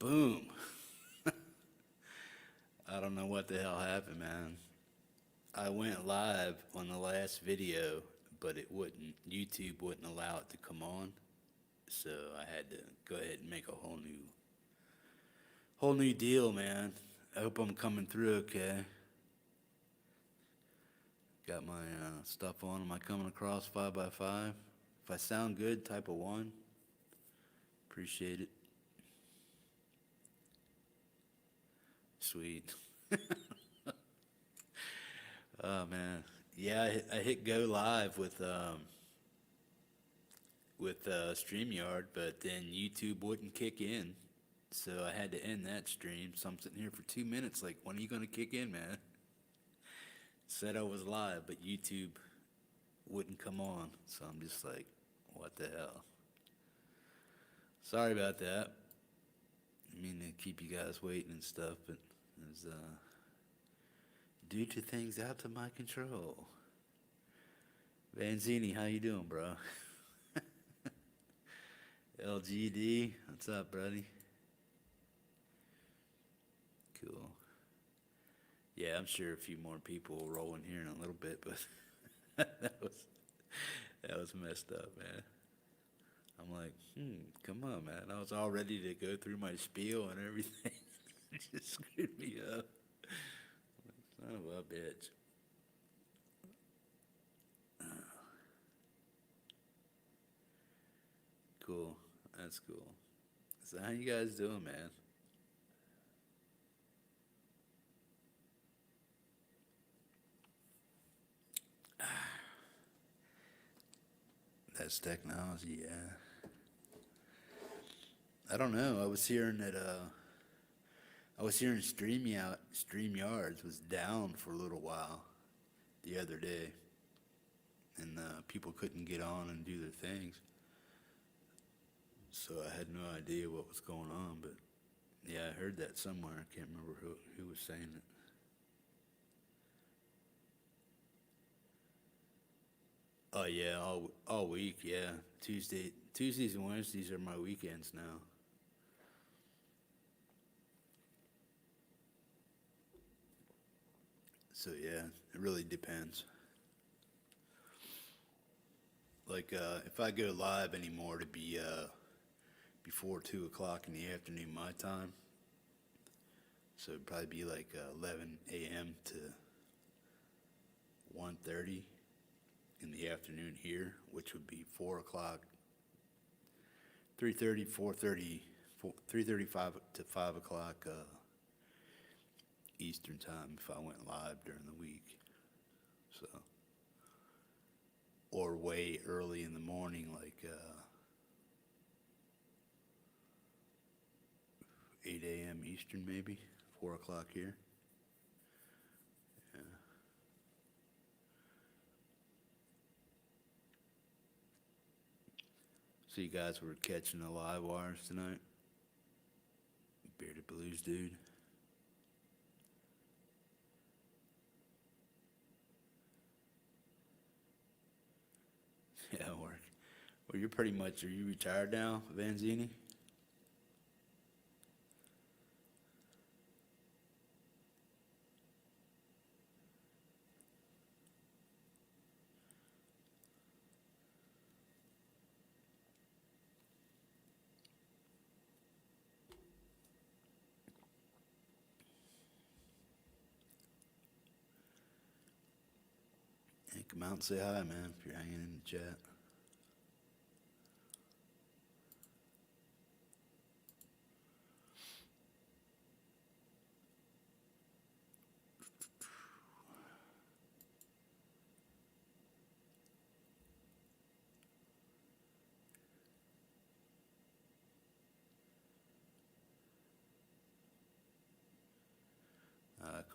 Boom. I don't know what the hell happened, man. I went live on the last video, but YouTube wouldn't allow it to come on. So I had to go ahead and make a whole new deal, man. I hope I'm coming through okay. Got my stuff on. Am I coming across 5x5? If I sound good, type a 1. Appreciate it. Sweet. Oh man, yeah, I hit go live with StreamYard, but then YouTube wouldn't kick in, so I had to end that stream. So I'm sitting here for 2 minutes, like, when are you gonna kick in, man? Said I was live, but YouTube wouldn't come on, so I'm just like, what the hell? Sorry about that. I mean to keep you guys waiting and stuff, but it was due to things out of my control. Vanzini, how you doing, bro? LGD, what's up, buddy? Cool. Yeah, I'm sure a few more people will roll in here in a little bit, but that was messed up, man. I'm like, come on, man. I was all ready to go through my spiel and everything. It just screwed me up. Son of a bitch. Cool. That's cool. So how you guys doing, man? That's technology, yeah. I don't know. I was hearing StreamYards was down for a little while the other day, and people couldn't get on and do their things. So I had no idea what was going on, but yeah, I heard that somewhere. I can't remember who was saying it. Oh yeah, all week, yeah. Tuesdays and Wednesdays are my weekends now. So yeah, it really depends. Like if I go live anymore, to be before 2 o'clock in the afternoon my time. So it'd probably be like 11 a.m. to 1:30 in the afternoon here, which would be 4 o'clock, 3:30, 4:30, 3:35 to 5 o'clock Eastern time if I went live during the week. So, or way early in the morning, like 8 a.m. Eastern, maybe 4 o'clock here. Yeah. So you guys were catching the live wires tonight? Bearded Blues dude. Yeah, work. Well, you're pretty much, are you retired now, Vanzini? Hey, come out and say hi, man, if you're hanging in the chat.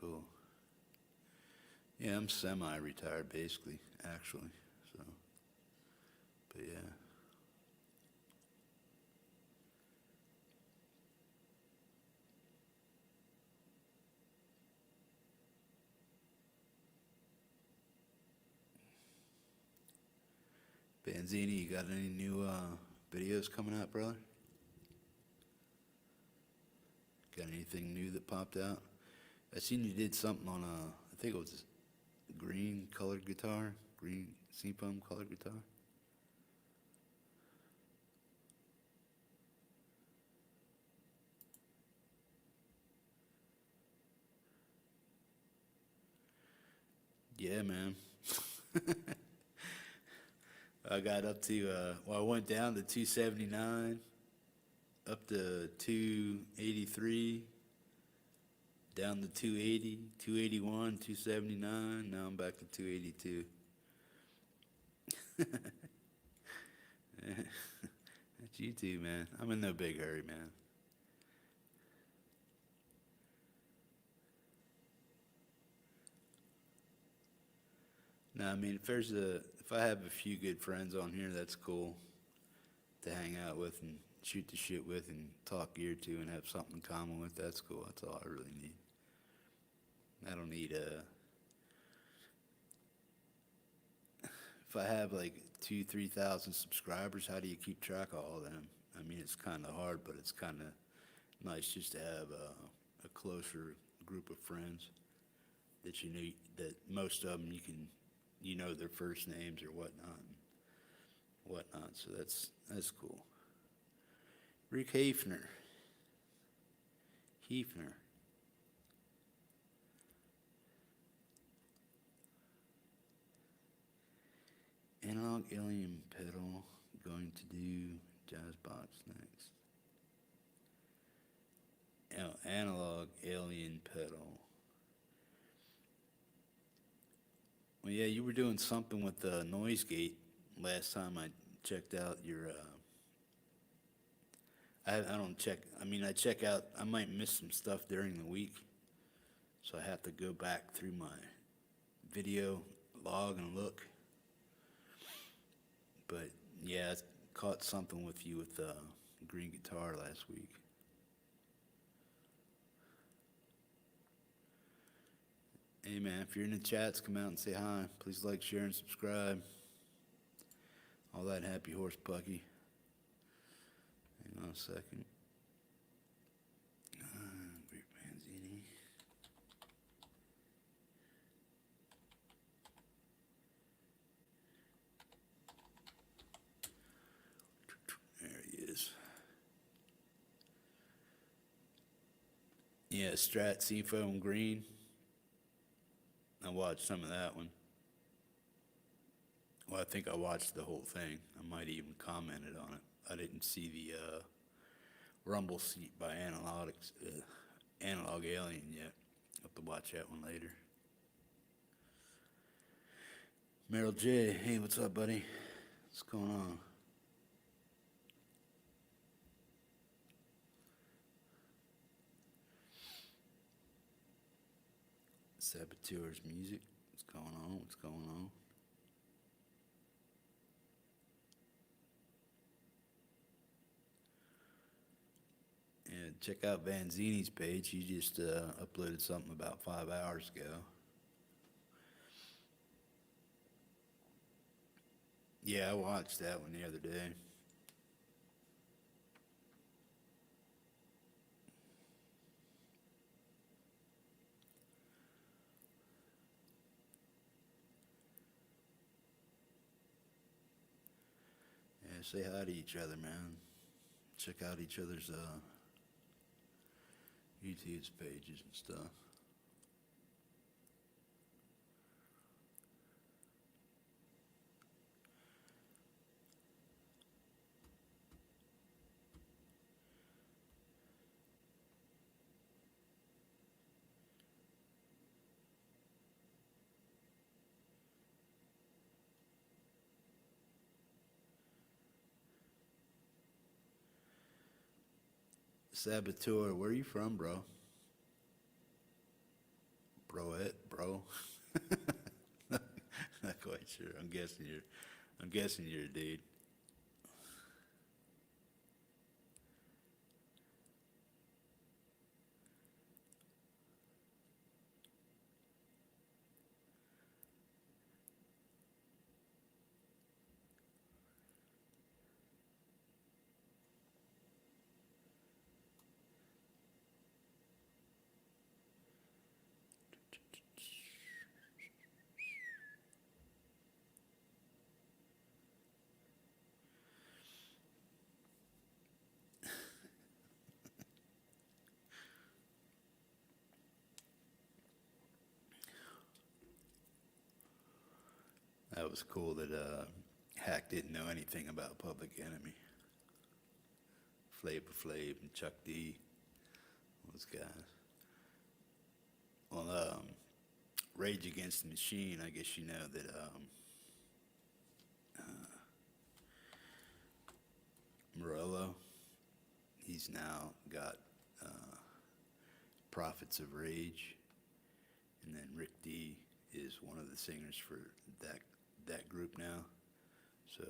Cool. Yeah, I'm semi-retired, basically, actually, so, but yeah. Banzini, you got any new videos coming out, brother? Got anything new that popped out? I seen you did something on a, I think it was green colored guitar, green seafoam colored guitar. Yeah, man. I got up to, well, I went down to 279, up to 283, down to 280, 281, 279. Now I'm back to 282. That's you too, man. I'm in no big hurry, man. No, I mean, if I have a few good friends on here, that's cool to hang out with and shoot the shit with and talk gear to and have something in common with. That's cool. That's all I really need. I don't need if I have like 3,000 subscribers, how do you keep track of all of them? I mean, it's kind of hard, but it's kind of nice just to have a closer group of friends that you know, that most of them you know their first names or whatnot. So that's cool. Rick Hefner. Analog alien pedal. Going to do jazz box next. Analog alien pedal. Well, yeah, you were doing something with the noise gate last time I checked out your. I don't check. I mean, I check out. I might miss some stuff during the week, so I have to go back through my video log and look. But yeah, I caught something with you with the green guitar last week. Hey man, if you're in the chats, come out and say hi. Please like, share, and subscribe. All that happy horse pucky. Hang on a second. Great Manzini. There he is. Yeah, Strat Seafoam Green. I watched some of that one. Well, I think I watched the whole thing. I might even commented on it. I didn't see the Rumble Seat by Analog Alien yet. I'll have to watch that one later. Meryl J, hey, what's up, buddy? What's going on? Saboteur's music. What's going on? What's going on? Yeah, check out Vanzini's page. He just uploaded something about 5 hours ago. Yeah, I watched that one the other day. Yeah, say hi to each other, man. Check out each other's YouTube's pages and stuff. Saboteur, where are you from, bro? Bro. Not quite sure. I'm guessing you're a dude. that was cool that Hack didn't know anything about Public Enemy. Flavor Flav and Chuck D, those guys. Well, Rage Against the Machine, I guess you know that Morello, he's now got Prophets of Rage, and then Rick D is one of the singers for that group now. So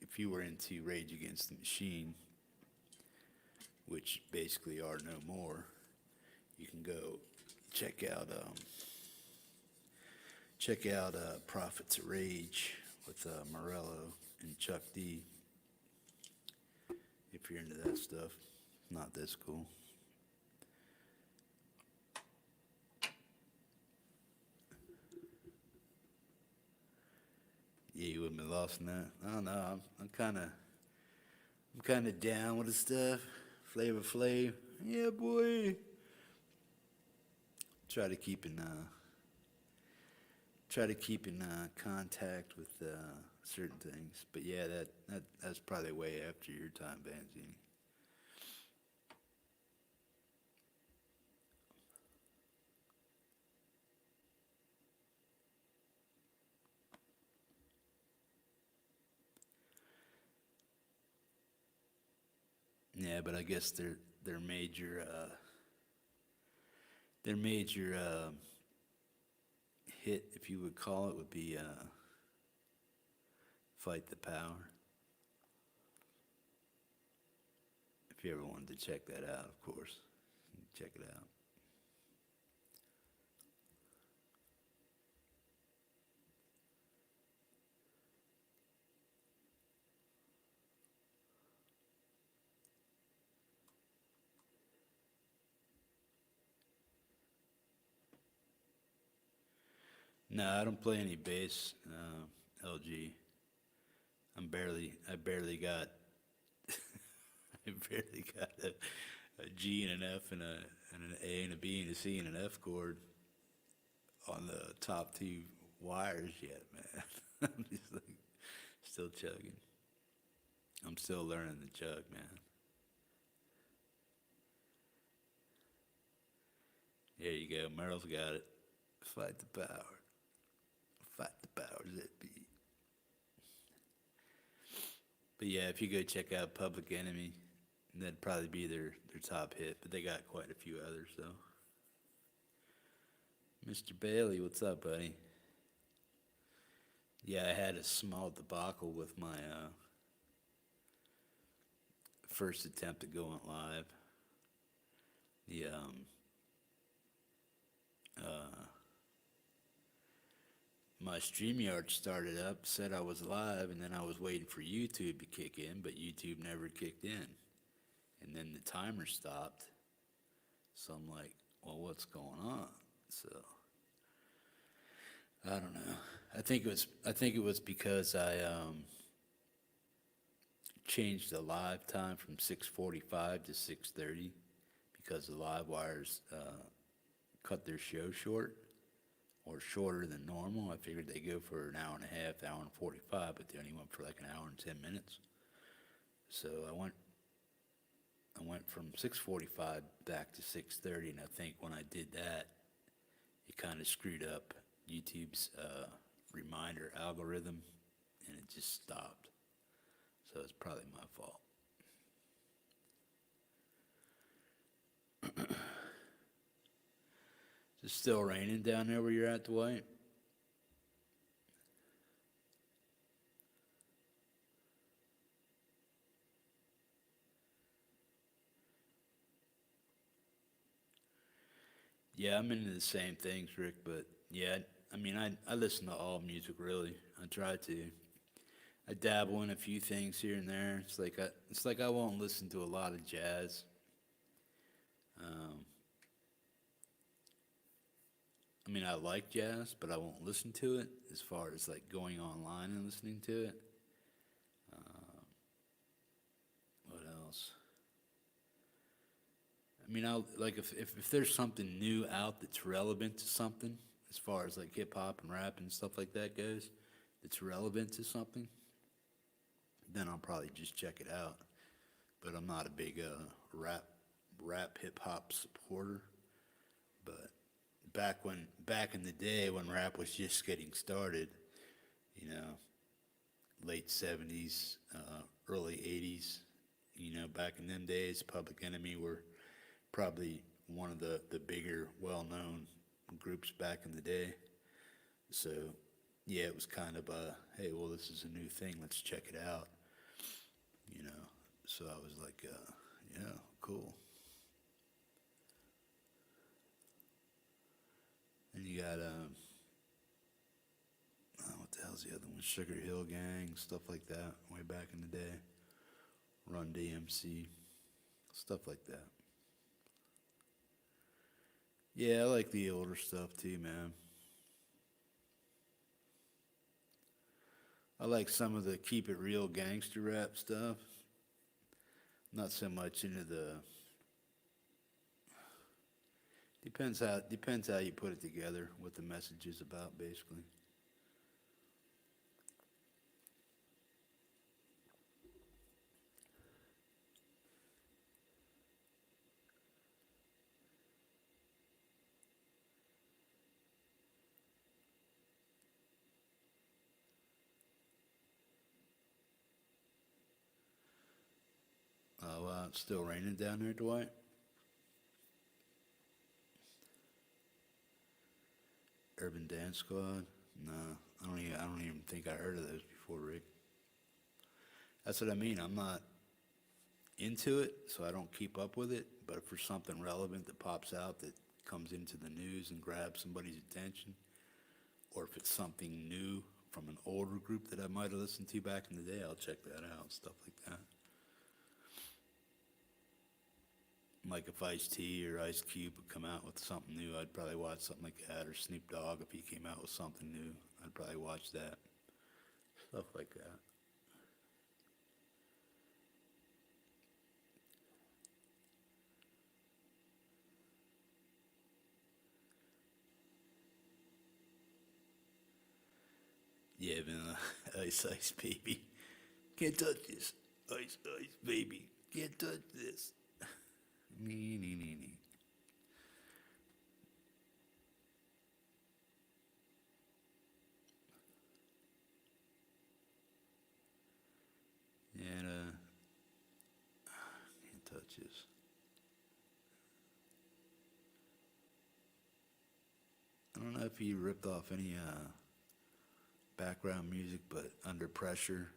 if you were into Rage Against the Machine, which basically are no more, you can go check out Prophets of Rage with Morello and Chuck D. If you're into that stuff, not this cool. Yeah, you wouldn't be lost in that. I don't know. I'm kind of down with the stuff. Flavor Flav, yeah, boy. Try to keep in contact with certain things. But yeah, that's probably way after your time, Banzini. Yeah, but I guess their major hit, if you would call it, would be Fight the Power. If you ever wanted to check that out, of course, check it out. No, I don't play any bass, LG. I barely got a G and an F and an A and a B and a C and an F chord on the top two wires yet, man. I'm just like still chugging. I'm still learning to chug, man. There you go. Merle's got it. Fight the power. Fight the powers that be. But yeah, if you go check out Public Enemy, that'd probably be their top hit. But they got quite a few others, though. Mr. Bailey, what's up, buddy? Yeah, I had a small debacle with my first attempt at going live. The my StreamYard started up, said I was live, and then I was waiting for YouTube to kick in, but YouTube never kicked in. And then the timer stopped. So I'm like, well, what's going on? So I don't know. I think it was because I changed the live time from 6:45 to 6:30 because the live wires cut their show short, or shorter than normal. I figured they go for an hour and a half, hour and 45, but they only went for like an hour and 10 minutes. So I went from 6:45 back to 6:30, and I think when I did that, it kind of screwed up YouTube's reminder algorithm, and it just stopped. So it's probably my fault. Is it still raining down there where you're at, Dwight? Yeah, I'm into the same things, Rick, but yeah, I mean, I listen to all music, really. I try to. I dabble in a few things here and there. It's like I won't listen to a lot of jazz. I mean, I like jazz, but I won't listen to it as far as like going online and listening to it. What else? I mean, I'll like if there's something new out that's relevant to something, as far as like hip hop and rap and stuff like that goes, that's relevant to something, then I'll probably just check it out. But I'm not a big rap hip hop supporter. But back in the day when rap was just getting started, you know, late '70s, early '80s, back in them days, Public Enemy were probably one of the bigger, well-known groups back in the day. So, yeah, it was kind of hey, well, this is a new thing. Let's check it out. You know. So I was like, yeah, cool. And you got what the hell's the other one? Sugar Hill Gang, stuff like that. Way back in the day. Run DMC, stuff like that. Yeah, I like the older stuff too, man. I like some of the keep it real gangster rap stuff. Not so much into the. Depends how you put it together, what the message is about, basically. Oh, it's still raining down there, Dwight. Urban Dance Squad. No, I don't even think I heard of those before, Rick. That's what I mean. I'm not into it, so I don't keep up with it. But if there's something relevant that pops out that comes into the news and grabs somebody's attention, or if it's something new from an older group that I might have listened to back in the day, I'll check that out, stuff like that. Like if Ice-T or Ice Cube would come out with something new, I'd probably watch something like that. Or Snoop Dogg, if he came out with something new, I'd probably watch that. Stuff like that. Yeah, man, Ice Ice Baby. Can't touch this. Ice Ice Baby. Can't touch this. Nee, nee, nee, nee. And, can't touch this. I don't know if he ripped off any background music, but Under Pressure,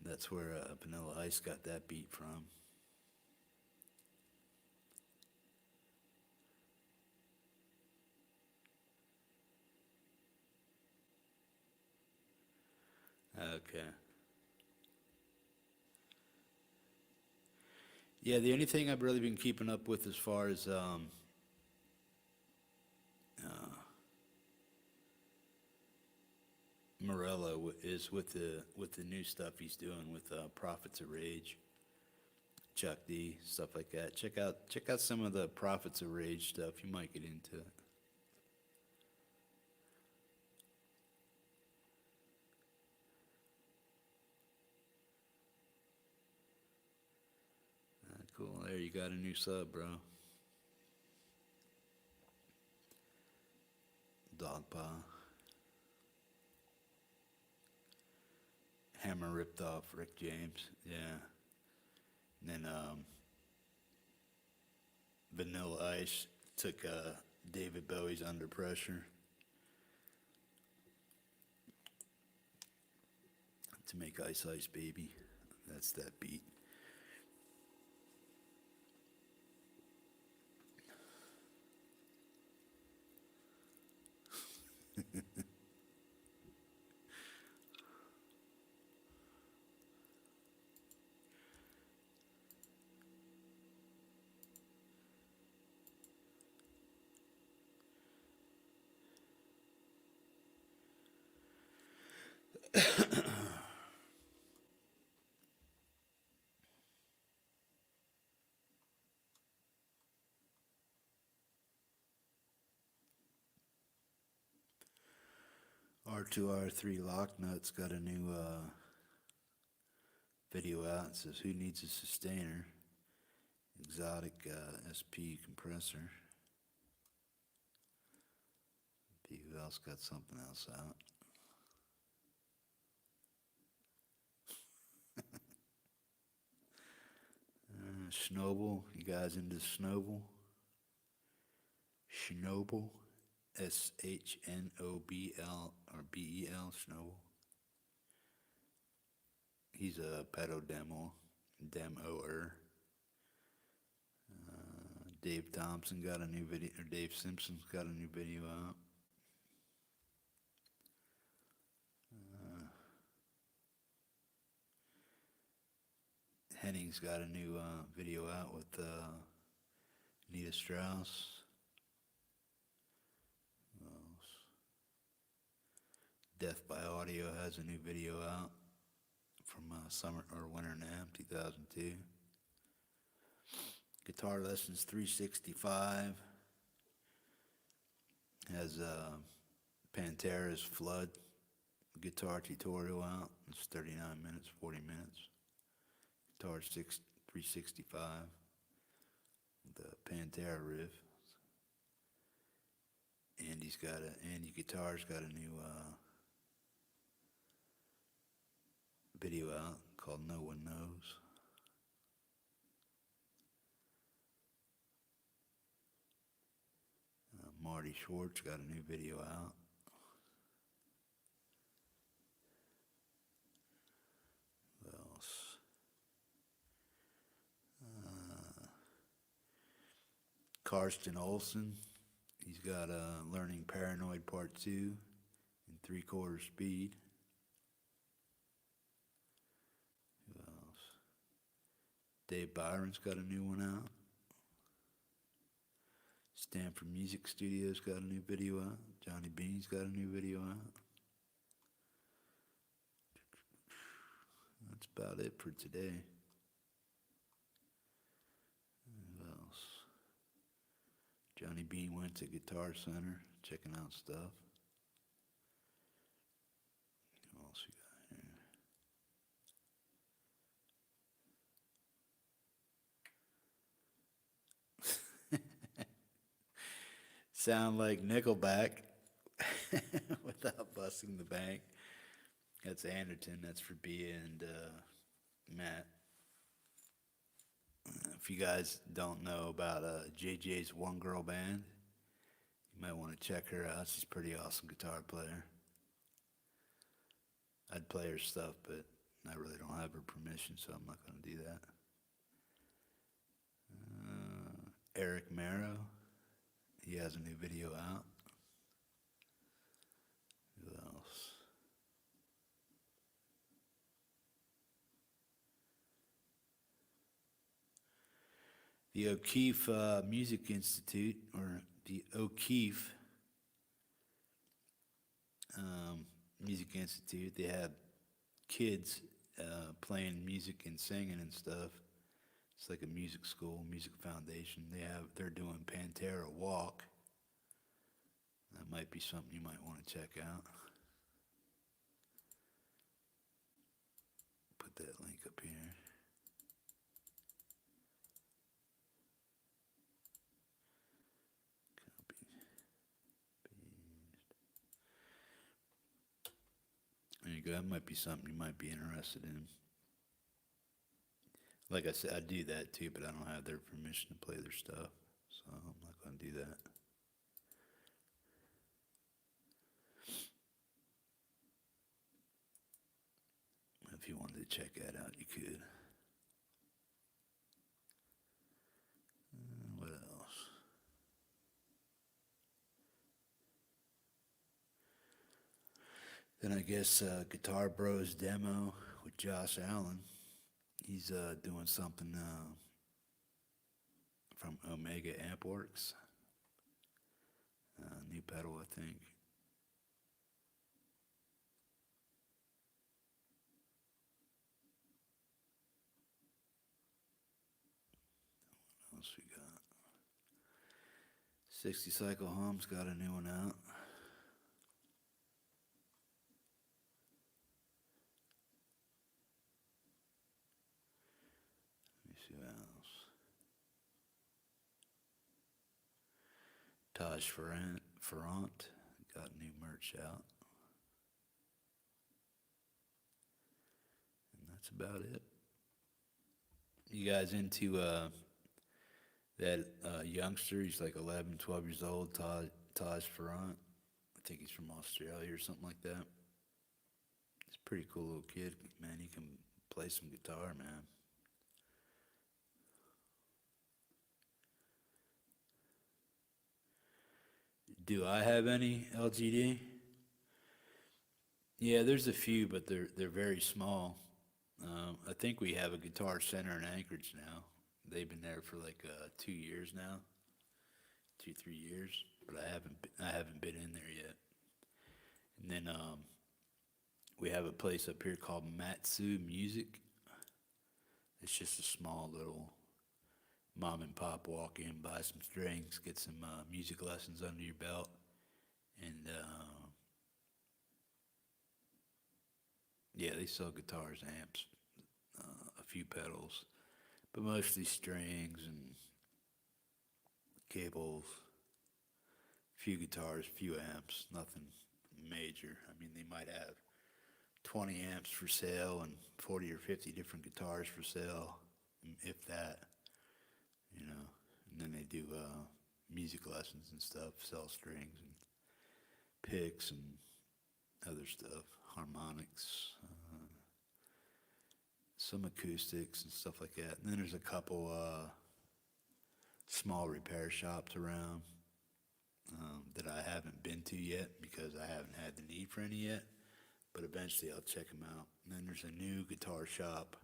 that's where Vanilla Ice got that beat from. Okay. Yeah, the only thing I've really been keeping up with as far as Morello is with the new stuff he's doing with Prophets of Rage, Chuck D, stuff like that. Check out some of the Prophets of Rage stuff. You might get into it. Cool. There you got a new sub, bro. Dogpaw. Hammer ripped off Rick James. Yeah. And then Vanilla Ice took David Bowie's Under Pressure to make Ice Ice Baby. That's that beat. R2, R3 lock nuts got a new video out. It says, "Who needs a sustainer?" Exotic SP compressor. See who else got something else out. Schnobel, you guys into Schnobel? Schnobel, SHNOBL or BEL, Schnobel. He's a pedal demoer. Dave Thompson got a new video, or Dave Simpson's got a new video out. Henning's got a new video out with Nita Strauss. Who else? Death by Audio has a new video out from Summer or Winter NAMM 2002. Guitar Lessons 365 has Pantera's Flood guitar tutorial out. It's 39 minutes, 40 minutes. Guitar 365, the Pantera riff. Andy Guitar's got a new video out called No One Knows. Marty Schwartz got a new video out. Who else? Karsten Olsen, he's got Learning Paranoid Part 2 in 3/4 speed. Who else? Dave Byron's got a new one out. Stanford Music Studios got a new video out. Johnny Bean's got a new video out. That's about it for today. Who else? Johnny Bean went to Guitar Center, checking out stuff. Who else we got here? Sound like Nickelback without busting the bank. That's Anderton. That's for Bia and Matt. If you guys don't know about JJ's One Girl Band, you might want to check her out. She's a pretty awesome guitar player. I'd play her stuff, but I really don't have her permission, so I'm not going to do that. Eric Marrow, he has a new video out. Who else? The O'Keefe Music Institute, or the O'Keefe Music Institute, they have kids playing music and singing and stuff. It's like a music school, music foundation. They're doing Pantera Walk. That might be something you might want to check out. Put that link up here. There you go. That might be something you might be interested in. Like I said, I do that too, but I don't have their permission to play their stuff, so I'm not going to do that. If you wanted to check that out, you could. What else? Then I guess Guitar Bros demo with Josh Allen. He's doing something from Omega Ampworks. New pedal, I think. What else we got? 60 Cycle Hum's got a new one out. Ferrant got new merch out, and that's about it. You guys into that youngster? He's like 11, 12 years old. Taj Ferrant. I think he's from Australia or something like that. He's a pretty cool little kid, man. He can play some guitar, man. Do I have any LGD? Yeah, there's a few, but they're very small. I think we have a Guitar Center in Anchorage now. They've been there for like 2 years now, 2 3 years, but I haven't been in there yet. And then we have a place up here called Matsu Music. It's just a small little mom and pop walk in, buy some strings, get some music lessons under your belt, and yeah, they sell guitars, amps, a few pedals, but mostly strings and cables, a few guitars, a few amps, nothing major. I mean, they might have 20 amps for sale and 40 or 50 different guitars for sale, if that, you know. And then they do music lessons and stuff, sell strings and picks and other stuff, harmonics, some acoustics and stuff like that. And then there's a couple small repair shops around that I haven't been to yet because I haven't had the need for any yet. But eventually I'll check them out. And then there's a new guitar shop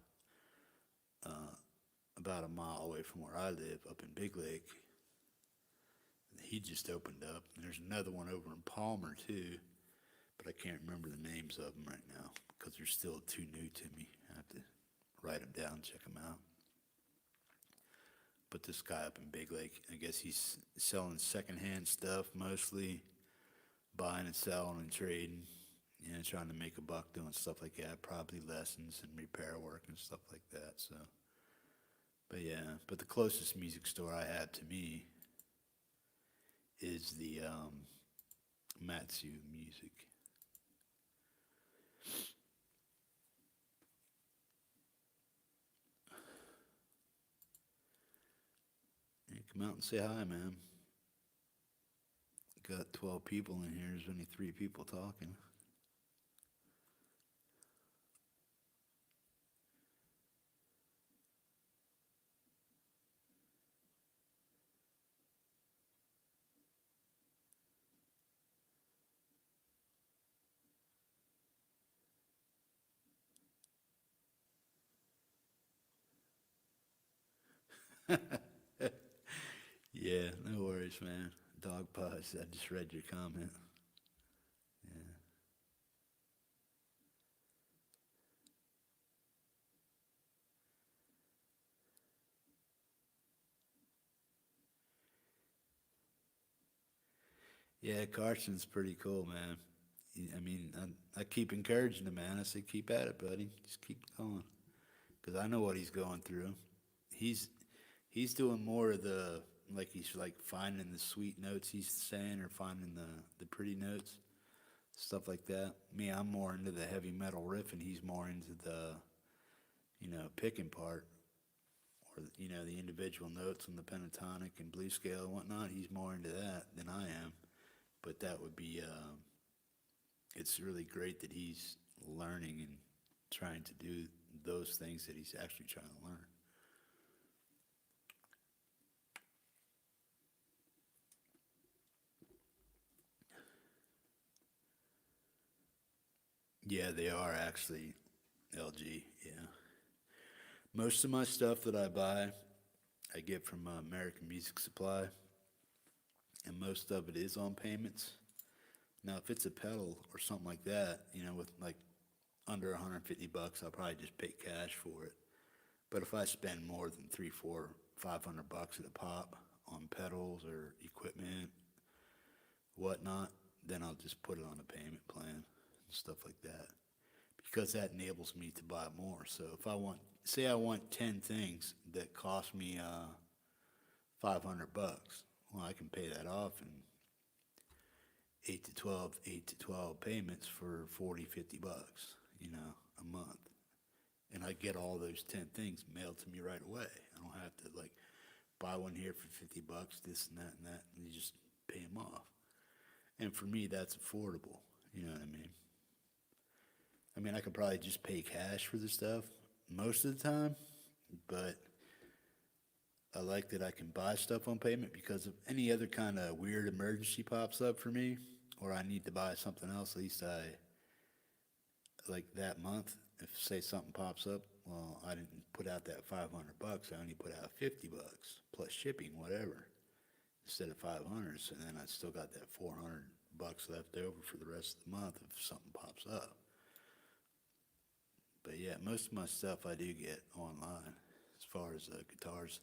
about a mile away from where I live, up in Big Lake. He just opened up. And there's another one over in Palmer too, but I can't remember the names of them right now because they're still too new to me. I have to write them down, check them out. But this guy up in Big Lake, I guess he's selling secondhand stuff mostly, buying and selling and trading, you know, trying to make a buck doing stuff like that, probably lessons and repair work and stuff like that. So, but yeah, but the closest music store I have to me is the Matsu Music. Hey, come out and say hi, man. Got 12 people in here. There's only 3 people talking. Yeah, no worries, man. Dog pause. I just read your comment. Yeah. Yeah, Carson's pretty cool, man. I mean, I keep encouraging him, man. I say, keep at it, buddy. Just keep going. Because I know what he's going through. He's doing more of the, like he's like finding the sweet notes he's saying or finding the pretty notes, stuff like that. Me, I'm more into the heavy metal riff and he's more into the, you know, picking part or, you know, the individual notes on the pentatonic and blues scale and whatnot. He's more into that than I am. But that would be, it's really great that he's learning and trying to do those things that he's actually trying to learn. Yeah, they are actually LG, yeah. Most of my stuff that I buy, I get from American Music Supply, and most of it is on payments. Now, if it's a pedal or something like that, you know, with like under 150 bucks, I'll probably just pay cash for it. But if I spend more than 3, 4, 500 bucks at a pop on pedals or equipment, whatnot, then I'll just put it on a payment plan and stuff like that. Because that enables me to buy more. So if I want, say I want 10 things that cost me 500 bucks, well, I can pay that off in 8 to 12 payments for 40, $50, a month. And I get all those 10 things mailed to me right away. I don't have to like buy one here for $50, this and that, and you just pay them off. And for me, that's affordable. You know what I mean? I mean, I could probably just pay cash for the stuff most of the time, but I like that I can buy stuff on payment because if any other kind of weird emergency pops up for me, or I need to buy something else, at least like that month, if say something pops up, well, I didn't put out that $500. I only put out $50 plus shipping, whatever, instead of 500. So then I still got that $400 left over for the rest of the month if something pops up. But yeah, most of my stuff I do get online as far as guitars.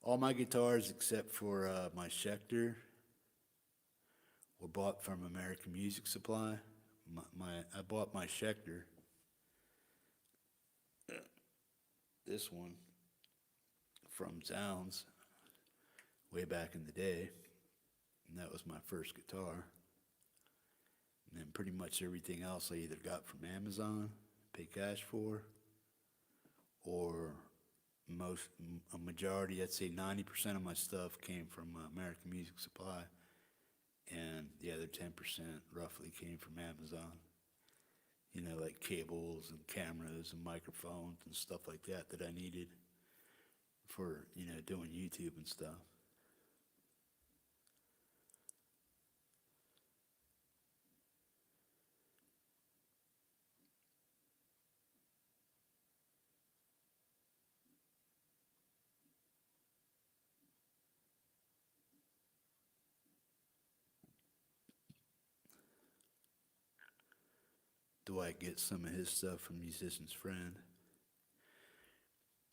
All my guitars except for my Schecter were bought from American Music Supply. I bought my Schecter, this one, from Zounds way back in the day, and that was my first guitar. And then pretty much everything else I either got from Amazon, pay cash for, or a majority, I'd say 90% of my stuff came from American Music Supply, and the other 10% roughly came from Amazon. Like cables and cameras and microphones and stuff like that I needed for, doing YouTube and stuff. Dwight gets some of his stuff from Musician's Friend.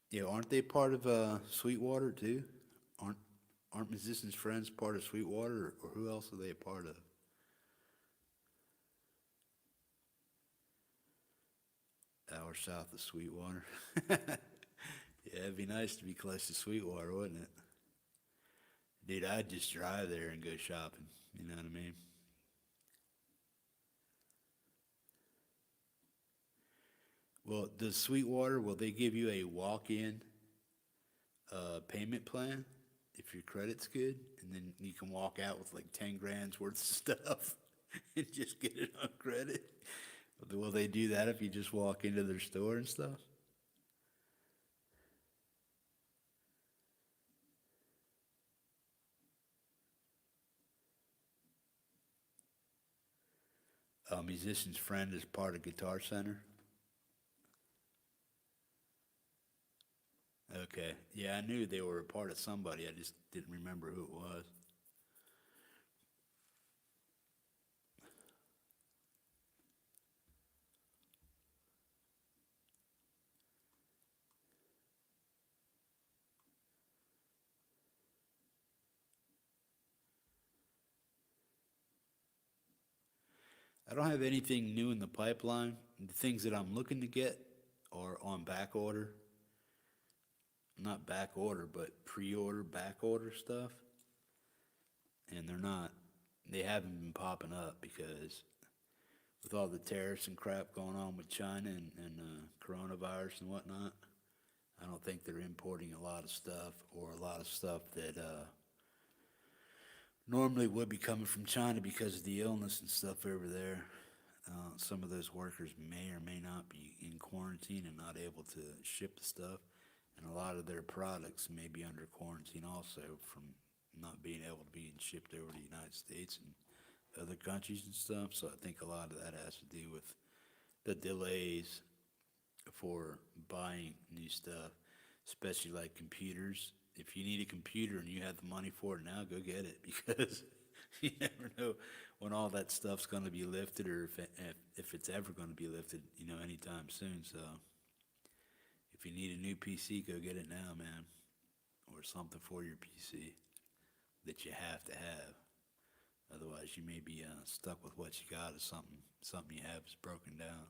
Yeah, aren't they part of Sweetwater too? Aren't Musician's Friends part of Sweetwater, or who else are they a part of? Hour south of Sweetwater. Yeah, it'd be nice to be close to Sweetwater, wouldn't it? Dude, I'd just drive there and go shopping. You know what I mean? Well, does Sweetwater, will they give you a walk-in payment plan if your credit's good? And then you can walk out with like 10 grand's worth of stuff and just get it on credit? Will they do that if you just walk into their store and stuff? Musician's Friend is part of Guitar Center. Okay. Yeah, I knew they were a part of somebody. I just didn't remember who it was. I don't have anything new in the pipeline. The things that I'm looking to get are on back order. Not back order, but pre-order, back order stuff. And they haven't been popping up because with all the tariffs and crap going on with China and coronavirus and whatnot, I don't think they're importing a lot of stuff, or a lot of stuff that normally would be coming from China because of the illness and stuff over there. Some of those workers may or may not be in quarantine and not able to ship the stuff, and a lot of their products may be under quarantine also from not being able to be shipped over to the United States and other countries and stuff. So I think a lot of that has to do with the delays for buying new stuff, especially like computers. If you need a computer and you have the money for it now, go get it, because you never know when all that stuff's going to be lifted, or if it's ever going to be lifted, anytime soon. So if you need a new PC, go get it now, man, or something for your PC that you have to have. Otherwise, you may be stuck with what you got, or something you have is broken down.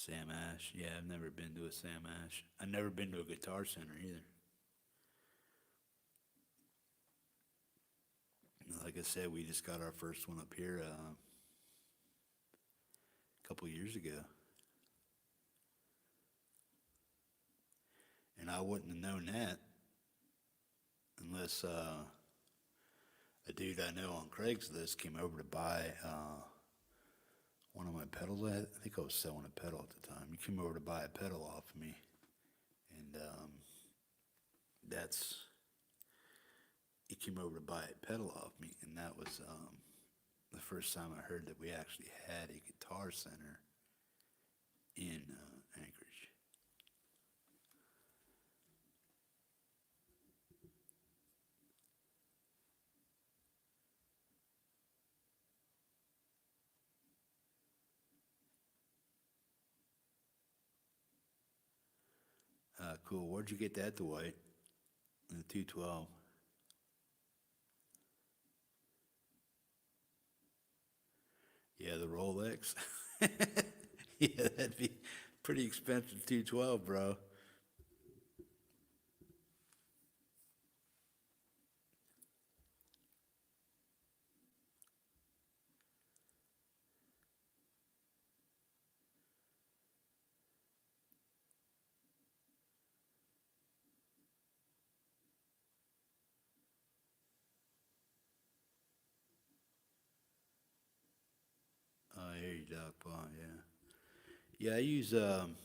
Sam Ash. Yeah, I've never been to a Sam Ash. I've never been to a Guitar Center either. Like I said, we just got our first one up here a couple years ago. And I wouldn't have known that unless a dude I know on Craigslist came over to buy one of my pedals. I think I was selling a pedal at the time. He came over to buy a pedal off of me. And he came over to buy a pedal off me. And that was the first time I heard that we actually had a Guitar Center in Anchorage. Cool. Where'd you get that, Dwight? The 212. Yeah, the Rolex. Yeah, that'd be pretty expensive 212, bro. I hear you, Doc Paul, yeah. Yeah, I use, on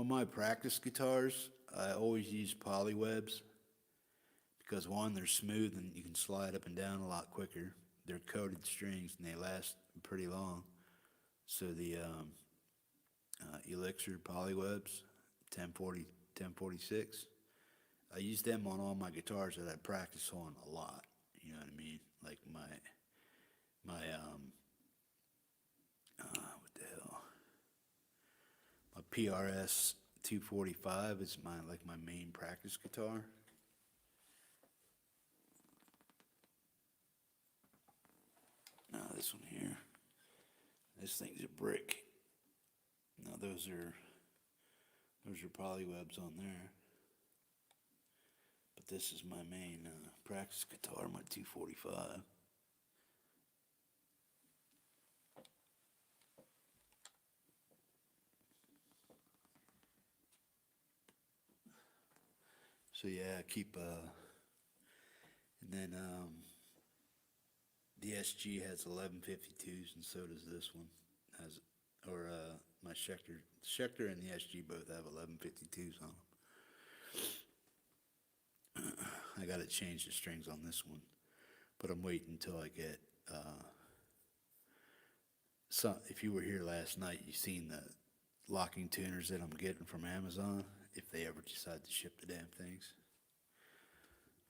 my practice guitars, I always use polywebs because one, they're smooth and you can slide up and down a lot quicker. They're coated strings and they last pretty long. So the Elixir polywebs, 1040, 1046, I use them on all my guitars that I practice on a lot. You know what I mean? Like my what the hell? My PRS 245 is my main practice guitar. Now this one here, this thing's a brick. Now those are polywebs on there. But this is my main practice guitar, my 245. So yeah, I keep and then the SG has 1152s, and so does this one. Has or my Schecter and the SG both have 1152s on them. I got to change the strings on this one, but I'm waiting until I get some. If you were here last night, you seen the locking tuners that I'm getting from Amazon. If they ever decide to ship the damn things,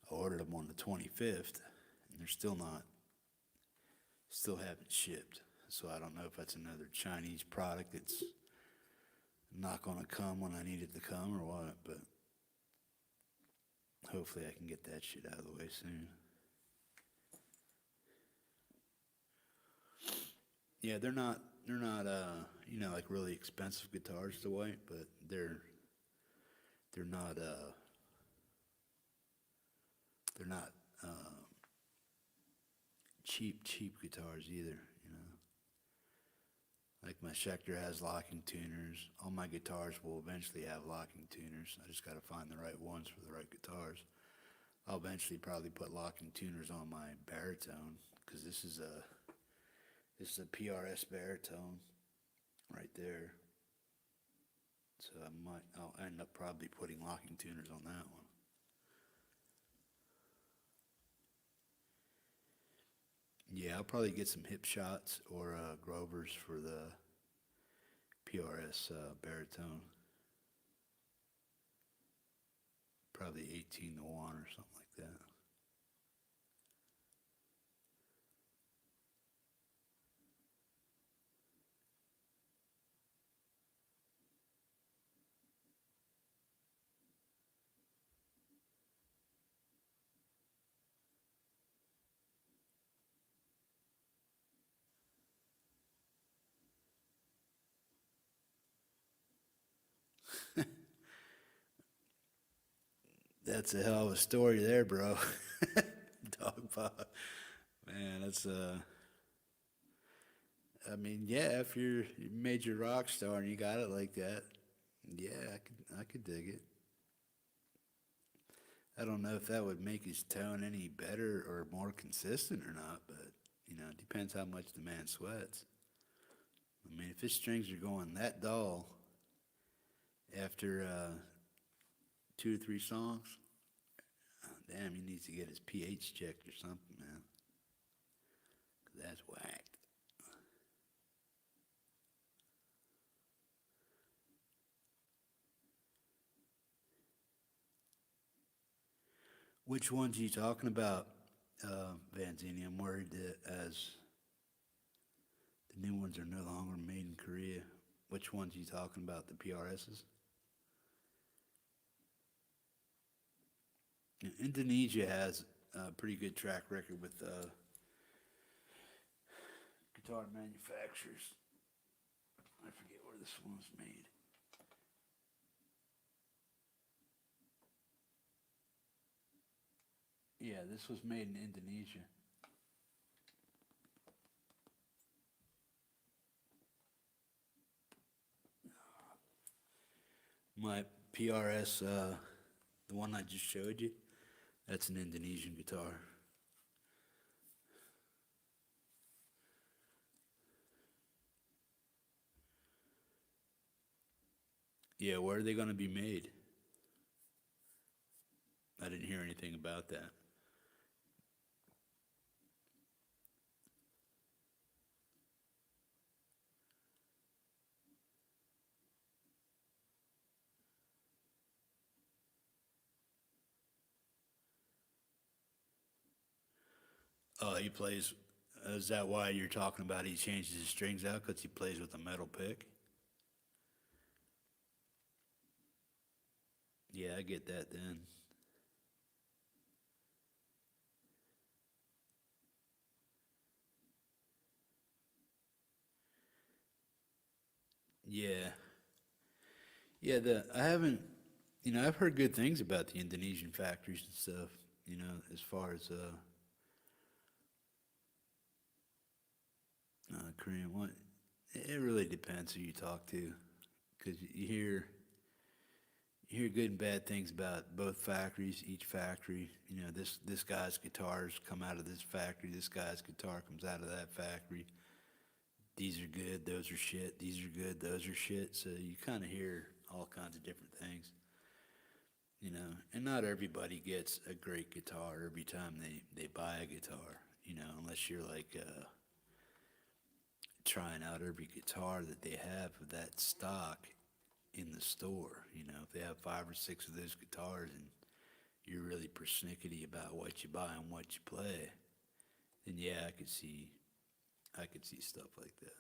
I ordered them on the 25th, and they're still haven't shipped. So I don't know if that's another Chinese product that's not going to come when I need it to come or what, but hopefully I can get that shit out of the way soon. Yeah, they're not like really expensive guitars to white, but they're not cheap guitars either, you know. Like my Schecter has locking tuners. All my guitars will eventually have locking tuners. I just got to find the right ones for the right guitars. I'll eventually probably put locking tuners on my baritone because this is a PRS baritone right there. So I'll end up probably putting locking tuners on that one. Yeah, I'll probably get some hip shots or Grovers for the PRS baritone. Probably 18 to 1 or something like that. That's a hell of a story there, bro. Dog pop. Man, that's I mean, yeah, if you're a major rock star and you got it like that, yeah, I could dig it. I don't know if that would make his tone any better or more consistent or not, but it depends how much the man sweats. I mean, if his strings are going that dull after 2 or 3 songs, damn, he needs to get his pH checked or something, man. 'Cause that's whacked. Which ones are you talking about, Vanzini? I'm worried that as the new ones are no longer made in Korea. Which ones are you talking about? The PRSs? Indonesia has a pretty good track record with guitar manufacturers. I forget where this one was made. Yeah, this was made in Indonesia. My PRS, the one I just showed you, that's an Indonesian guitar. Yeah, where are they going to be made? I didn't hear anything about that. Oh, he plays. Is that why you're talking about he changes his strings out? Because he plays with a metal pick? Yeah, I get that then. Yeah. Yeah, I haven't, I've heard good things about the Indonesian factories and stuff, as far as Korean one. It really depends who you talk to, because you hear good and bad things about both factories. Each factory, this guy's guitars come out of this factory. This guy's guitar comes out of that factory. These are good. Those are shit. These are good. Those are shit. So you kind of hear all kinds of different things, And not everybody gets a great guitar every time they buy a guitar, unless you're like trying out every guitar that they have of that stock in the store. If they have 5 or 6 of those guitars and you're really persnickety about what you buy and what you play, then yeah, I could see stuff like that.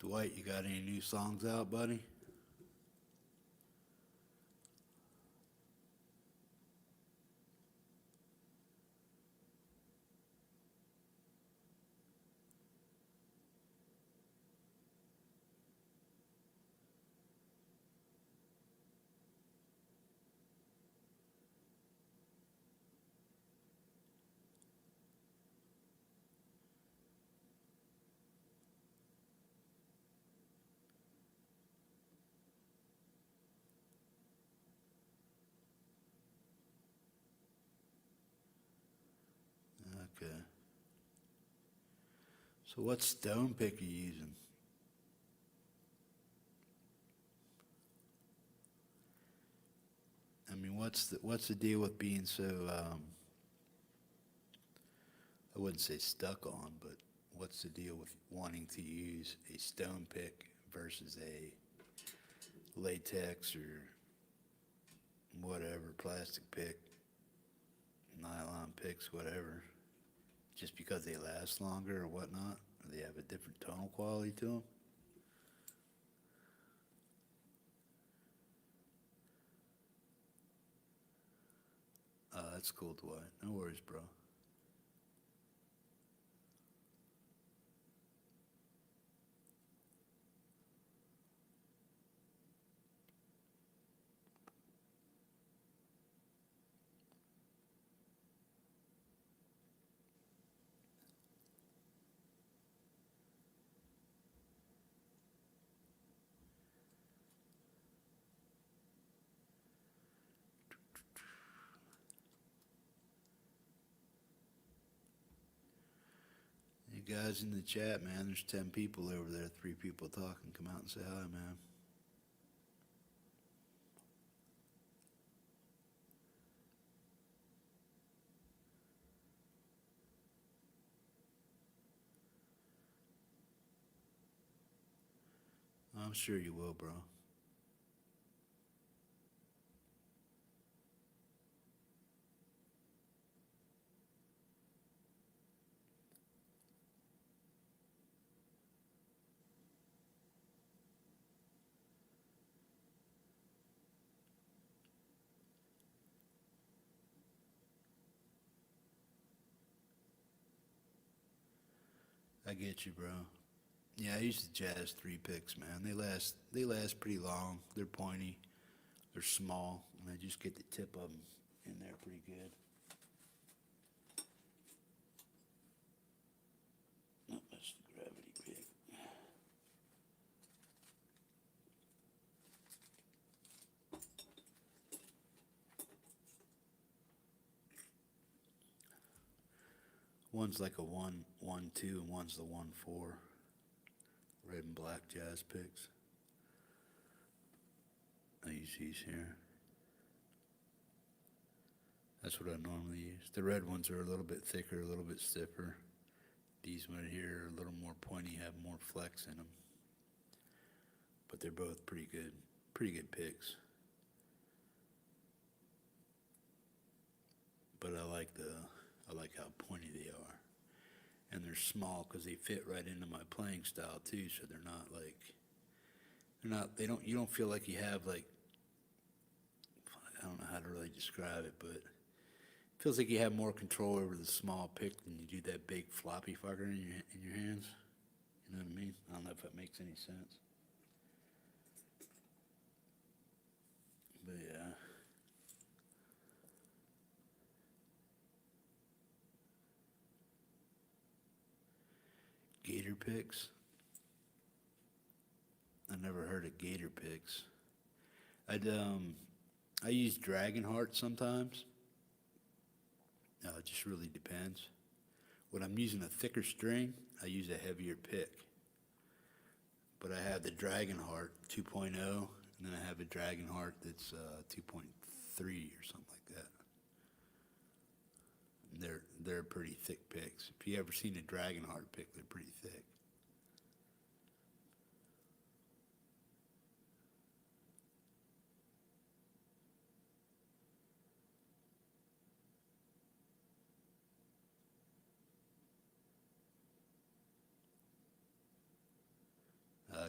Dwight, you got any new songs out, buddy? Okay. So what stone pick are you using? I mean, what's the deal with being so I wouldn't say stuck on, but what's the deal with wanting to use a stone pick versus a latex or whatever plastic pick? some picks, whatever, just because they last longer or whatnot, or they have a different tonal quality to them. That's cool, Dwight. No worries, bro. You guys in the chat, man, there's 10 people over there, 3 people talking. Come out and say hi, man. I'm sure you will, bro. I get you, bro. Yeah, I use the Jazz 3 picks, man. They last pretty long. They're pointy. They're small, and I just get the tip of them in there pretty good. Oh, that's the gravity pick. One's like a 1-1-2, and one's the 1-4. Red and black Jazz picks. I use these here. That's what I normally use. The red ones are a little bit thicker, a little bit stiffer. These ones here are a little more pointy, have more flex in them. But they're both pretty good picks. But I like how pointy they are. And they're small because they fit right into my playing style too, so you don't feel like you have like, I don't know how to really describe it, but it feels like you have more control over the small pick than you do that big floppy fucker in your hands. You know what I mean? I don't know if that makes any sense. But yeah. Gator picks? I never heard of gator picks. I use Dragon Heart sometimes. It just really depends. When I'm using a thicker string, I use a heavier pick. But I have the Dragon Heart 2.0, and then I have a Dragon Heart that's 2.3 or something like that. And they're pretty thick picks. If you ever seen a Dragon Heart pick, they're pretty thick.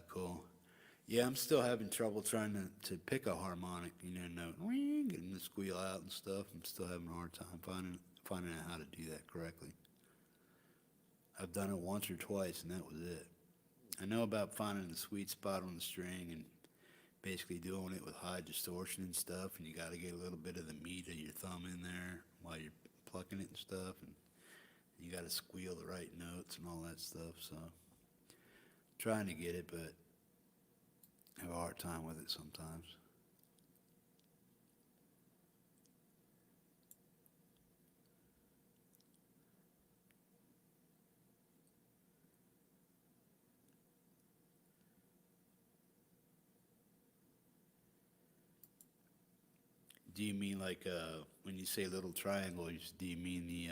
Cool. Yeah, I'm still having trouble trying to pick a harmonic, note, getting the squeal out and stuff. I'm still having a hard time finding out how to do that correctly. I've done it once or twice, and that was it. I know about finding the sweet spot on the string and basically doing it with high distortion and stuff, and you got to get a little bit of the meat of your thumb in there while you're plucking it and stuff, and you got to squeal the right notes and all that stuff, so trying to get it, but I have a hard time with it sometimes. Do you mean like when you say little triangles, do you mean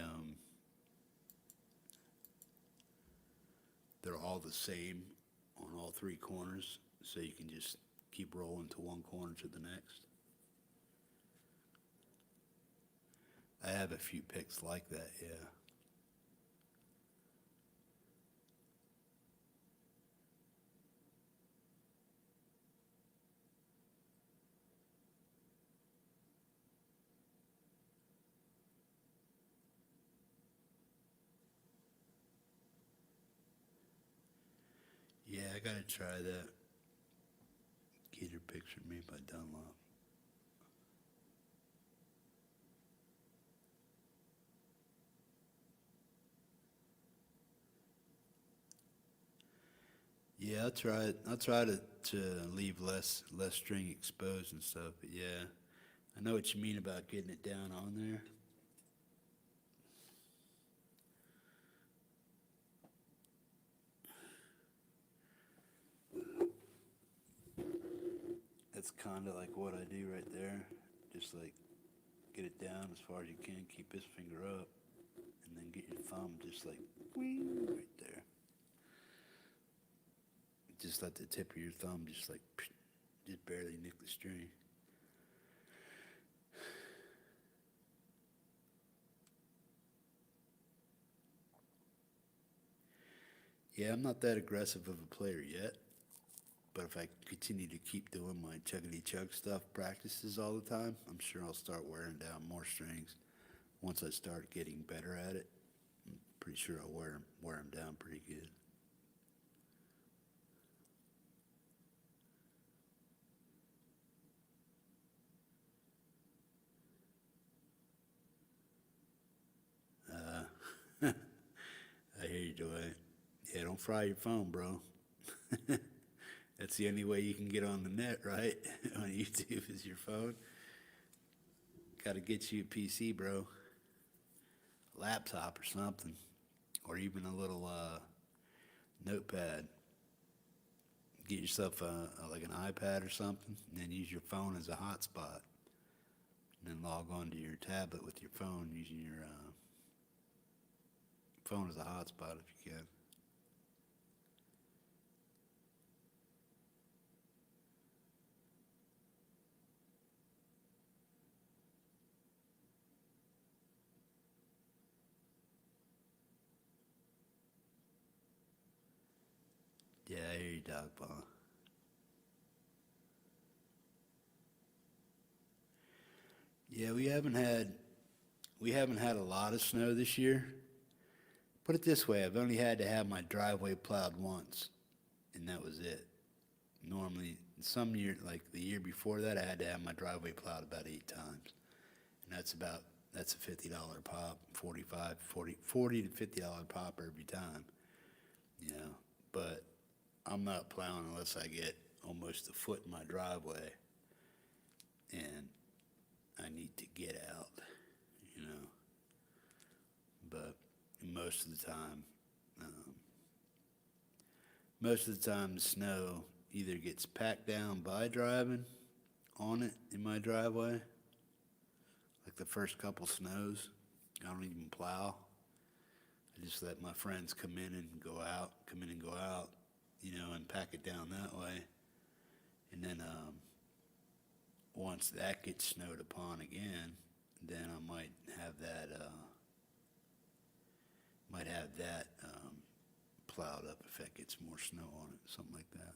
they're all the same on all 3 corners, so you can just keep rolling to one corner to the next? I have a few picks like that, yeah. Yeah, I gotta try that. Gator picture made by Dunlop. Yeah, I'll try it. I'll try to leave less string exposed and stuff. But yeah, I know what you mean about getting it down on there. That's kind of like what I do right there. Just like get it down as far as you can. Keep this finger up, and then get your thumb just like wing right there. Just let the tip of your thumb just like just barely nick the string. Yeah, I'm not that aggressive of a player yet, but if I continue to keep doing my chuggity chug stuff practices all the time, I'm sure I'll start wearing down more strings. Once I start getting better at it, I'm pretty sure I'll wear them down pretty good. I hear you, Dwight. Yeah, don't fry your phone, bro. That's the only way you can get on the net, right? On YouTube is your phone. Got to get you a PC, bro. A laptop or something. Or even a little notepad. Get yourself like an iPad or something, and then use your phone as a hotspot. And then log on to your tablet with your phone using your phone as a hotspot if you can. Yeah, I hear you, Dog Ball. Yeah, we haven't had a lot of snow this year. Put it this way, I've only had to have my driveway plowed once, and that was it. Normally, some year, like the year before that, I had to have my driveway plowed about 8 times, and that's a $50 pop, 40 to $50 pop every time, you know. But I'm not plowing unless I get almost a foot in my driveway, and I need to get out, you know. But most of the time, um, the snow either gets packed down by driving on it in my driveway, like the first couple snows. I don't even plow. I just let my friends come in and go out, you know, and pack it down that way. And then once that gets snowed upon again, then I might have that plowed up if that gets more snow on it, something like that.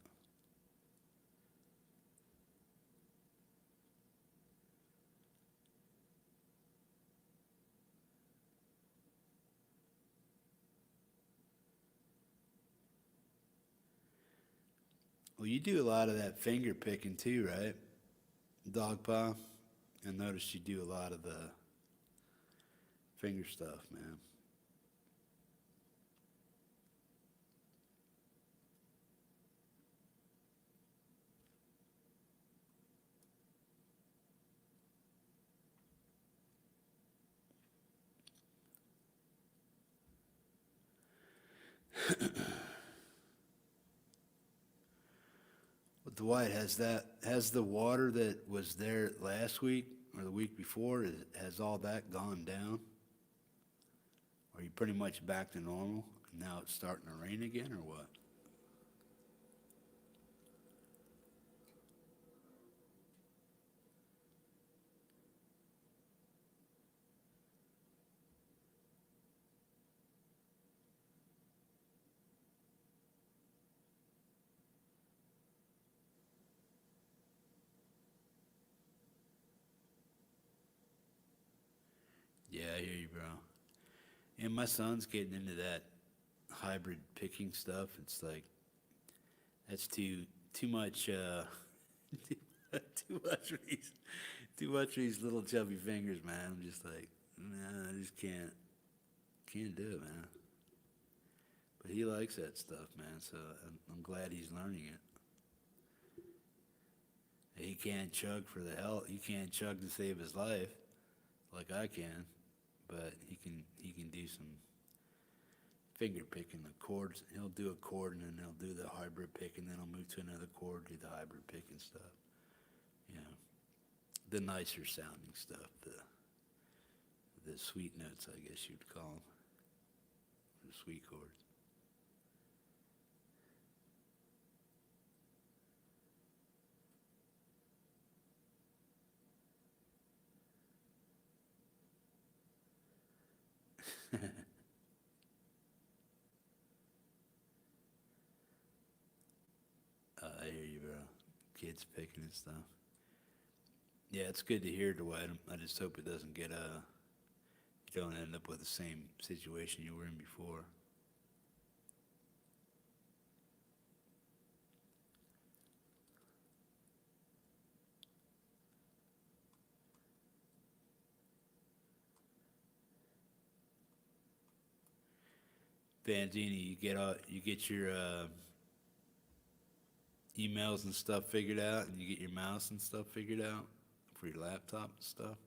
Well, you do a lot of that finger picking too, right? Dog paw. I noticed you do a lot of the finger stuff, man. But Dwight, has the water that was there last week or the week before, has all that gone down? Are you pretty much back to normal? Now it's starting to rain again, or what? Yeah, I hear you, bro. And my son's getting into that hybrid picking stuff. It's like that's too much too much for these little chubby fingers, man. I'm just like, nah, I just can't do it, man. But he likes that stuff, man. So I'm glad he's learning it. He can't chug for the hell. He can't chug to save his life, like I can. But he can do some finger picking. The chords. He'll do a chord and then he'll do the hybrid pick, and then he'll move to another chord, do the hybrid pick and stuff. You know, the nicer sounding stuff. The sweet notes, I guess you'd call them. The sweet chords. I hear you, bro. Kids picking and stuff. Yeah, it's good to hear, Dwight. I just hope it doesn't get you don't end up with the same situation you were in before. Vanzini, you get your emails and stuff figured out, and you get your mouse and stuff figured out for your laptop and stuff.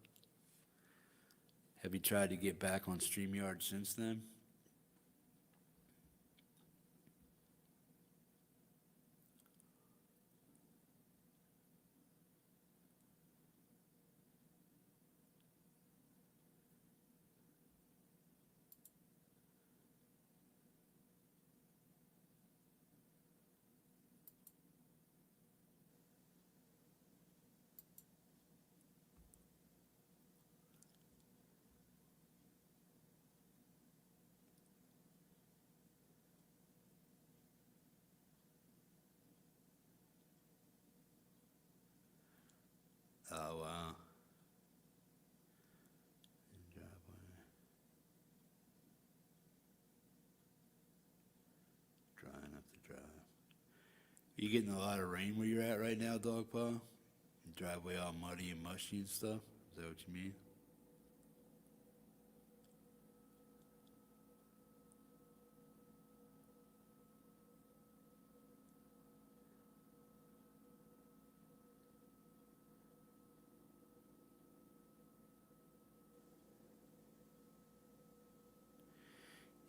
Have you tried to get back on StreamYard since then? Oh wow. Drying up the drive. You getting a lot of rain where you're at right now, Dogpaw? Driveway all muddy and mushy and stuff? Is that what you mean?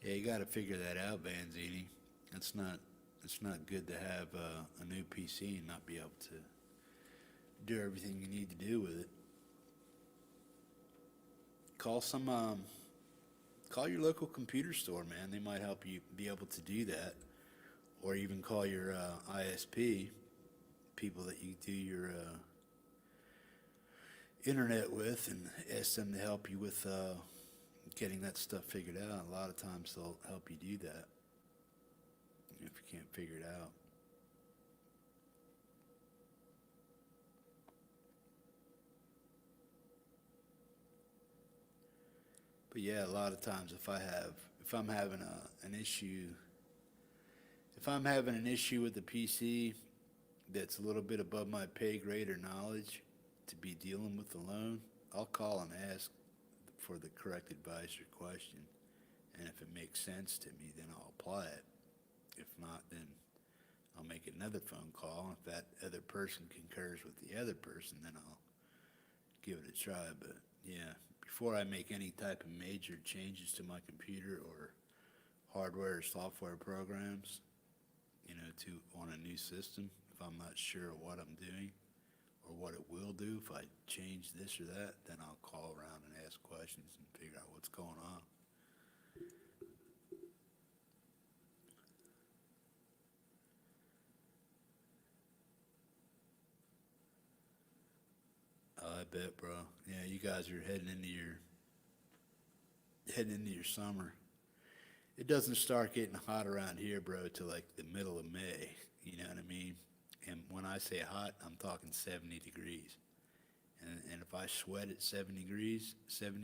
Yeah, you got to figure that out, Vanzini. It's not it's not good to have a new PC and not be able to do everything you need to do with it. Call some call your local computer store, man. They might help you be able to do that, or even call your ISP, people that you do your internet with, and ask them to help you with getting that stuff figured out. A lot of times they'll help you do that if you can't figure it out. But yeah, a lot of times if I'm having an issue with the PC that's a little bit above my pay grade or knowledge to be dealing with the loan, I'll call and ask for the correct advice or question. And if it makes sense to me, then I'll apply it. If not, then I'll make another phone call. If that other person concurs with the other person, then I'll give it a try. But yeah, before I make any type of major changes to my computer or hardware or software programs, to on a new system, if I'm not sure of what I'm doing or what it will do, if I change this or that, then I'll call around and ask questions and figure out what's going on. Oh, I bet, bro. Yeah, you guys are heading into your summer. It doesn't start getting hot around here, bro, till like the middle of May. You know what I mean? And when I say hot, I'm talking 70 degrees. And if I sweat at 70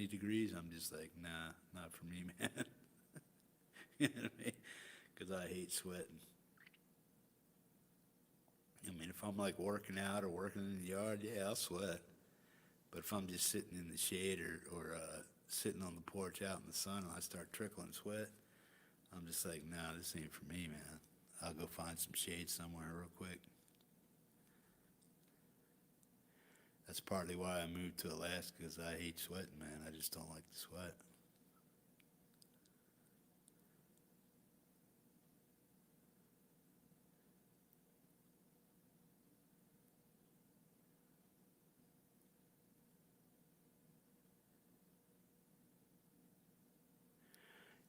degrees, I'm just like, nah, not for me, man. You know what I mean? Because I hate sweating. I mean, if I'm like working out or working in the yard, yeah, I'll sweat. But if I'm just sitting in the shade or sitting on the porch out in the sun and I start trickling sweat, I'm just like, nah, this ain't for me, man. I'll go find some shade somewhere real quick. That's partly why I moved to Alaska, because I hate sweating, man. I just don't like to sweat.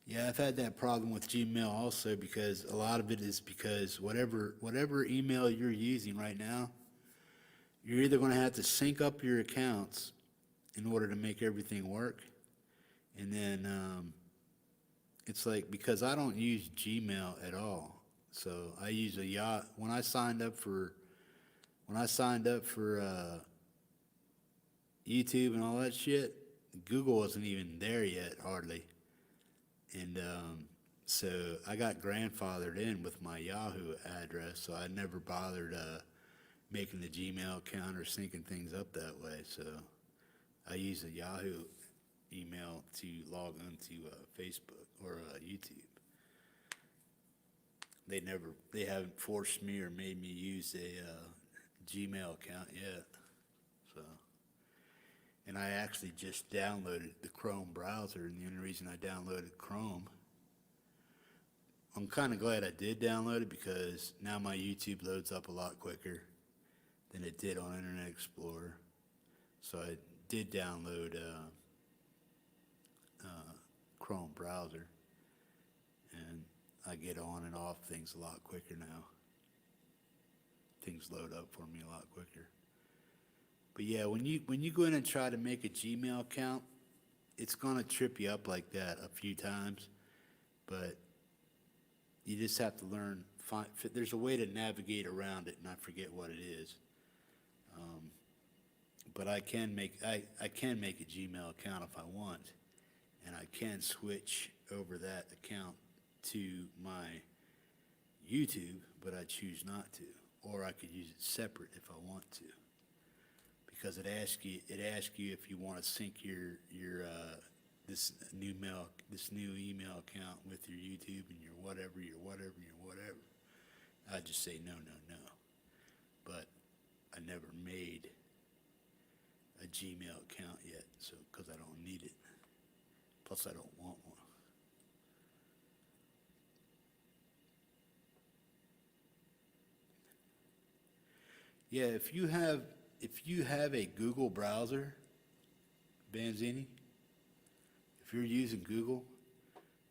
Yeah, I've had that problem with Gmail also, because a lot of it is because whatever email you're using right now, you're either going to have to sync up your accounts in order to make everything work. And then it's like, because I don't use Gmail at all. So I use a Yahoo. When I signed up for YouTube and all that shit, Google wasn't even there yet, hardly. And so I got grandfathered in with my Yahoo address, so I never bothered making the Gmail account or syncing things up that way. So I use a Yahoo email to log onto Facebook or YouTube. They haven't forced me or made me use a Gmail account yet. So, and I actually just downloaded the Chrome browser, and the only reason I downloaded Chrome, I'm kind of glad I did download it, because now my YouTube loads up a lot quicker than it did on Internet Explorer. So I did download Chrome browser, and I get on and off things a lot quicker now. Things load up for me a lot quicker. But yeah, when you go in and try to make a Gmail account, it's gonna trip you up like that a few times, but you just have to learn. There's a way to navigate around it, and I forget what it is. But I can make a Gmail account if I want, and I can switch over that account to my YouTube, but I choose not to, or I could use it separate if I want to, because it asks you if you want to sync your this new email account with your YouTube and your whatever. I just say no, but I never made a Gmail account yet, so because I don't need it. Plus, I don't want one. Yeah, if you have a Google browser, Banzini, if you're using Google,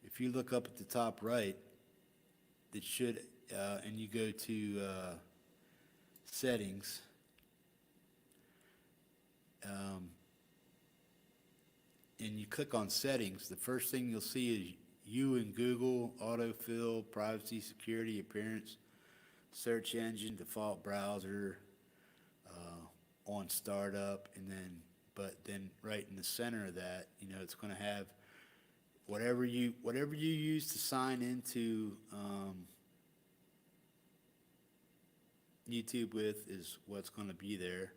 if you look up at the top right, it should, and you go to settings, and you click on settings, the first thing you'll see is you and Google, autofill, privacy, security, appearance, search engine, default browser, on startup, and then right in the center of that, it's going to have whatever you use to sign into YouTube with is what's going to be there,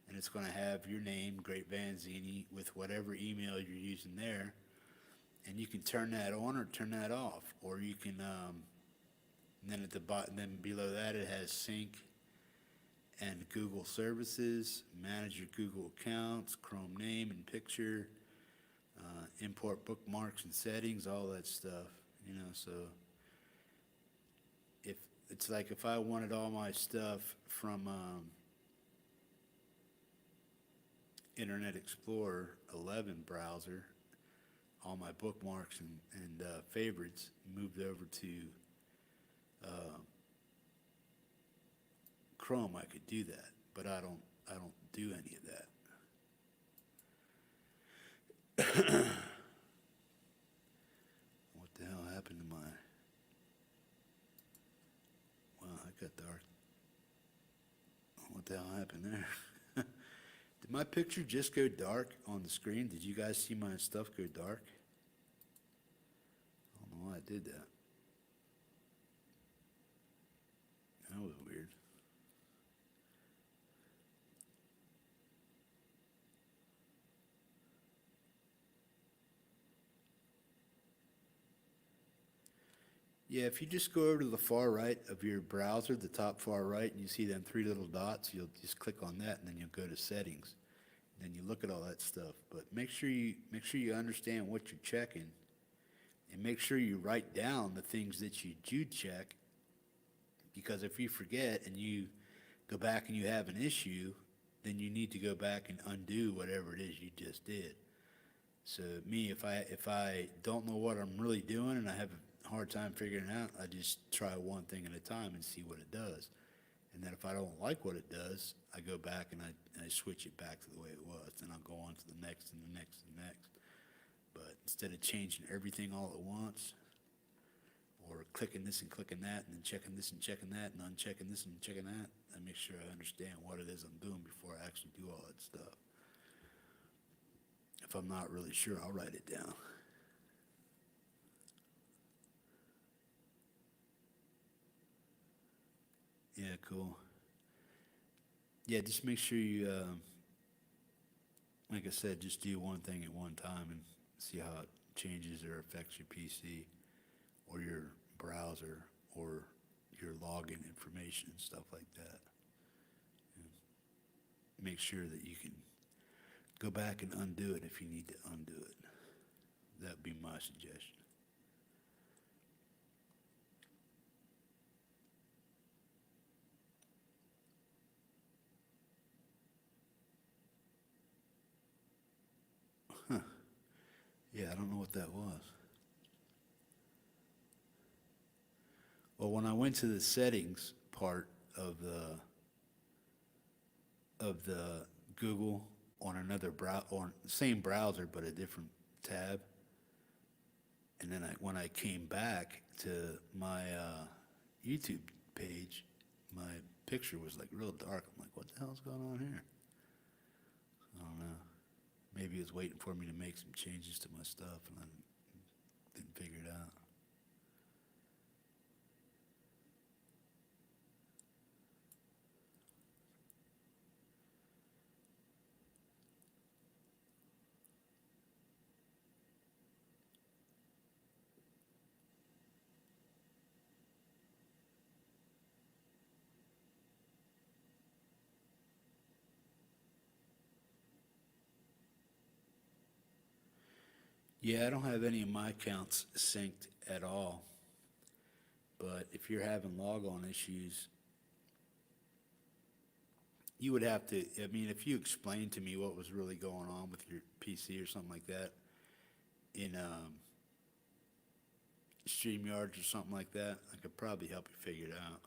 and it's going to have your name, Great Vanzini, with whatever email you're using there, and you can turn that on or turn that off, or you can and then at the bottom, then below that, it has sync and Google services, manage your Google accounts, Chrome name and picture, import bookmarks and settings, all that stuff, so if it's like if I wanted all my stuff from Internet Explorer 11 browser, all my bookmarks and favorites moved over to Chrome, I could do that, but I don't do any of that. What the hell happened to my? Wow, that got dark. What the hell happened there? Did my picture just go dark on the screen? Did you guys see my stuff go dark? I don't know why I did that. That was weird. Yeah, if you just go over to the far right of your browser, the top far right, and you see them three little dots, you'll just click on that, and then you'll go to settings. And then you look at all that stuff. But make sure you understand what you're checking, and make sure you write down the things that you do check. Because if you forget and you go back and you have an issue, then you need to go back and undo whatever it is you just did. So me, if I don't know what I'm really doing and I have a hard time figuring it out, I just try one thing at a time and see what it does. And then if I don't like what it does, I go back and I switch it back to the way it was. Then I'll go on to the next and the next and the next. But instead of changing everything all at once, or clicking this and clicking that, and then checking this and checking that, and unchecking this and checking that, I make sure I understand what it is I'm doing before I actually do all that stuff. If I'm not really sure, I'll write it down. Yeah, cool. Yeah, just make sure you, like I said, just do one thing at one time and see how it changes or affects your PC or your browser or your login information and stuff like that. And make sure that you can go back and undo it if you need to undo it. That'd be my suggestion. Huh. Yeah, I don't know what that was. Well, when I went to the settings part of the Google on another on the same browser but a different tab, and then when I came back to my YouTube page, my picture was like real dark. I'm like, what the hell's going on here? I don't know. Maybe it was waiting for me to make some changes to my stuff, and I didn't figure it out. Yeah, I don't have any of my accounts synced at all. But if you're having logon issues, you would have to, I mean, if you explained to me what was really going on with your PC or something like that in StreamYard or something like that, I could probably help you figure it out.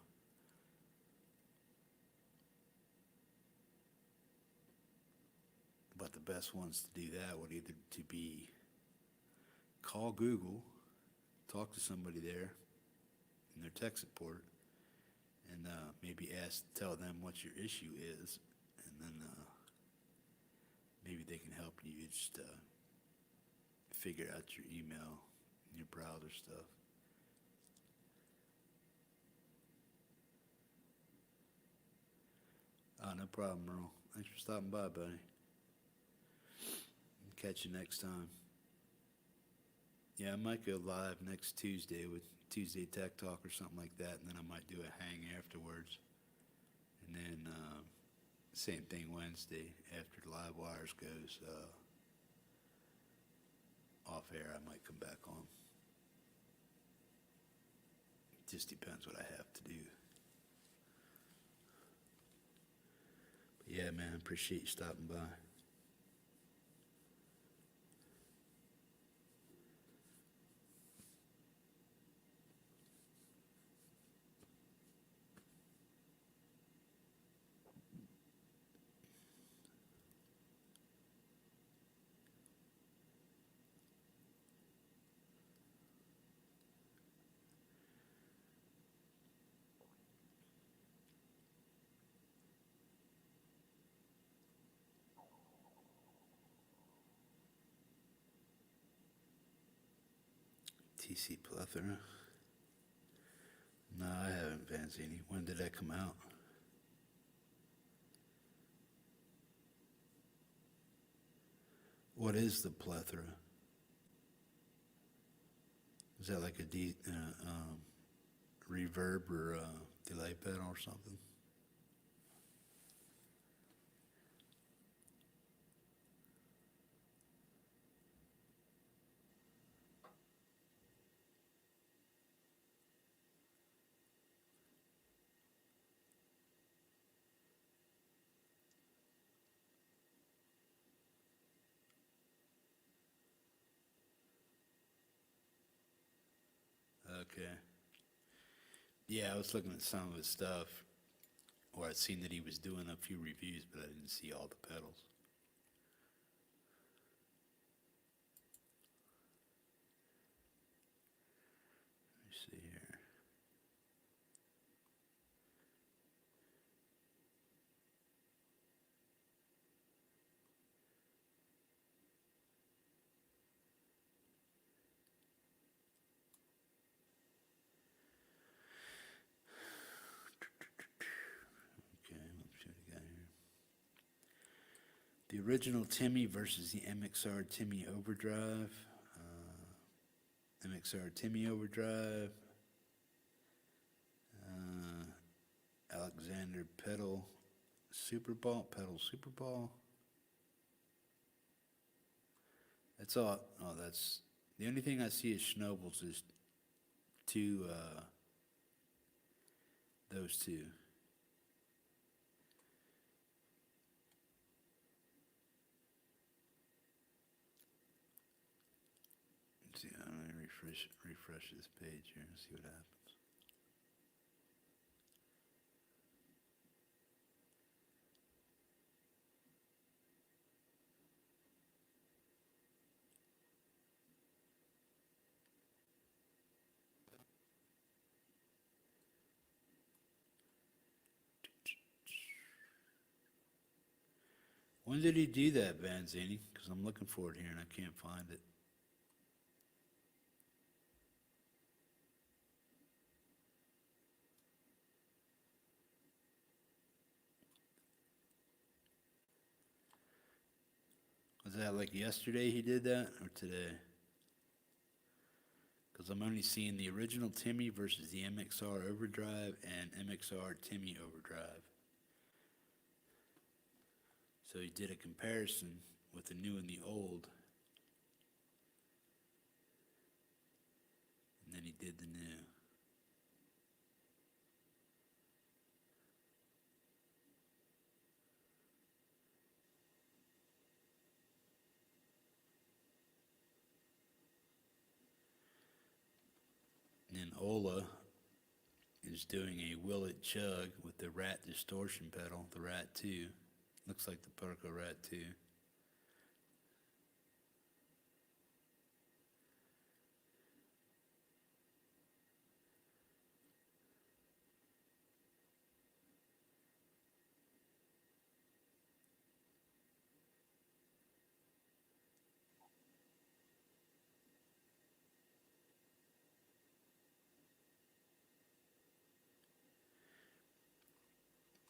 But the best ones to do that would either to be call Google, talk to somebody there in their tech support, and maybe tell them what your issue is, and then maybe they can help you just figure out your email and your browser stuff. No problem, Merle. Thanks for stopping by, buddy. Catch you next time. Yeah, I might go live next Tuesday with Tuesday Tech Talk or something like that, and then I might do a hang afterwards. And then same thing Wednesday after the live wires goes off air, I might come back on. Just depends what I have to do. But yeah, man, appreciate you stopping by. PC plethora. No, I haven't, Vanzini. When did that come out? What is the plethora? Is that like a reverb or delay pedal or something? Okay. Yeah, I was looking at some of his stuff, or I'd seen that he was doing a few reviews, but I didn't see all the pedals. Let me see here. Okay, let's see what we got here. The original Timmy versus the MXR Timmy Overdrive. MXR Timmy Overdrive. Alexander Pedal Superball. Pedal Superball. That's all. Oh, that's the only thing I see is Schnoebels is two. Those two. Let's see, I'm gonna refresh this page here and see what happens. When did he do that, Vanzini? Because I'm looking for it here and I can't find it. Was that like yesterday he did that, or today? Because I'm only seeing the original Timmy versus the MXR Overdrive and MXR Timmy Overdrive. So he did a comparison with the new and the old. And then he did the new. And then Ola is doing a Will It Chug with the Rat distortion pedal, the Rat 2. Looks like the Perco Rat 2.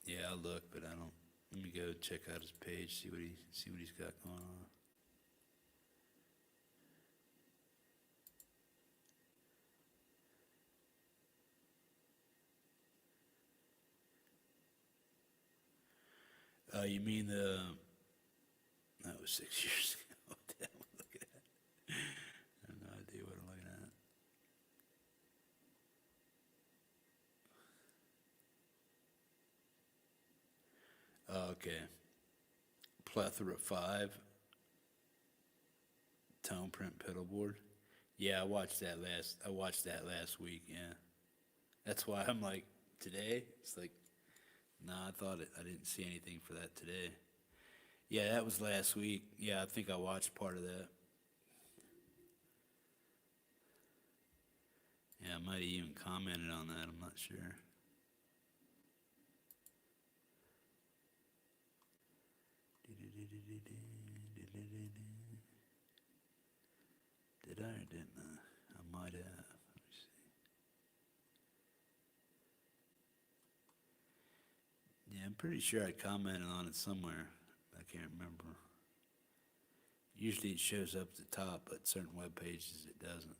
Yeah, I'll look, but I don't. Let me go check out his page, see what he's got going on. You mean that was 6 years ago. Damn, look at that. I have no idea what I'm looking at. Okay. Plethora 5 tone print pedal board. Yeah, I watched that last week, yeah. That's why I'm like, today? It's like, nah, I didn't see anything for that today. Yeah, that was last week. Yeah, I think I watched part of that. Yeah, I might have even commented on that, I'm not sure. Did I or didn't I? I I might have. Let me see. Yeah, I'm pretty sure I commented on it somewhere. I can't remember. Usually it shows up at the top, but certain web pages it doesn't.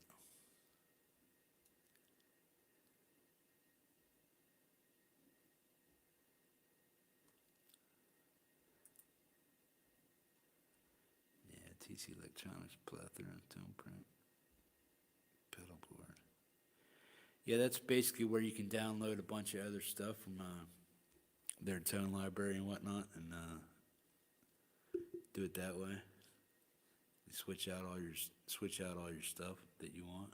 Yeah, TC Electronics, plethora, tone print, pedal board. Yeah, that's basically where you can download a bunch of other stuff from their tone library and whatnot, and do it that way. You switch out all your stuff that you want.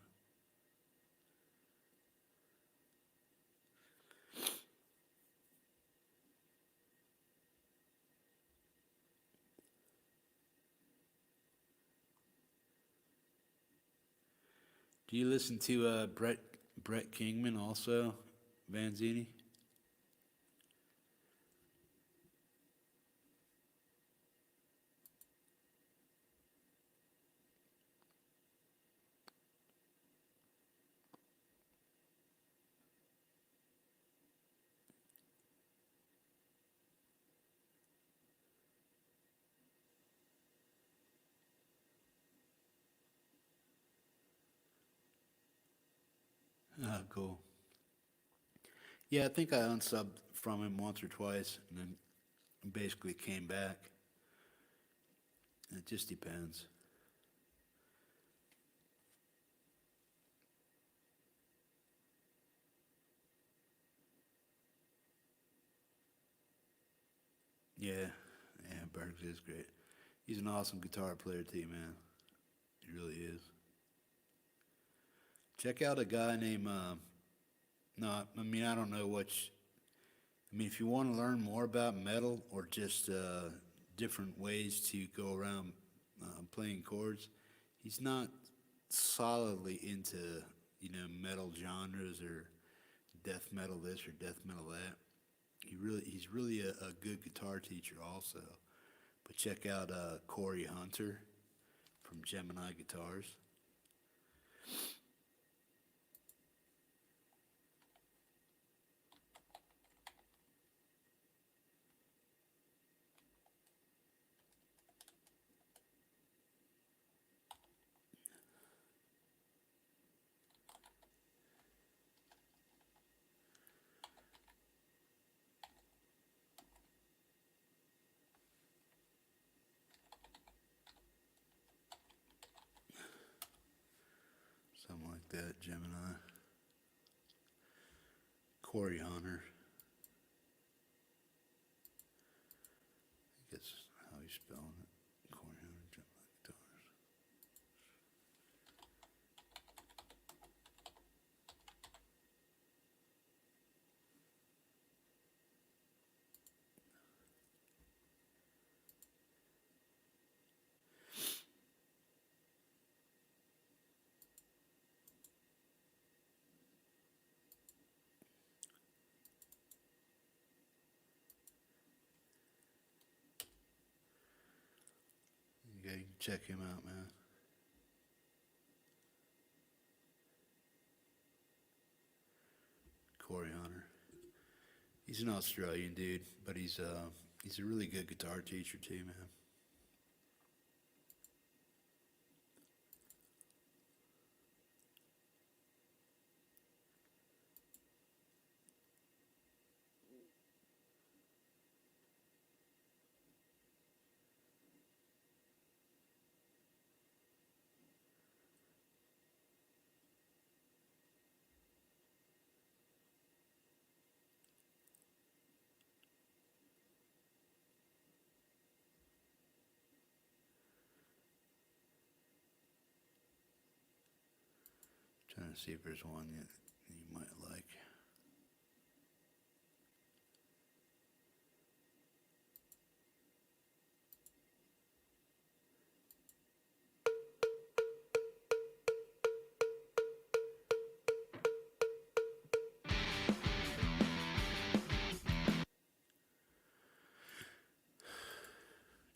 Do you listen to Brett Kingman also, Vanzini? Ah, cool. Yeah, I think I unsubbed from him once or twice, and then basically came back. It just depends. Yeah, yeah, Bergs is great. He's an awesome guitar player too, man. He really is. Check out a guy named, no, I mean, I don't know I mean, if you want to learn more about metal or just different ways to go around playing chords, he's not solidly into, metal genres or death metal this or death metal that. He's really a good guitar teacher also. But check out Corey Hunter from Gemini Guitars. Something like that, Gemini. Corey Hunter. I guess how you spelling it. Corey Hunter, Gemini Guitars. You can check him out, man. Corey Hunter. He's an Australian dude, but he's a really good guitar teacher too, man. Trying to see if there's one that you might like.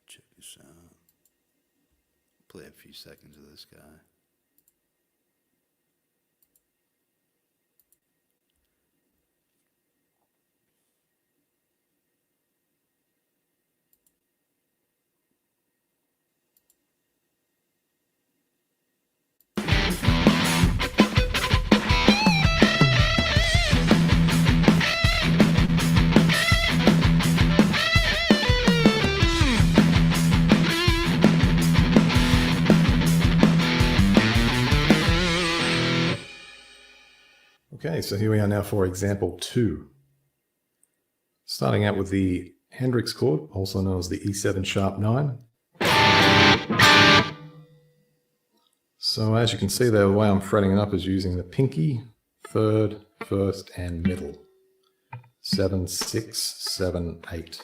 Check this out. Play a few seconds of this guy. Okay, so here we are now for example 2. Starting out with the Hendrix chord, also known as the E7 sharp 9. So as you can see there, the way I'm fretting it up is using the pinky, third, first, and middle. 7, 6, 7, 8.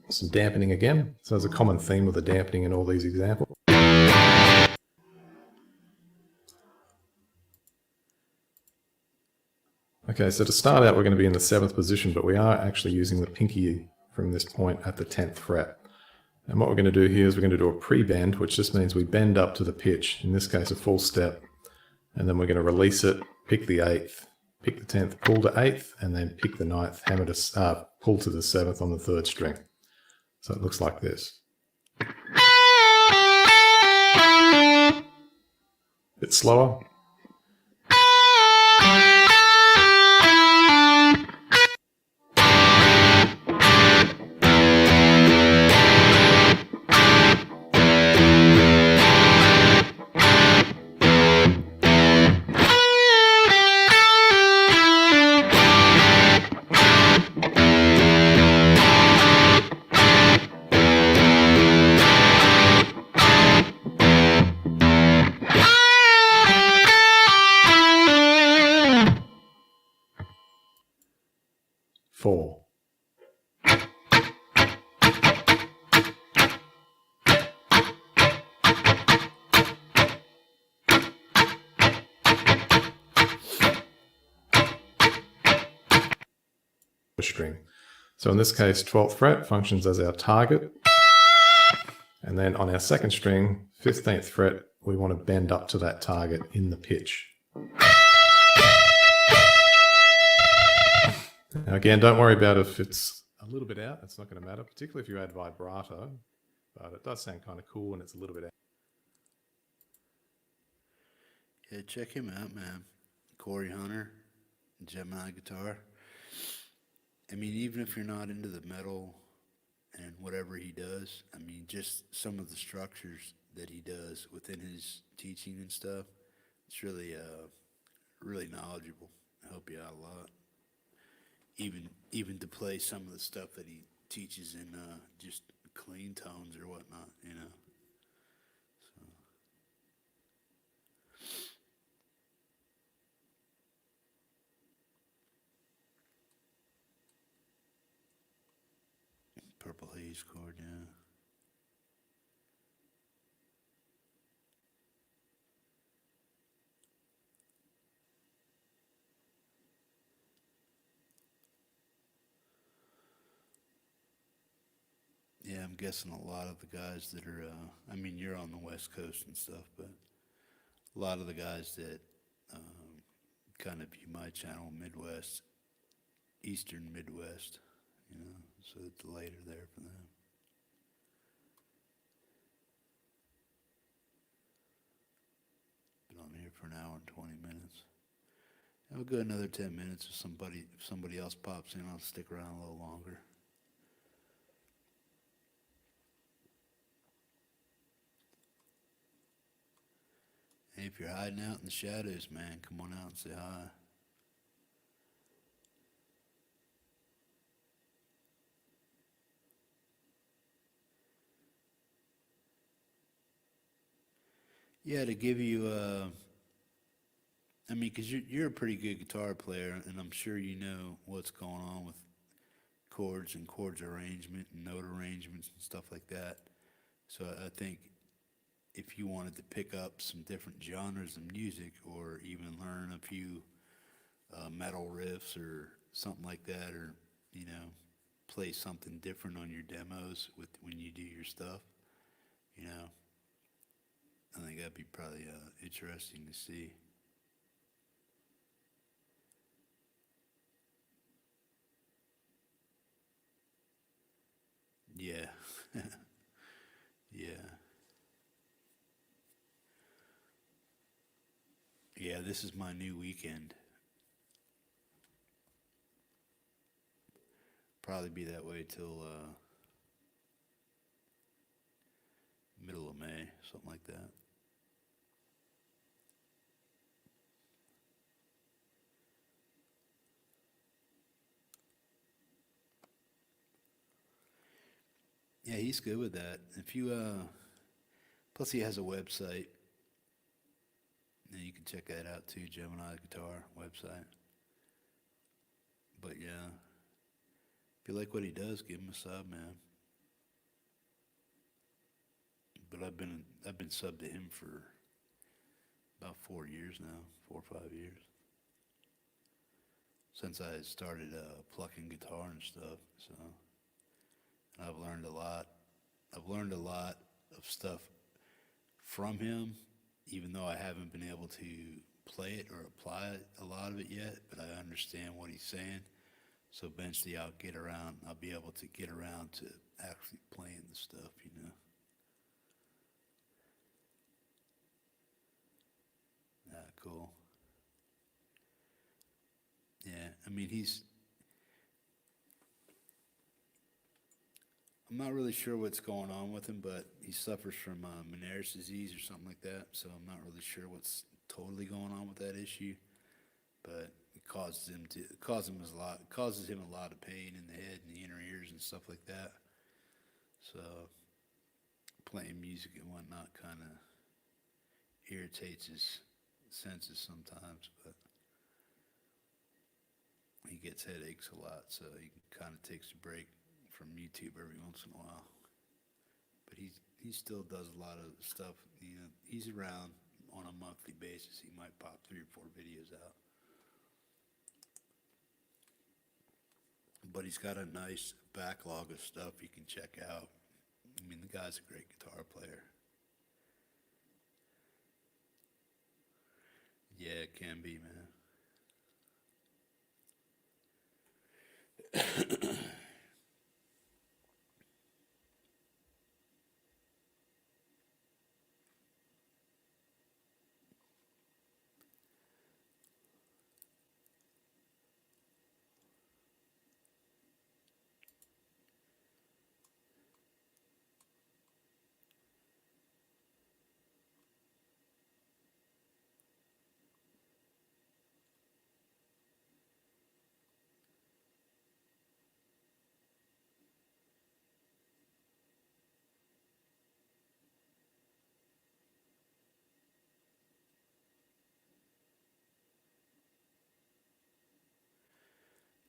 Some dampening again. So there's a common theme with the dampening in all these examples. Okay, so to start out, we're going to be in the 7th position, but we are actually using the pinky from this point at the 10th fret. And what we're going to do here is we're going to do a pre-bend, which just means we bend up to the pitch, in this case a full step, and then we're going to release it, pick the 8th, pick the 10th, pull to 8th, and then pick the 9th, hammer to, pull to the 7th on the 3rd string. So it looks like this. Bit slower. Four. String. So in this case, 12th fret functions as our target. And then on our 2nd string, 15th fret, we want to bend up to that target in the pitch. Now again, don't worry about if it's a little bit out, it's not going to matter, particularly if you add vibrato, but it does sound kind of cool when it's a little bit out. Yeah, check him out, man. Corey Hunter, Gemini guitar. I mean, even if you're not into the metal and whatever he does, I mean, just some of the structures that he does within his teaching and stuff, it's really, really knowledgeable. Help you out a lot. Even to play some of the stuff that he teaches in just clean tones or whatnot, you know. So. Purple haze chord, yeah. Yeah, I'm guessing a lot of the guys that are, I mean, you're on the West Coast and stuff, but a lot of the guys that kind of view my channel Midwest, Eastern Midwest, you know, so it's later there for them. Been on here for an hour and 20 minutes. I'll go another 10 minutes if somebody else pops in, I'll stick around a little longer. Hey, if you're hiding out in the shadows, man, come on out and say hi. Yeah, to give you, I mean, because you're a pretty good guitar player, and I'm sure you know what's going on with chords and chords arrangement and note arrangements and stuff like that. So I think if you wanted to pick up some different genres of music or even learn a few metal riffs or something like that, or, you know, play something different on your demos when you do your stuff, you know, I think that'd be probably interesting to see. Yeah. Yeah. Yeah, this is my new weekend. Probably be that way till middle of May, something like that. Yeah, he's good with that. If you plus he has a website. And you can check that out too, Gemini Guitar website. But yeah, if you like what he does, give him a sub, man. But I've been subbed to him for about 4 years now, 4 or 5 years. Since I started plucking guitar and stuff, so and I've learned a lot. I've learned a lot of stuff from him, even though I haven't been able to play it or apply a lot of it yet, but I understand what he's saying. So eventually I'll be able to get around to actually playing the stuff, you know. Cool. Yeah, I mean, I'm not really sure what's going on with him, but he suffers from Meniere's disease or something like that, so I'm not really sure what's totally going on with that issue, but it causes him a lot of pain in the head and the inner ears and stuff like that. So playing music and whatnot kind of irritates his senses sometimes, but he gets headaches a lot, so he kind of takes a break from YouTube every once in a while. But he still does a lot of stuff. You know, he's around on a monthly basis. He might pop 3 or 4 videos out. But he's got a nice backlog of stuff you can check out. I mean, the guy's a great guitar player. Yeah, it can be, man.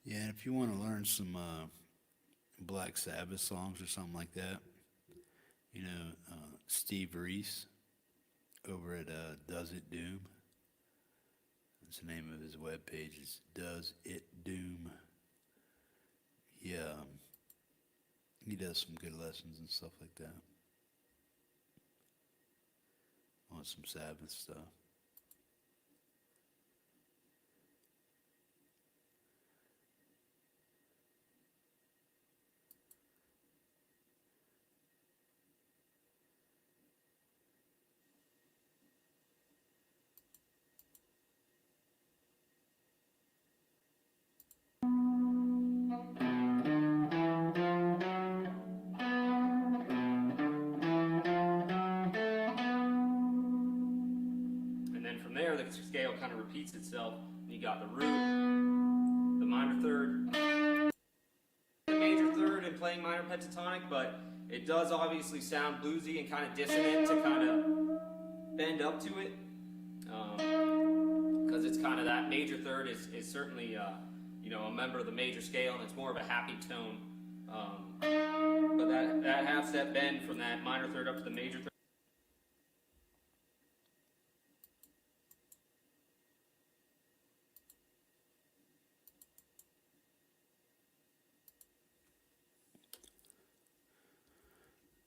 Yeah, and if you want to learn some Black Sabbath songs or something like that, you know, Steve Reese over at Does It Doom. That's the name of his webpage. It's Does It Doom. Yeah, he does some good lessons and stuff like that on some Sabbath stuff. The scale kind of repeats itself. You got the root, the minor third, the major third, and playing minor pentatonic, but it does obviously sound bluesy and kind of dissonant to kind of bend up to it, because it's kind of that major third is certainly you know, a member of the major scale, and it's more of a happy tone. But that half step bend from that minor third up to the major third.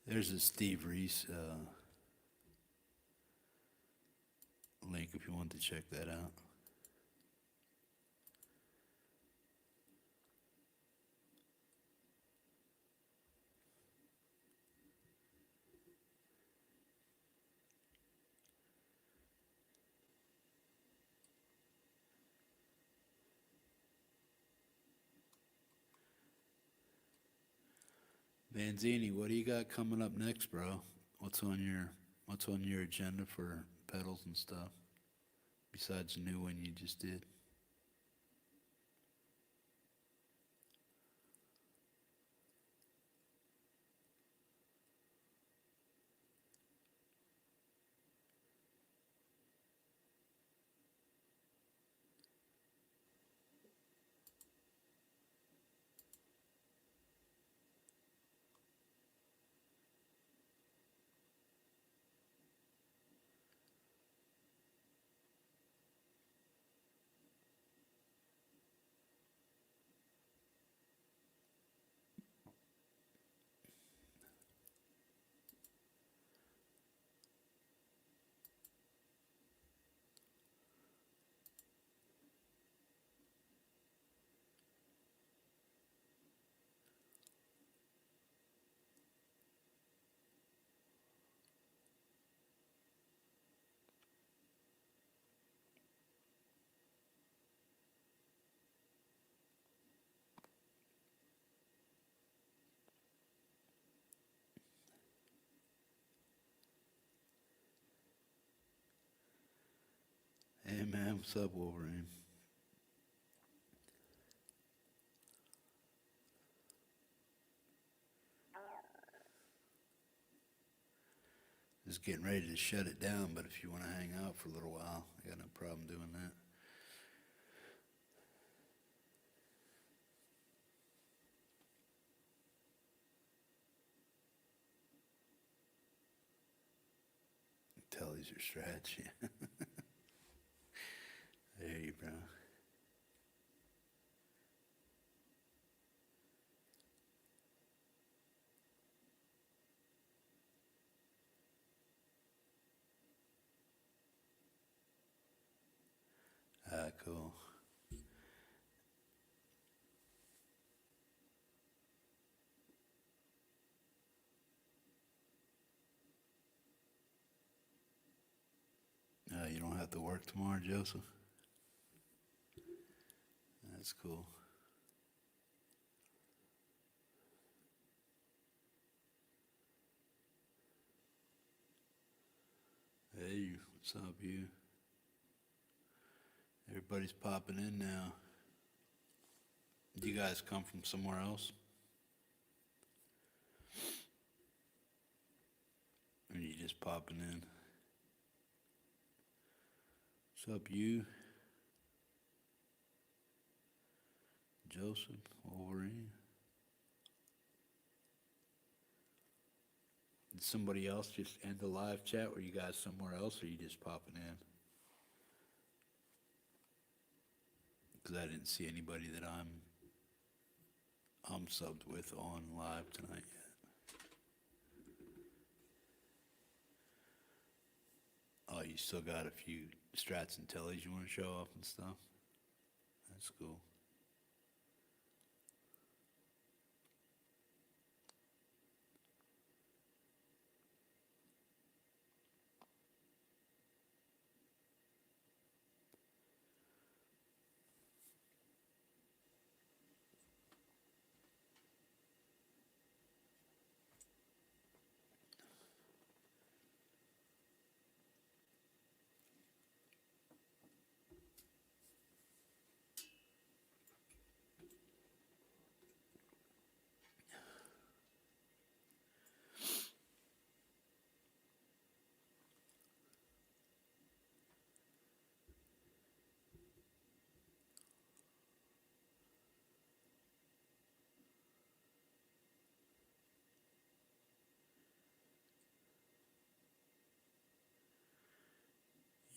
There's a Steve Reese link if you want to check that out. Vanzini, what do you got coming up next, bro? What's on your agenda for pedals and stuff? Besides the new one you just did? Hey man, what's up, Wolverine? Just getting ready to shut it down, but if you want to hang out for a little while, I got no problem doing that. Telly's your strategy. I hear you, bro. Cool. You don't have to work tomorrow, Joseph? That's cool. Hey, what's up, you? Everybody's popping in now. You guys come from somewhere else? Or you just popping in? What's up, you? Joseph, Wolverine? Did somebody else just end the live chat? Were you guys somewhere else, or you just popping in? Because I didn't see anybody that I'm subbed with on live tonight yet. Oh, you still got a few strats and tellies you want to show off and stuff? That's cool.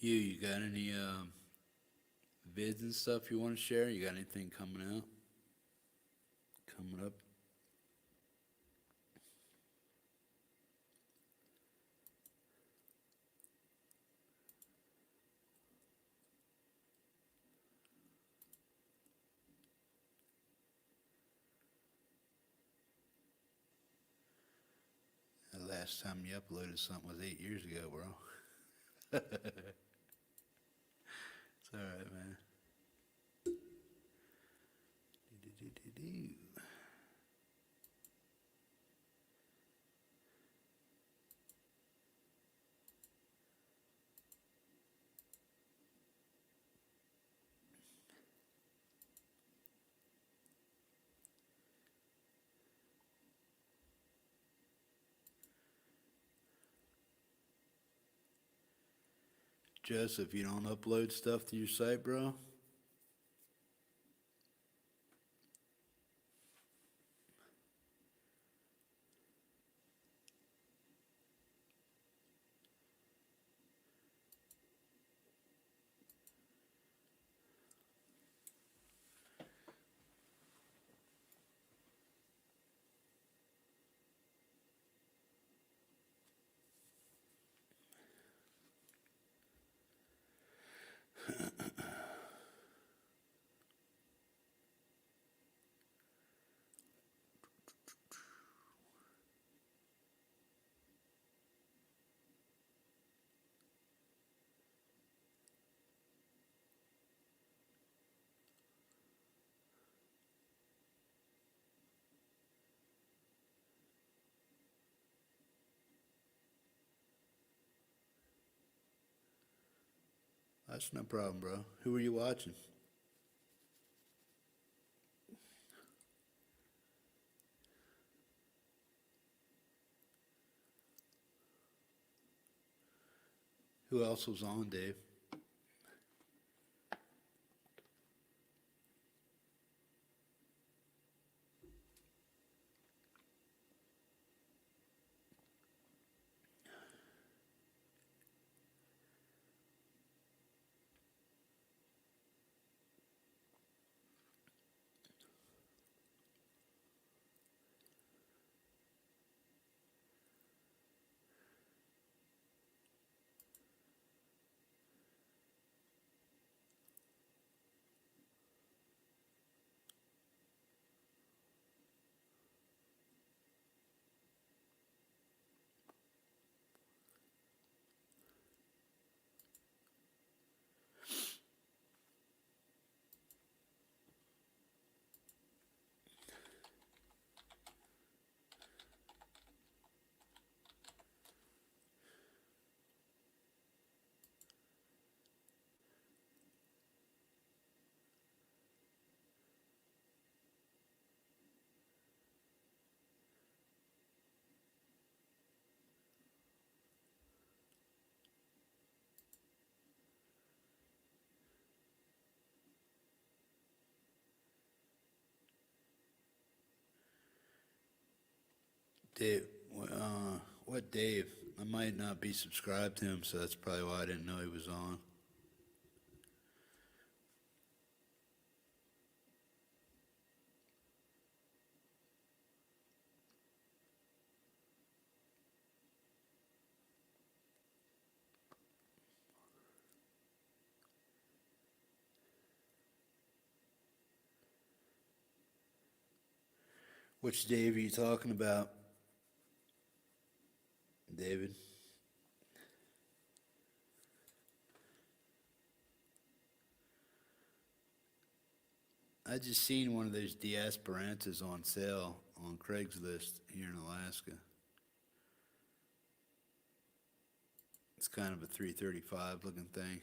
You got any vids and stuff you want to share? You got anything coming out? Coming up? The last time you uploaded something was 8 years ago, bro. It's alright, man. Do-do-do-do-do. Joseph, you don't upload stuff to your site, bro? That's no problem, bro. Who are you watching? Who else was on, Dave? Dave, what Dave? I might not be subscribed to him, so that's probably why I didn't know he was on. Which Dave are you talking about? David? I just seen one of those Diasperantas on sale on Craigslist here in Alaska. It's kind of a 335 looking thing.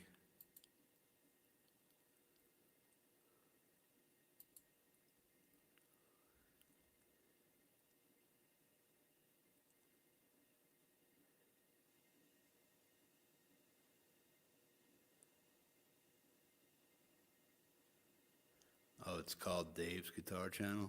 Oh, it's called Dave's Guitar Channel.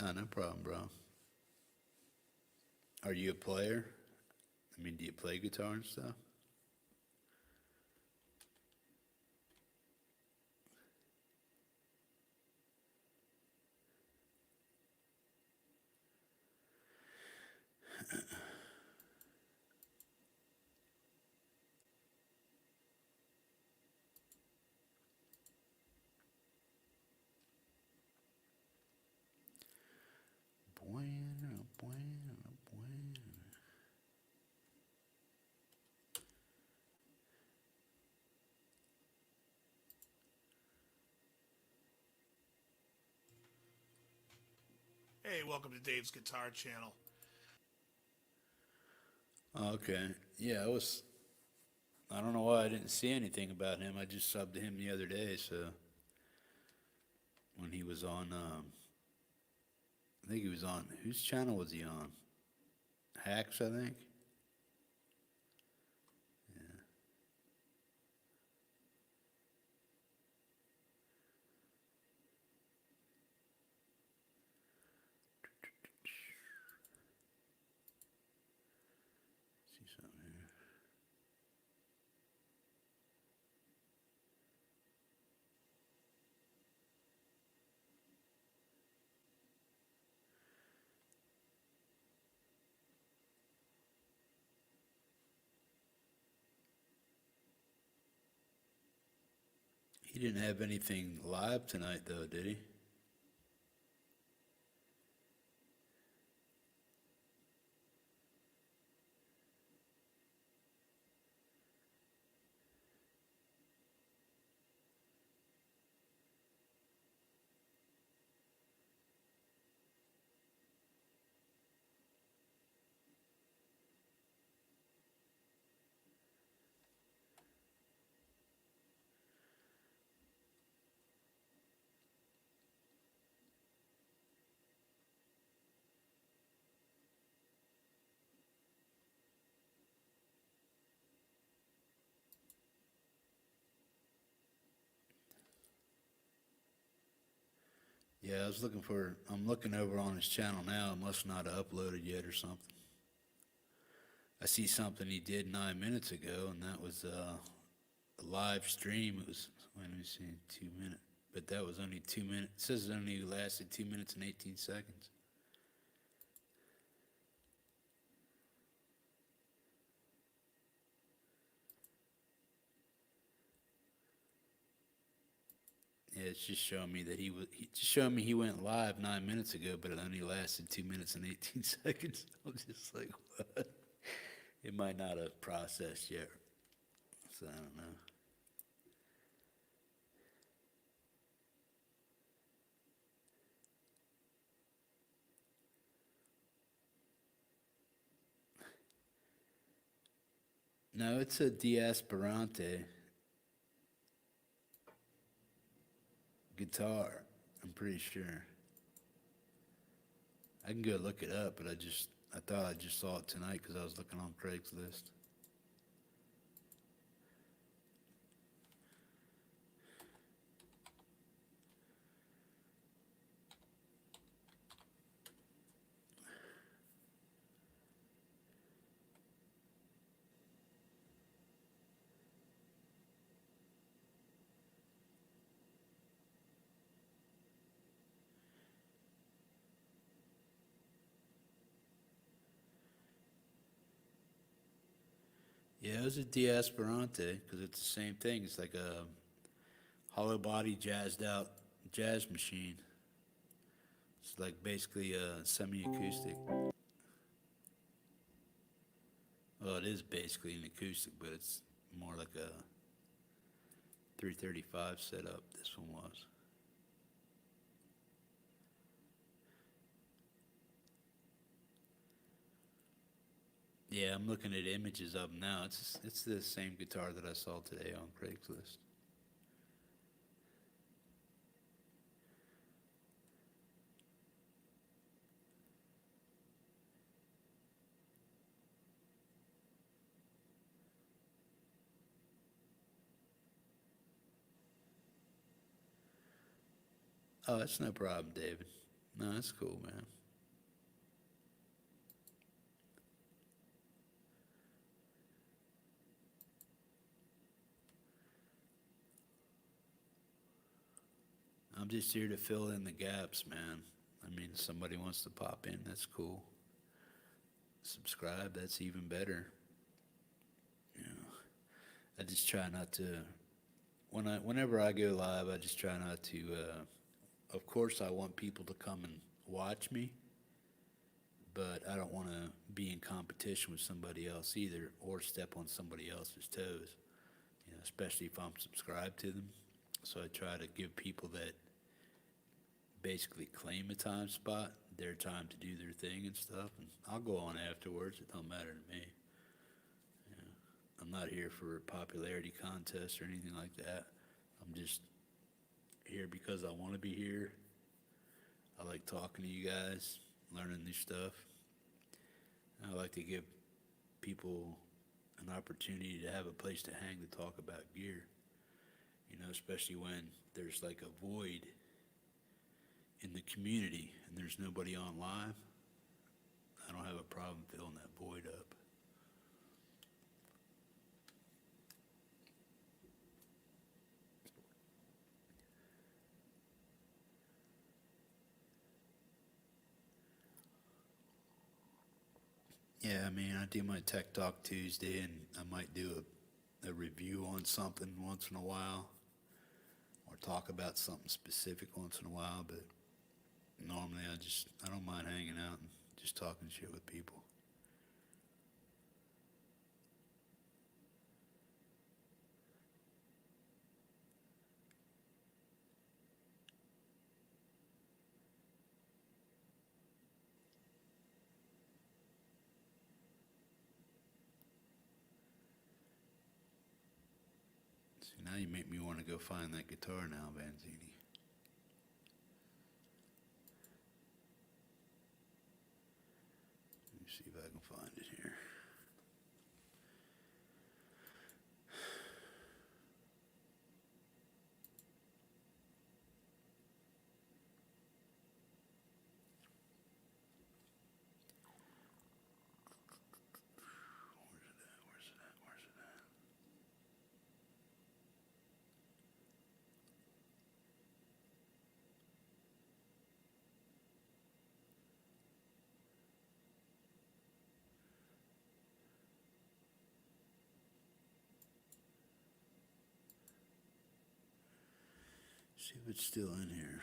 Oh, no problem, bro. Are you a player? I mean, do you play guitar and stuff? Bueno, bueno, bueno. Hey, welcome to Dave's Guitar Channel. Oh, okay. Yeah, I don't know why I didn't see anything about him. I just subbed to him the other day, so when he was on, I think he was on, whose channel was he on? Hacks, I think? See something here. He didn't have anything live tonight, though, did he? Yeah, I'm looking over on his channel now. It must not have uploaded yet or something. I see something he did 9 minutes ago, and that was a live stream. It was, let me see, 2 minutes. But that was only 2 minutes. It says it only lasted 2 minutes and 18 seconds. Yeah, it's just showing me that he just showing me he went live 9 minutes ago, but it only lasted 2 minutes and 18 seconds. I'm just like, what? It might not have processed yet, so I don't know. No, it's a Diasperante guitar, I'm pretty sure. I can go look it up, but I thought I just saw it tonight because I was looking on Craigslist. Yeah, it was a Diasperante because it's the same thing. It's like a hollow body jazzed out jazz machine. It's like basically a semi-acoustic. Well, it is basically an acoustic, but it's more like a 335 setup. This one was. Yeah, I'm looking at images of them now. It's the same guitar that I saw today on Craigslist. Oh, that's no problem, David. No, that's cool, man. I'm just here to fill in the gaps, man. I mean, if somebody wants to pop in, that's cool. Subscribe, that's even better. You know, I just try not to, whenever I go live, I just try not to, of course I want people to come and watch me, but I don't want to be in competition with somebody else either, or step on somebody else's toes, you know, especially if I'm subscribed to them. So I try to give people that basically claim a time spot, their time to do their thing and stuff, and I'll go on afterwards. It don't matter to me. You know, I'm not here for a popularity contest or anything like that. I'm just here because I want to be here. I like talking to you guys, learning new stuff. I like to give people an opportunity to have a place to hang to talk about gear. You know, especially when there's like a void in the community and there's nobody on live. I don't have a problem filling that void up. Yeah, I mean, I do my Tech Talk Tuesday, and I might do a review on something once in a while, or talk about something specific once in a while, but normally I don't mind hanging out and just talking shit with people. See, now you make me want to go find that guitar now, Vanzini. Let me see if I can find it here. See if it's still in here.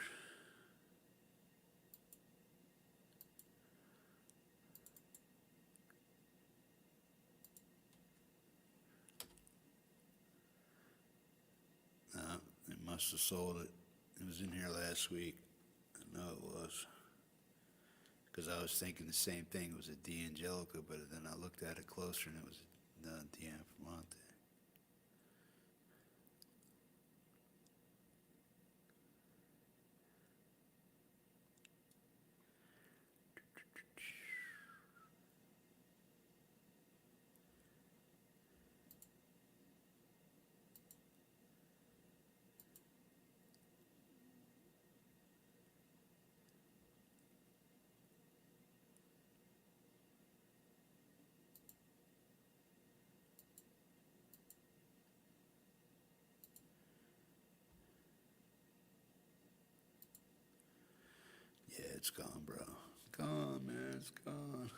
No, they must have sold it. It was in here last week. I know it was. Because I was thinking the same thing. It was a D'Angelico, but then I looked at it closer and it was the D'Anframante. Yeah, it's gone, bro. Gone, man. It's gone.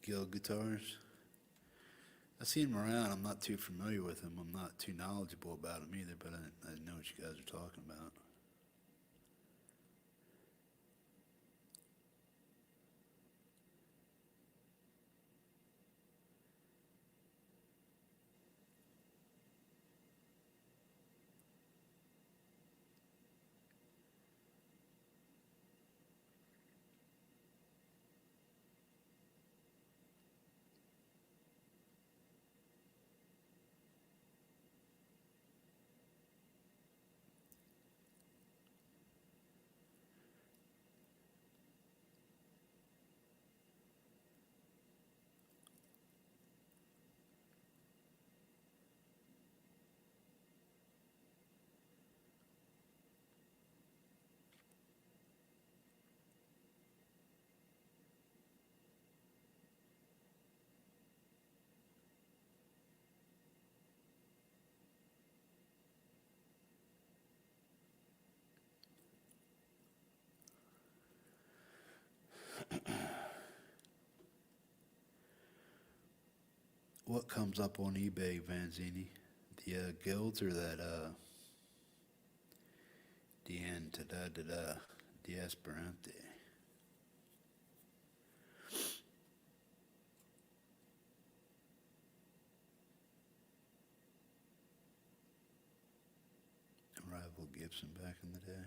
Guild guitars. I see them around. I'm not too familiar with them. I'm not too knowledgeable about them either, but I know what you guys are talking about. What comes up on eBay, Vanzini? The guilds or that D'Esperante? Rival Gibson back in the day.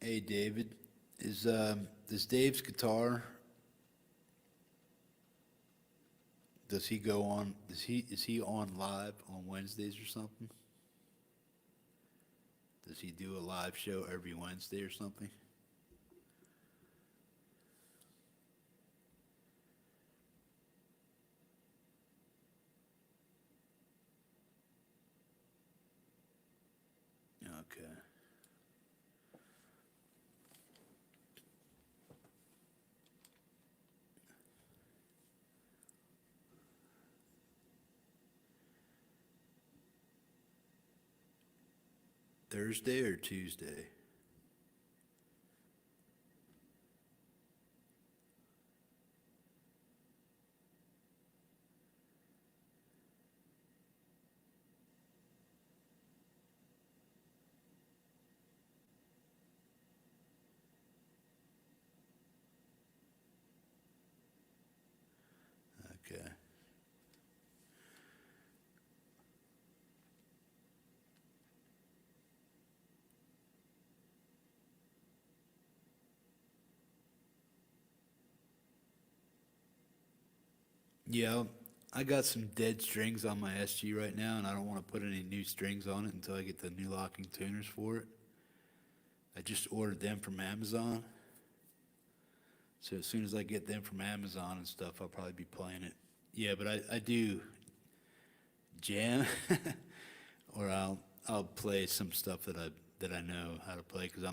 Hey David, does Dave's guitar, does he go on, is he on live on Wednesdays or something? Does he do a live show every Wednesday or something? Okay. Thursday or Tuesday? Okay. Yeah, I got some dead strings on my SG right now, and I don't want to put any new strings on it until I get the new locking tuners for it. I just ordered them from Amazon. So as soon as I get them from Amazon and stuff, I'll probably be playing it. Yeah, but I do jam, or I'll play some stuff that I know how to play, because I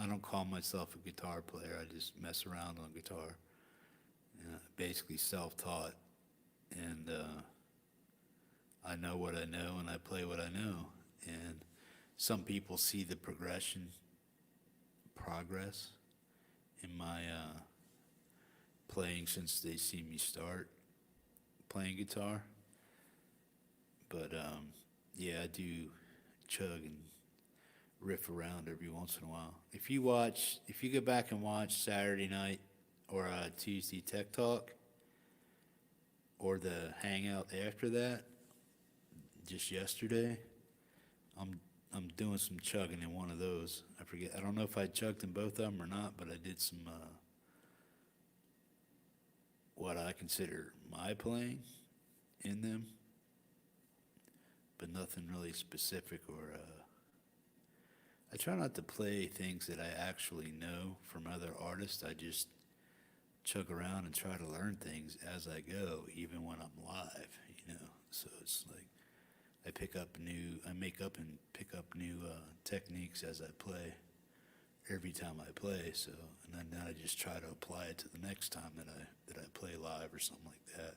don't call myself a guitar player. I just mess around on guitar. Basically self-taught, and I know what I know, and I play what I know. And some people see the progress in my playing since they see me start playing guitar. But yeah, I do chug and riff around every once in a while. If you go back and watch Saturday night or Tuesday Tech Talk, or the hangout after that, just yesterday, I'm doing some chugging in one of those. I forget. I don't know if I chugged in both of them or not, but I did some what I consider my playing in them, but nothing really specific. Or I try not to play things that I actually know from other artists. I just chug around and try to learn things as I go, even when I'm live, So it's like I make up and pick up new techniques as I play every time I play. So, and then I just try to apply it to the next time that I play live or something like that.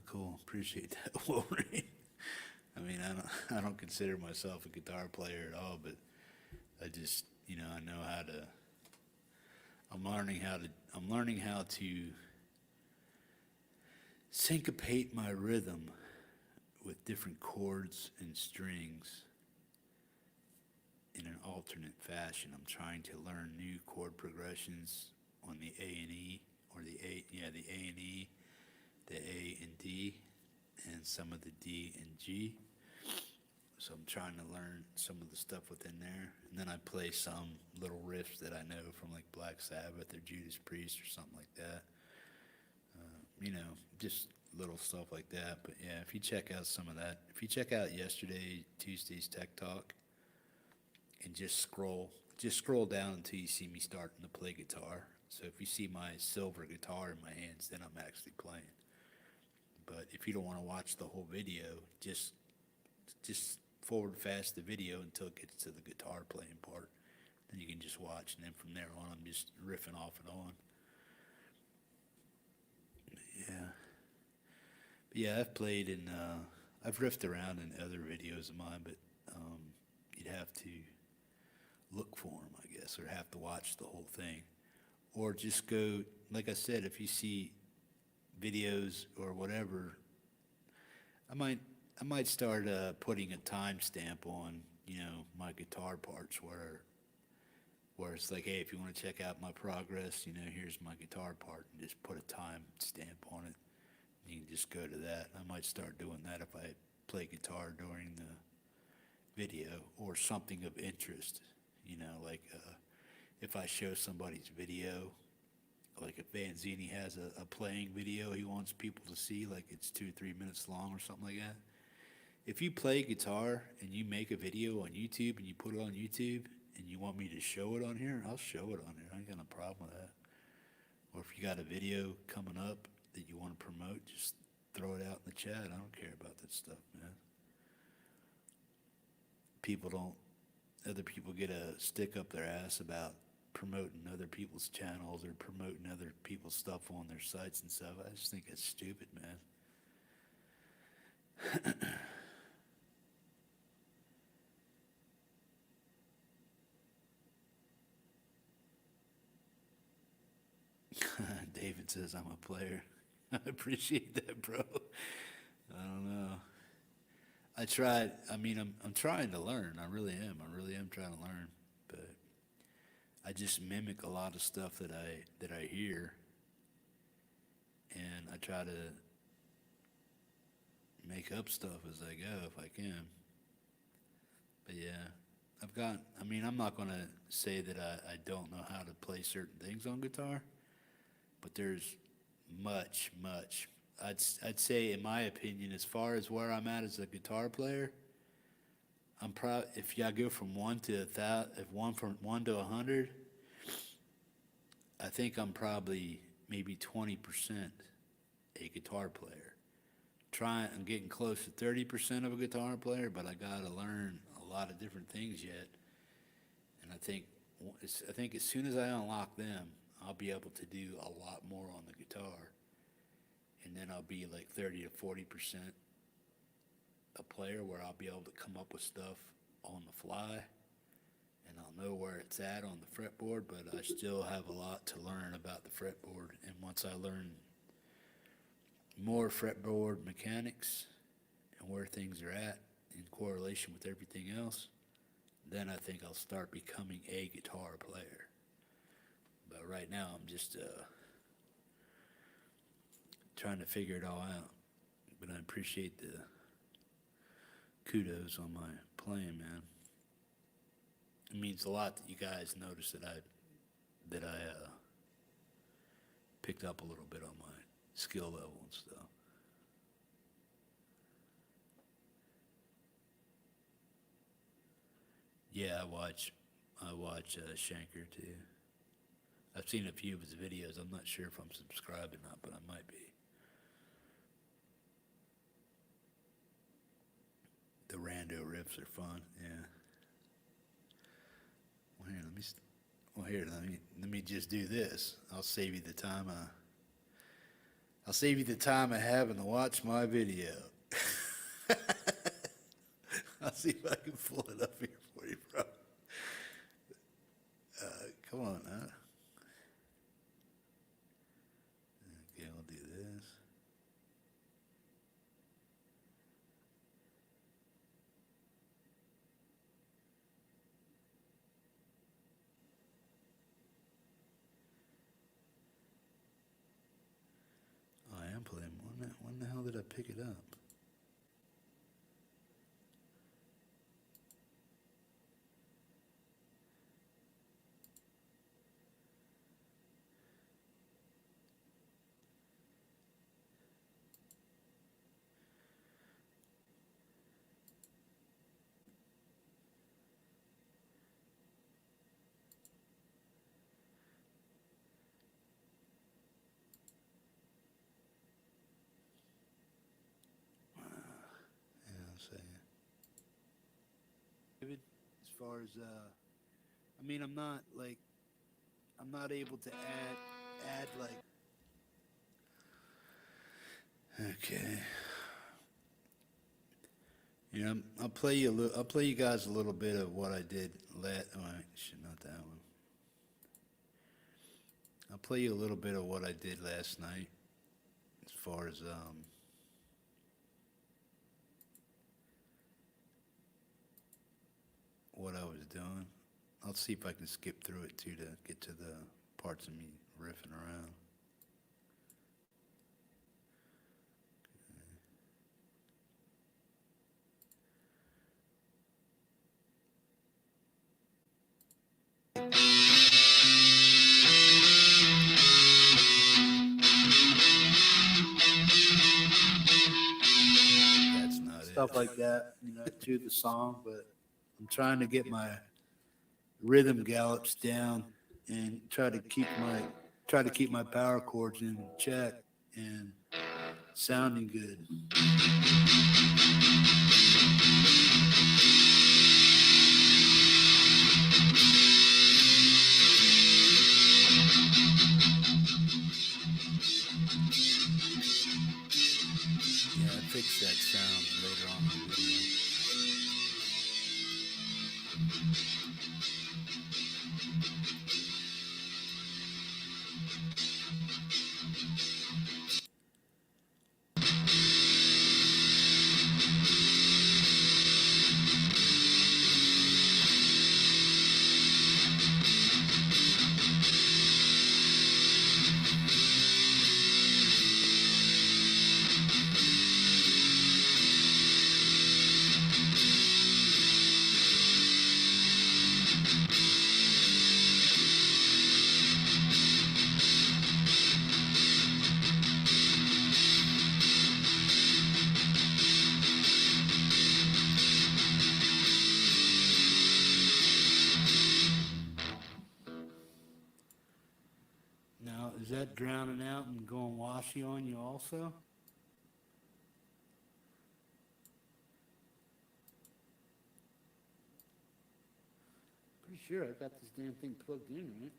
Cool. Appreciate that, Wolverine. I mean, I don't consider myself a guitar player at all, but I just, I know how to. I'm learning how to syncopate my rhythm with different chords and strings in an alternate fashion. I'm trying to learn new chord progressions on the A and E, or the A and E, the A and D, and some of the D and G. So I'm trying to learn some of the stuff within there. And then I play some little riffs that I know from like Black Sabbath or Judas Priest or something like that. Just little stuff like that. But yeah, if you check out some of that, if you check out Tuesday's Tech Talk, and just scroll down until you see me starting to play guitar. So if you see my silver guitar in my hands, then I'm actually playing. But if you don't want to watch the whole video, just forward fast the video until it gets to the guitar playing part. Then you can just watch, and then from there on, I'm just riffing off and on. Yeah, I've played in, I've riffed around in other videos of mine, but you'd have to look for them, I guess, or have to watch the whole thing. Or just go, like I said, if you see videos or whatever, I might start putting a timestamp on, my guitar parts where it's like, hey, if you want to check out my progress, here's my guitar part, and just put a time stamp on it. You can just go to that. I might start doing that if I play guitar during the video, or something of interest, like if I show somebody's video, like if Vanzini has a playing video he wants people to see, like it's 2-3 minutes long or something like that. If you play guitar and you make a video on YouTube and you put it on YouTube and you want me to show it on here, I'll show it on here. I ain't got no problem with that. Or if you got a video coming up that you want to promote, just throw it out in the chat. I don't care about that stuff, man. Other people get a stick up their ass about promoting other people's channels or promoting other people's stuff on their sites and stuff. I just think it's stupid, man. David says I'm a player. I appreciate that, bro. I don't know. I'm trying to learn. I really am trying to learn. But I just mimic a lot of stuff that I hear, and I try to make up stuff as I go if I can. But yeah, I'm not going to say that I don't know how to play certain things on guitar, but there's much. I'd say, in my opinion, as far as where I'm at as a guitar player, I'm if I go from 1 to 1,000, from 1 to 100, I think I'm probably maybe 20% a guitar player. I'm getting close to 30% of a guitar player, but I gotta learn a lot of different things yet. And I think as soon as I unlock them, I'll be able to do a lot more on the guitar. And then I'll be like 30 to 40% a player, where I'll be able to come up with stuff on the fly, and I'll know where it's at on the fretboard, but I still have a lot to learn about the fretboard. And once I learn more fretboard mechanics and where things are at in correlation with everything else, then I think I'll start becoming a guitar player. But right now I'm just trying to figure it all out. But I appreciate the kudos on my playing, man. It means a lot that you guys notice that I picked up a little bit on my skill level and stuff. Yeah, I watch Shanker too. I've seen a few of his videos. I'm not sure if I'm subscribed or not, but I might be. The rando riffs are fun, yeah. Well, here, let me just do this. I'll save you the time. I'll save you the time of having to watch my video. I'll see if I can pull it up here for you, bro. Come on, huh? Okay, I'll do this. Oh, I am playing. When the hell did I pick it up? As far as I mean, I'm not able to add like. Okay. You know, I'll play you guys a little bit of what I did not that one. I'll play you a little bit of what I did last night, as far as what I was doing. I'll see if I can skip through it too to get to the parts of me riffing around. That's not stuff it. Like that, you know, to the song, but I'm trying to get my rhythm gallops down and try to keep my power chords in check and sounding good. Yeah, I fixed that sound later on in the video. that drowning out and going washy on you also? Pretty sure I got this damn thing plugged in, right?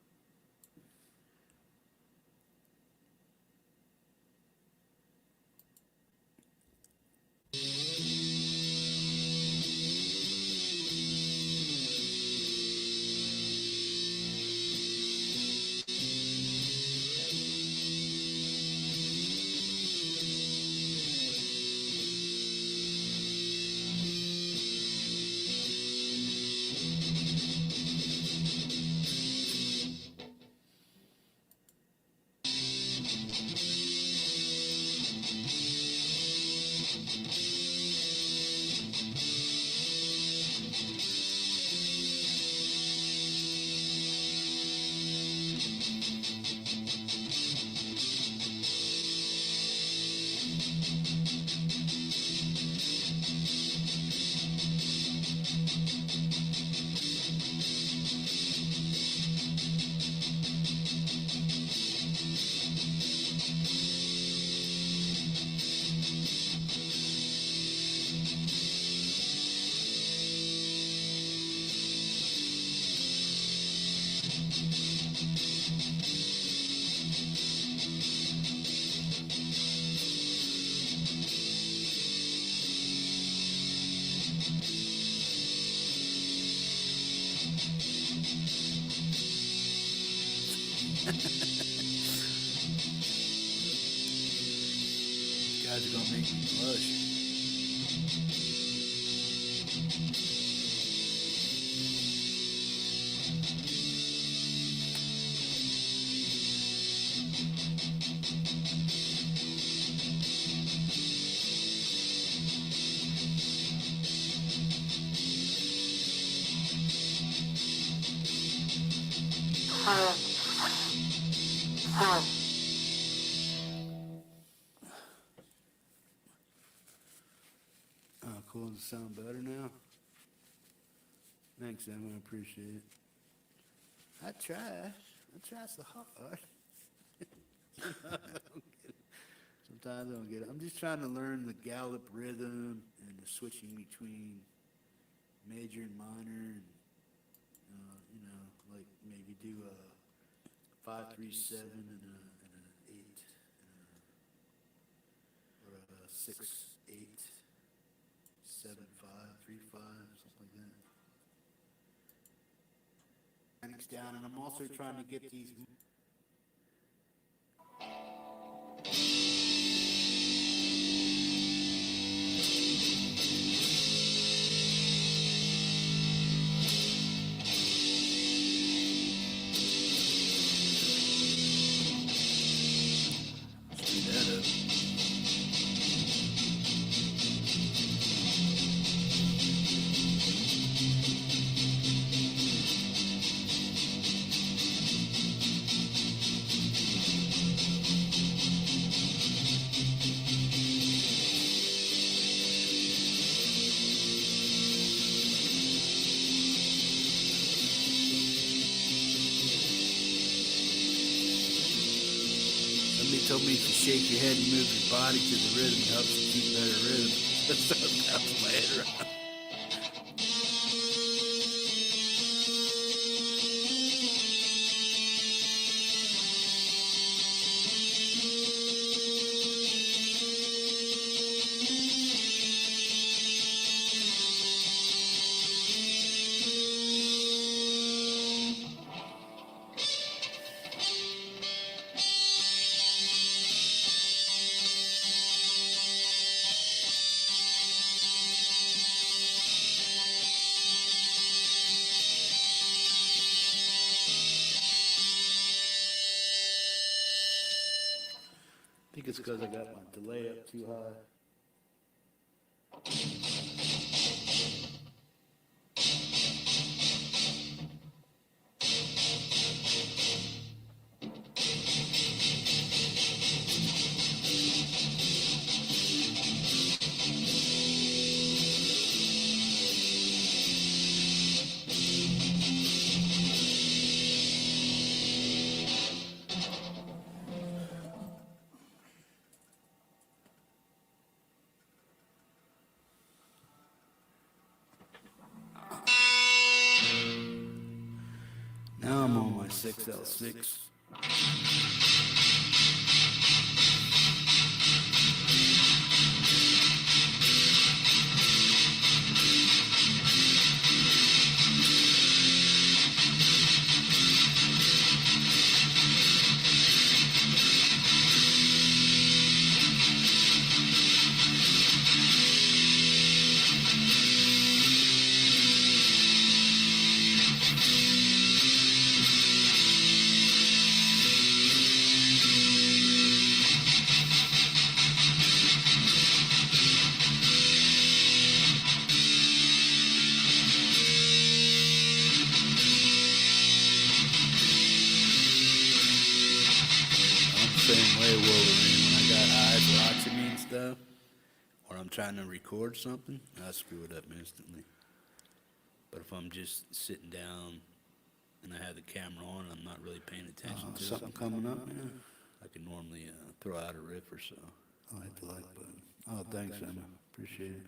Guys are gonna make me blush. Oh, cool. Does it sound better now? Thanks, Emma. I appreciate it. I try so hard. Sometimes I don't get it. I'm just trying to learn the gallop rhythm and the switching between major and minor, and like maybe do a 5-3-7 and an 8, or a 6-8, 7-5, 3-5, something like that. Mechanics down, and I'm also trying to get these. Somebody told me if you shake your head and move your body to the rhythm, it helps you keep better rhythm. That's what bounces my head around. I think it's because I got my delay up too high. 6L6. Same way, Wolverine, when I got eyes watching me and stuff, or I'm trying to record something, I screw it up instantly. But if I'm just sitting down and I have the camera on, I'm not really paying attention to Something it, coming up, man. I can normally throw out a riff or so. I hit the like button. Oh, thanks, Emma. Appreciate it.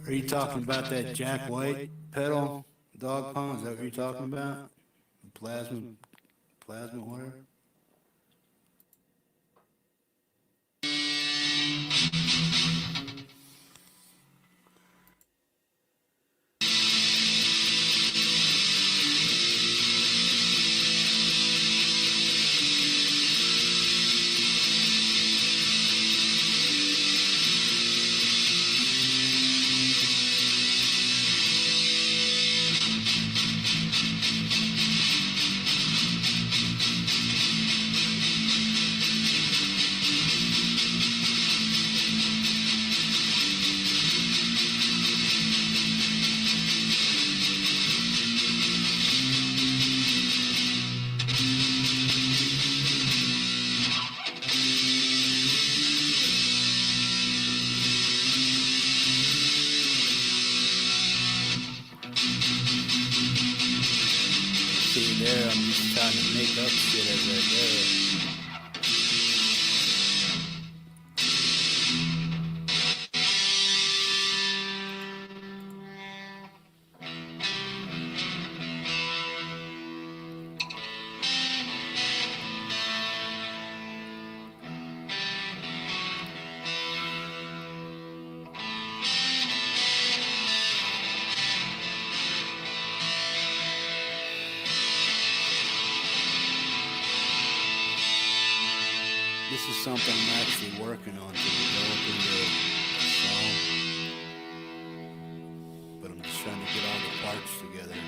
Are you talking about that Jack White pedal dog pound? Is that what you're talking about? Plasma, whatever? See there, I'm just trying to make up shit as I go. This is something I'm actually working on to develop into a song. But I'm just trying to get all the parts together.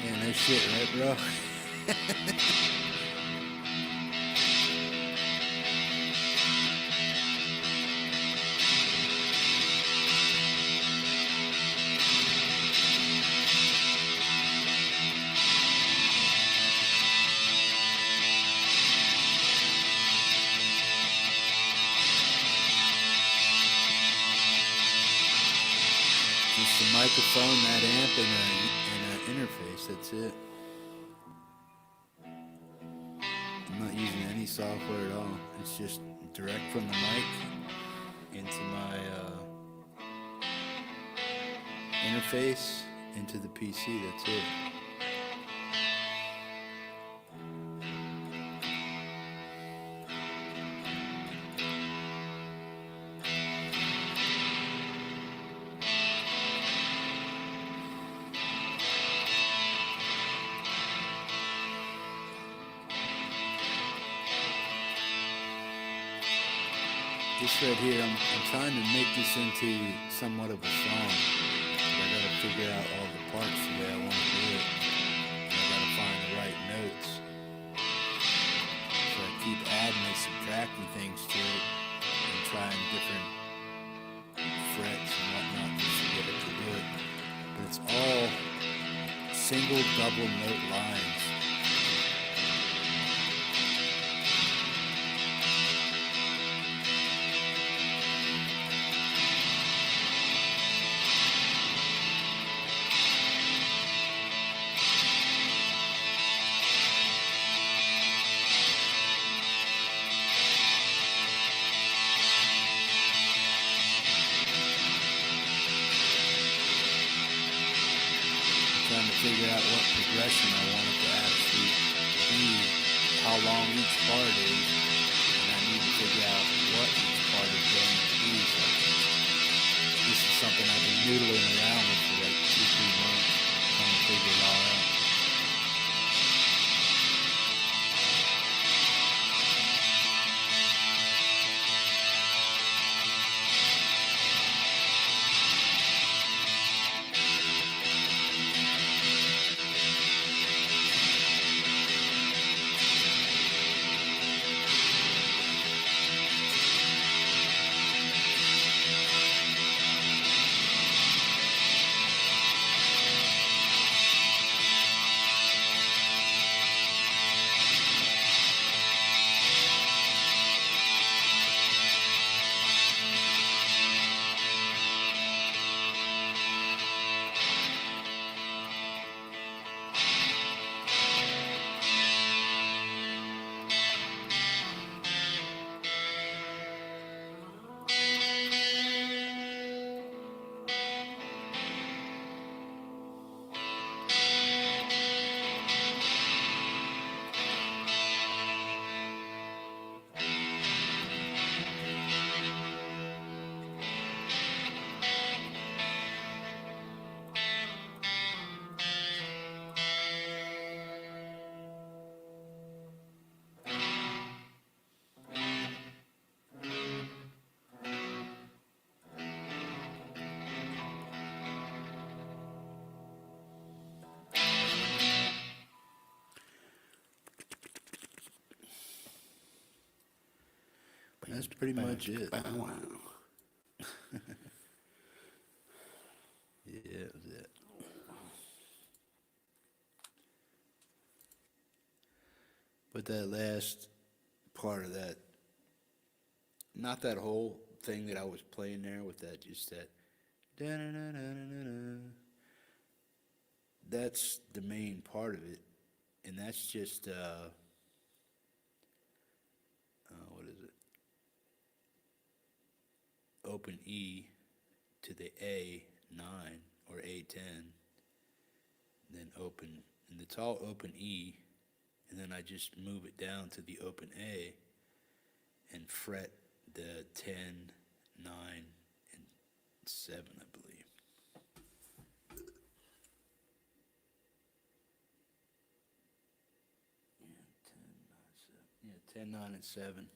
Man, that shit, right, bro? Just Just a microphone, that amp, and an interface. That's it. I'm not using any software at all. It's just direct from the mic into my interface into the PC. That's it. This right here, I'm trying to make this into somewhat of a song. But I gotta figure out all the parts the way I want to do it. And I gotta find the right notes. So I keep adding and subtracting things to it and trying different frets and whatnot just to get it to do it. But it's all single, double note lines. Trying to figure out what progression I want it to actually be, how long each part is, and I need to figure out what each part is going to be. So this is something I've been noodling around with for like 2-3 months, trying to figure it all out. That's pretty much it. Yeah, that was it. But that last part of that, not that whole thing that I was playing there with that, just that, da-na-na-na-na-na, that's the main part of it. And that's just, what is it? Open E to the A9 or A10, then open, and it's all open E, and then I just move it down to the open A and fret the 10, 9, and 7, I believe. Yeah, 10, 9, and 7.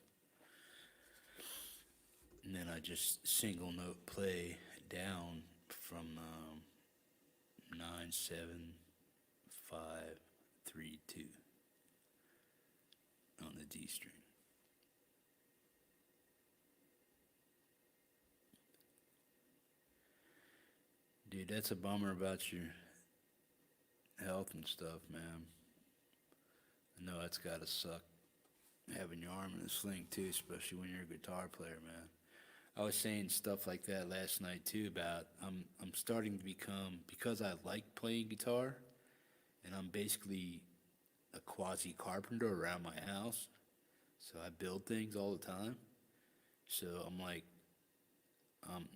And then I just single note play down from 9, 7, 5, 3, 2 on the D string. Dude, that's a bummer about your health and stuff, man. I know that's gotta suck, having your arm in a sling too, especially when you're a guitar player, man. I was saying stuff like that last night too about I'm starting to become, because I like playing guitar and I'm basically a quasi carpenter around my house. So I build things all the time. So I'm like,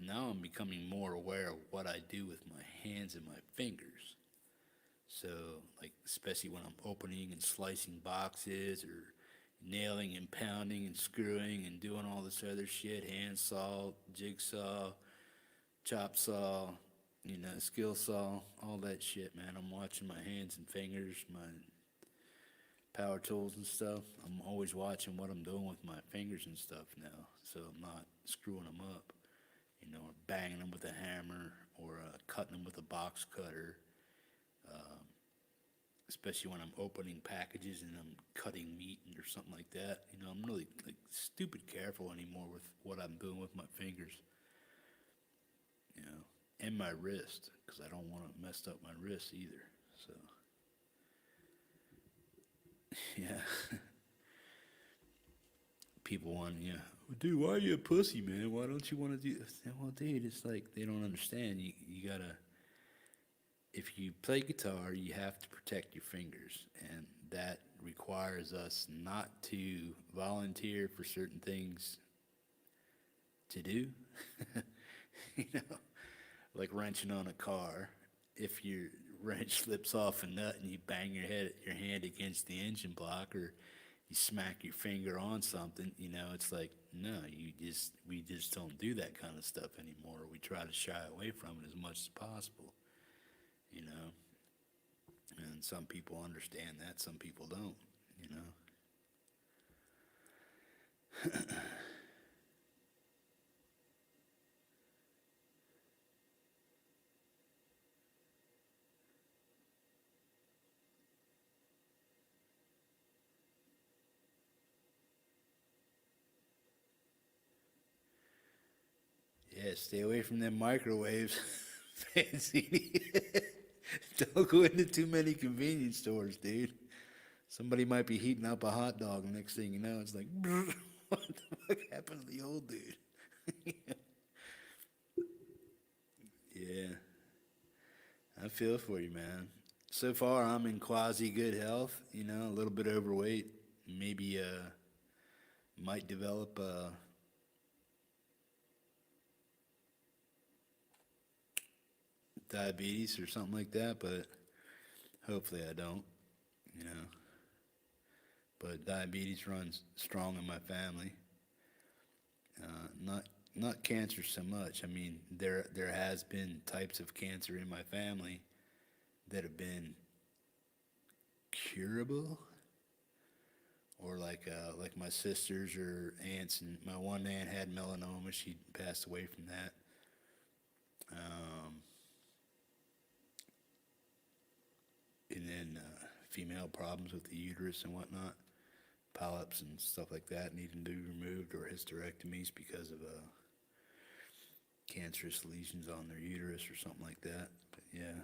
now I'm becoming more aware of what I do with my hands and my fingers. So, like, especially when I'm opening and slicing boxes or nailing and pounding and screwing and doing all this other shit, handsaw, jigsaw, chop saw, skill saw, all that shit, man. I'm watching my hands and fingers, my power tools and stuff. I'm always watching what I'm doing with my fingers and stuff now, so I'm not screwing them up, or banging them with a hammer or cutting them with a box cutter. Especially when I'm opening packages and I'm cutting meat or something like that. I'm really like stupid careful anymore with what I'm doing with my fingers. And my wrist, because I don't want to mess up my wrist either. So, yeah. People want, dude, why are you a pussy, man? Why don't you want to do this? Well, dude, it's like they don't understand. You gotta. If you play guitar, you have to protect your fingers, and that requires us not to volunteer for certain things to do. Like wrenching on a car. If your wrench slips off a nut and you bang your hand against the engine block, or you smack your finger on something, it's like, no, we just don't do that kind of stuff anymore. We try to shy away from it as much as possible. And some people understand that, some people don't, Yeah, stay away from them microwaves, fancy. Don't go into too many convenience stores, dude. Somebody might be heating up a hot dog, and next thing you know, it's like, what the fuck happened to the old dude? Yeah, I feel for you, man. So far, I'm in quasi good health, a little bit overweight. Maybe might develop diabetes or something like that, but hopefully I don't, you know. But diabetes runs strong in my family. Not cancer so much. I mean, there has been types of cancer in my family that have been curable, or like my sisters or aunts, and my one aunt had melanoma. She passed away from that. And then female problems with the uterus and whatnot, polyps and stuff like that needing to be removed, or hysterectomies because of cancerous lesions on their uterus or something like that. But yeah.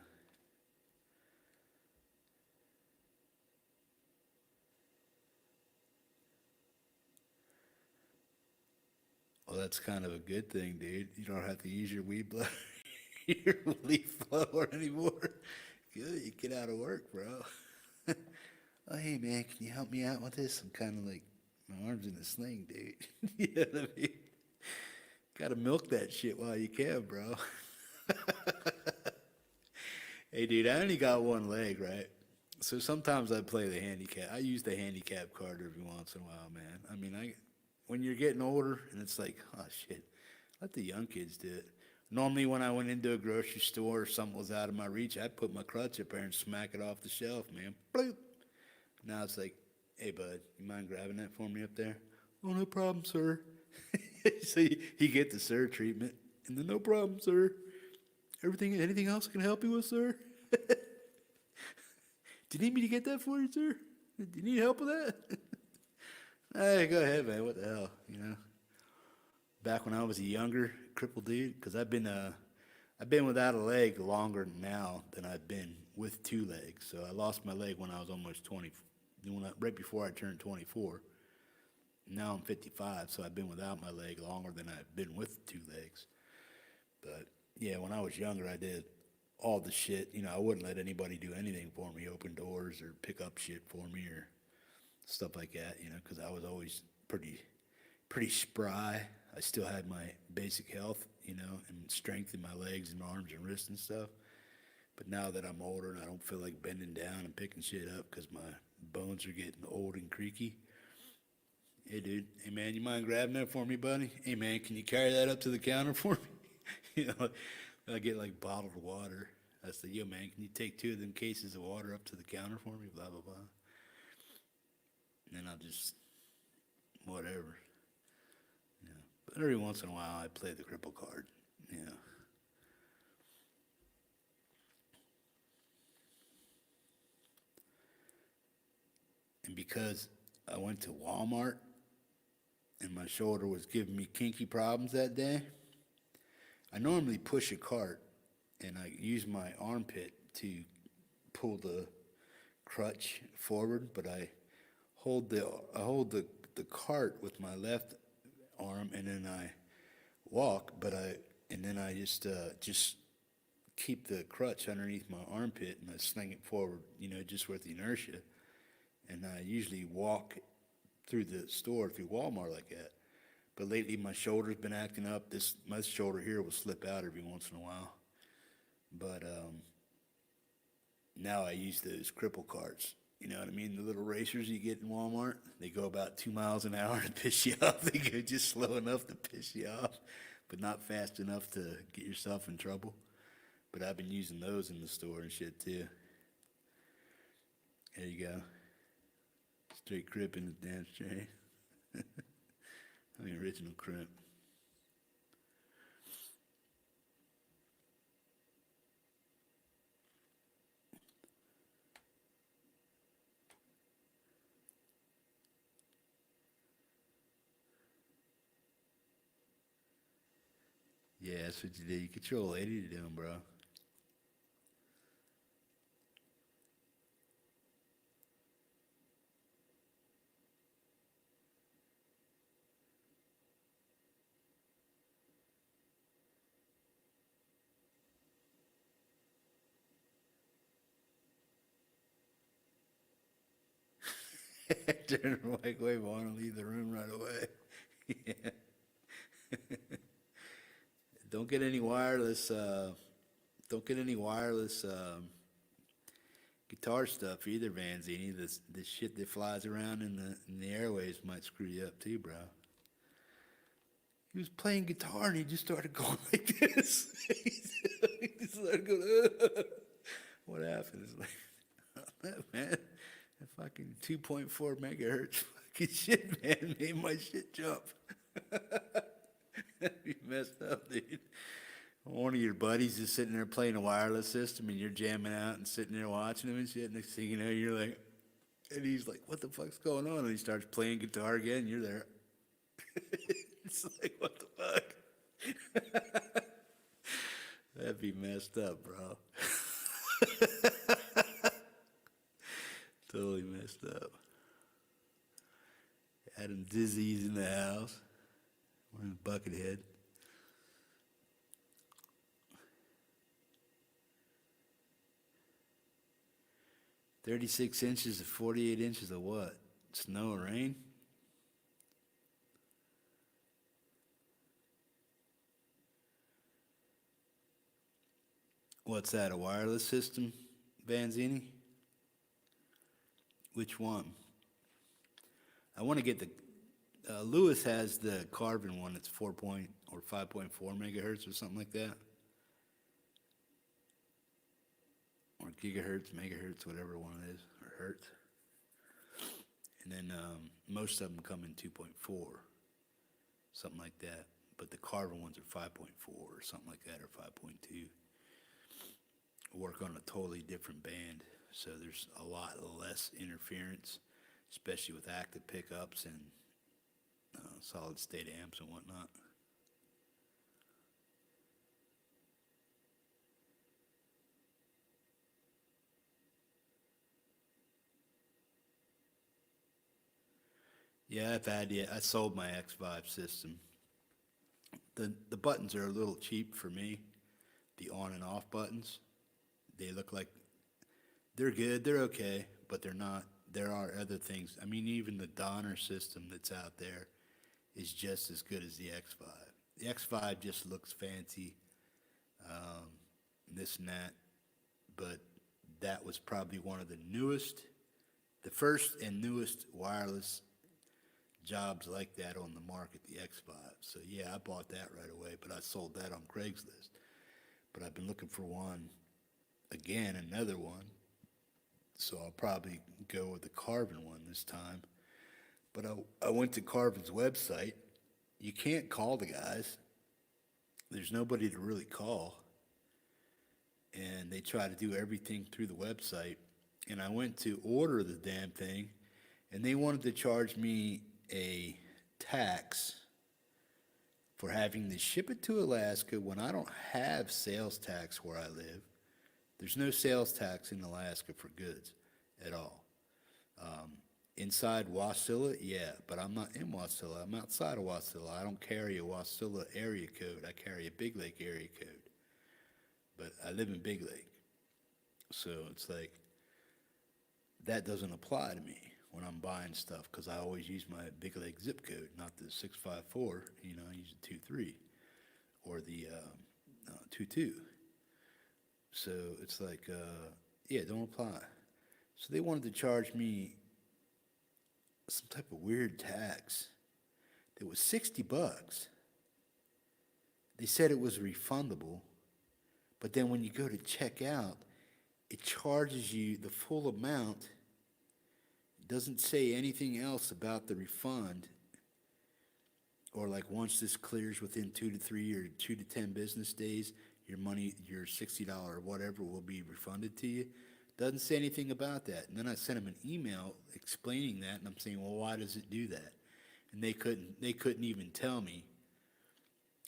Well, that's kind of a good thing, dude. You don't have to use your weed blower, your leaf blower anymore. Good, you get out of work, bro. Oh, hey, man, can you help me out with this? I'm kind of like, my arm's in a sling, dude. You know what I mean? Gotta milk that shit while you can, bro. Hey, dude, I only got one leg, right? So sometimes I play the handicap. I use the handicap card every once in a while, man. I mean, when you're getting older, and it's like, oh, shit, let the young kids do it. Normally, when I went into a grocery store or something was out of my reach, I'd put my clutch up there and smack it off the shelf, man. Bloop. Now it's like, hey, bud, you mind grabbing that for me up there? Oh, no problem, sir. So you get the sir treatment, and then no problem, sir. Anything else I can help you with, sir? Do you need me to get that for you, sir? Do you need help with that? Hey, go ahead, man. What the hell, you know? Back when I was a younger crippled dude, because I've been without a leg longer now than I've been with two legs. So I lost my leg when I was almost 20, right before I turned 24. Now I'm 55, so I've been without my leg longer than I've been with 2 legs. But yeah, when I was younger, I did all the shit. You know, I wouldn't let anybody do anything for me, open doors or pick up shit for me or stuff like that, you know, because I was always pretty spry. I still had my basic health, you know, and strength in my legs and arms and wrists and stuff. But now that I'm older and I don't feel like bending down and picking shit up because my bones are getting old and creaky. Hey, dude. Hey, man, you mind grabbing that for me, buddy? Hey, man, can you carry that up to the counter for me? You know, I get like bottled water. I say, yo, man, can you take 2 of them cases of water up to the counter for me? Blah, blah, blah. And then I'll just, whatever. Yeah. But every once in a while, I play the cripple card. Yeah. And because I went to Walmart and my shoulder was giving me kinky problems that day, I normally push a cart and I use my armpit to pull the crutch forward, but I hold the cart with my left arm and then I walk, and then I just keep the crutch underneath my armpit and I sling it forward, you know, just with the inertia. And I usually walk through the store, through Walmart like that. But lately my shoulder's been acting up. My shoulder here will slip out every once in a while. But now I use those cripple carts. You know what I mean? The little racers you get in Walmart. They go about 2 miles an hour to piss you off. They go just slow enough to piss you off, but not fast enough to get yourself in trouble. But I've been using those in the store and shit too. There you go. Straight crip in the damn straight. I mean, original crip. Yeah, that's what you do. You control a lady to do them, bro. Turn the microwave on and leave the room right away. Yeah. Don't get any wireless. Don't get any wireless guitar stuff either, Vanzini. The shit that flies around in the airwaves might screw you up too, bro. He was playing guitar and he just started going like this. He just started going. What happened? It's like, man, that fucking 2.4 megahertz fucking shit, man, made my shit jump. That'd be messed up, dude. One of your buddies is sitting there playing a wireless system and you're jamming out and sitting there watching him and shit. Next thing you know, you're like, and he's like, what the fuck's going on? And he starts playing guitar again and you're there. It's like, what the fuck? That'd be messed up, bro. Totally messed up. Adam Dizzy's in the house. We're in Buckethead. "36 inches of 48 inches of what? Snow or rain?" What's that, a wireless system, Vanzini? Which one? I want to get the... Lewis has the Carvin one that's 4 or 5.4 megahertz or something like that. Or gigahertz, megahertz, whatever one it is, or hertz. And then most of them come in 2.4, something like that. But the Carvin ones are 5.4 or something like that, or 5.2. Work on a totally different band, so there's a lot less interference, especially with active pickups and solid state amps and whatnot. Yeah, I sold my X5 system. The buttons are a little cheap for me, the on and off buttons. They look like they're good, they're okay, but they're not. There are other things. I mean, even the Donner system that's out there is just as good as the X5. The X5 just looks fancy, this and that, but that was probably one of the first and newest wireless jobs like that on the market, the X5. So yeah, I bought that right away, but I sold that on Craigslist. But I've been looking for one again, another one. So I'll probably go with the Carvin one this time. But I went to Carvin's website. You can't call the guys. There's nobody to really call. And they try to do everything through the website. And I went to order the damn thing, and they wanted to charge me a tax for having to ship it to Alaska when I don't have sales tax where I live. There's no sales tax in Alaska for goods at all. Inside Wasilla, yeah, but I'm not in Wasilla. I'm outside of Wasilla. I don't carry a Wasilla area code. I carry a Big Lake area code. But I live in Big Lake. So it's like, that doesn't apply to me when I'm buying stuff, because I always use my Big Lake zip code, not the 654. I use the 23 or the 22. So it's like, yeah, don't apply. So they wanted to charge me some type of weird tax that was $60. They said it was refundable, but then when you go to check out, it charges you the full amount. It doesn't say anything else about the refund, or like once this clears within 2 to 3 or 2 to 10 business days, your money, your $60 or whatever will be refunded to you. Doesn't say anything about that. And then I sent them an email explaining that, and I'm saying, well, why does it do that? And they couldn't even tell me.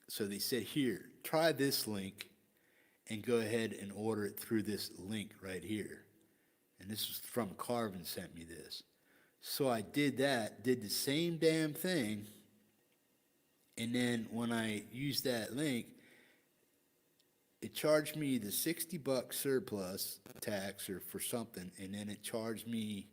So they said, here, try this link and go ahead and order it through this link right here. And this was from Carvin sent me this. So I did that, did the same damn thing, and then when I used that link, it charged me the $60 surplus tax or for something, and then it charged me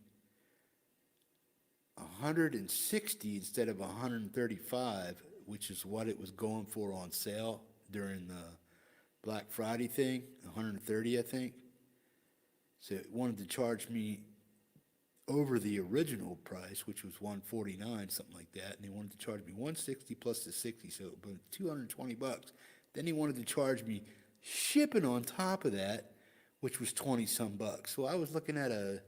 $160 instead of $135, which is what it was going for on sale during the Black Friday thing, $130, I think. So it wanted to charge me over the original price, which was $149, something like that, and they wanted to charge me $160 plus the $60, so it was $220. Then he wanted to charge me shipping on top of that, which was 20 some bucks. So I was looking at I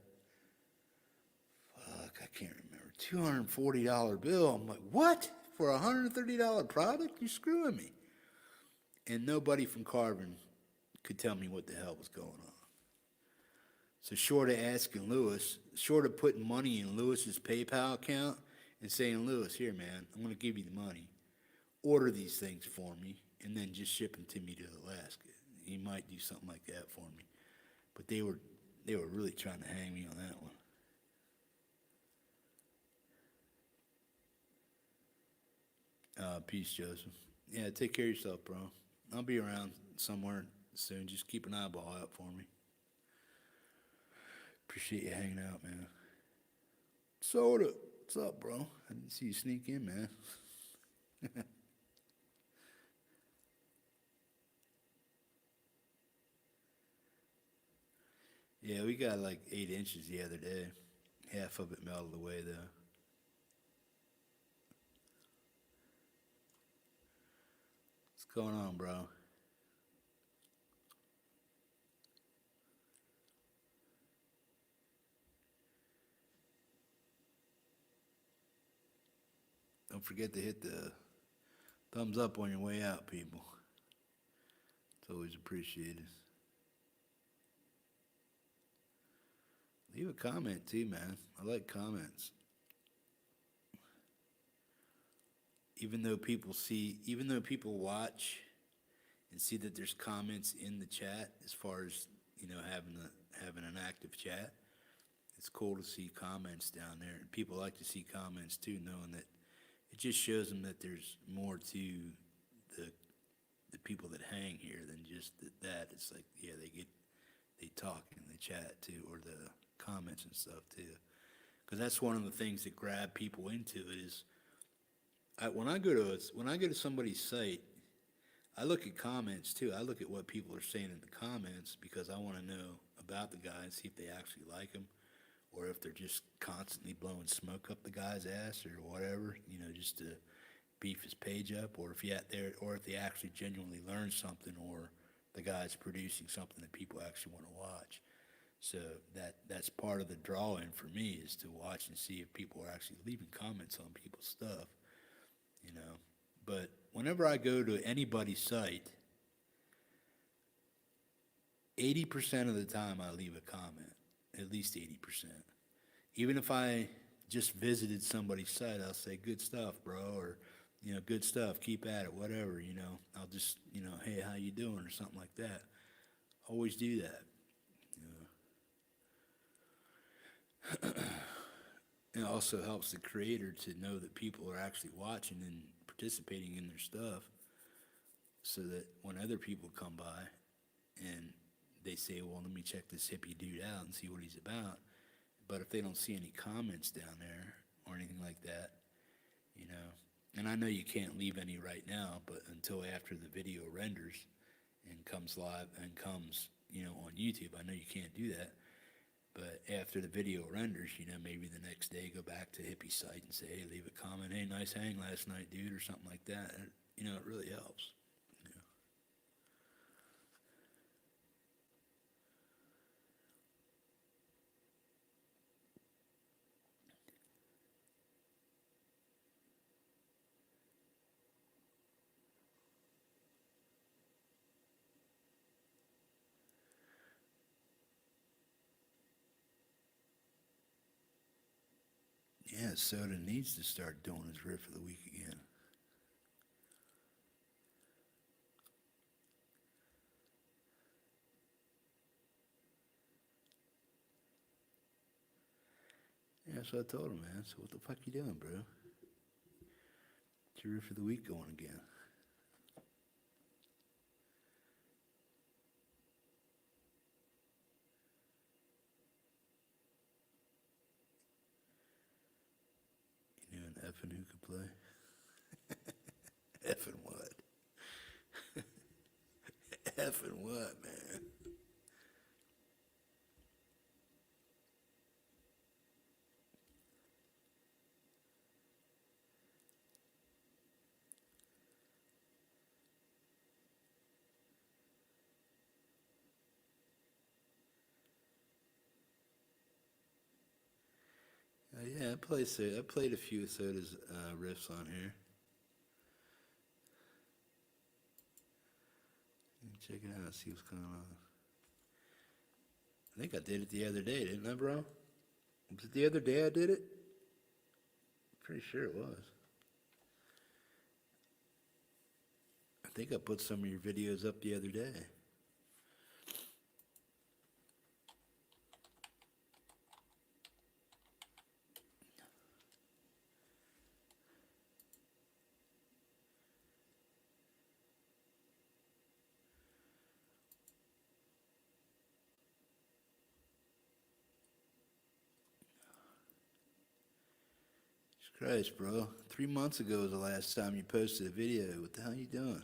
can't remember, $240 bill. I'm like, what? For a $130 product? You're screwing me. And nobody from Carvin could tell me what the hell was going on. So short of asking Lewis, short of putting money in Lewis's PayPal account and saying, Lewis, here, man, I'm going to give you the money. Order these things for me, and then just ship them to me to Alaska. He might do something like that for me. But they were really trying to hang me on that one. Peace, Joseph. Yeah, take care of yourself, bro. I'll be around somewhere soon. Just keep an eyeball out for me. Appreciate you hanging out, man. Soda, what's up, bro? I didn't see you sneak in, man. Yeah, we got like 8 inches the other day. Half of it melted away, though. What's going on, bro? Don't forget to hit the thumbs up on your way out, people. It's always appreciated. Leave a comment too, man. I like comments. Even though people watch and see that there's comments in the chat, as far as, having an active chat, it's cool to see comments down there. And people like to see comments too, knowing that it just shows them that there's more to the people that hang here than just that. It's like, yeah, they talk and they chat too, or the comments and stuff too. Because that's one of the things that grab people into it is, when I go to somebody's site, I look at comments too. I look at what people are saying in the comments because I want to know about the guy and see if they actually like him, or if they're just constantly blowing smoke up the guy's ass or whatever, just to beef his page up, or if they actually genuinely learn something, or the guy's producing something that people actually want to watch. So that's part of the draw-in for me, is to watch and see if people are actually leaving comments on people's stuff, But whenever I go to anybody's site, 80% of the time I leave a comment, at least 80%. Even if I just visited somebody's site, I'll say, good stuff, bro, or, good stuff, keep at it, whatever, I'll just, hey, how you doing, or something like that. Always do that. It also helps the creator to know that people are actually watching and participating in their stuff, so that when other people come by and they say, well, let me check this hippie dude out and see what he's about, but if they don't see any comments down there or anything like that, and I know you can't leave any right now, but until after the video renders and comes live and comes, on YouTube, I know you can't do that. But after the video renders, maybe the next day go back to hippie site and say, hey, leave a comment, hey, nice hang last night, dude, or something like that. And, it really helps. Yeah, Soda needs to start doing his riff of the week again. Yeah, that's what I told him, man. So what the fuck you doing, bro? Get your riff of the week going again. You knew an effing who could play? Effing what? Effing what, man? Yeah, I played a few of Soda's riffs on here. Check it out, see what's going on. I think I did it the other day, didn't I, bro? Was it the other day I did it? Pretty sure it was. I think I put some of your videos up the other day. Christ, bro. 3 months ago was the last time you posted a video. What the hell are you doing?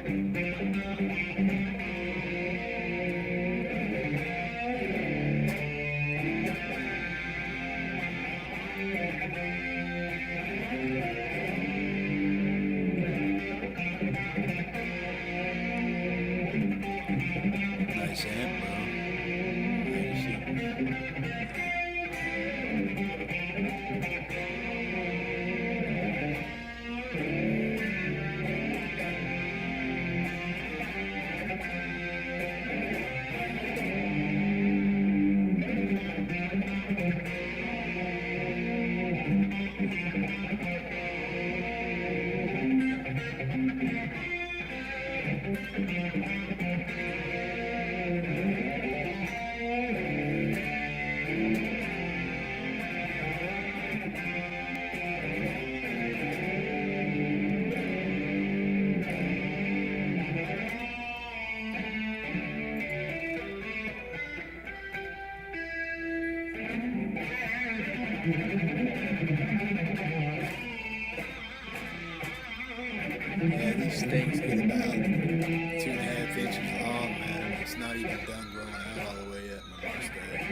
Nice amp, bro. Yeah, these things get about 2.5 inches long, man. It's not even done growing out all the way yet, my mustache.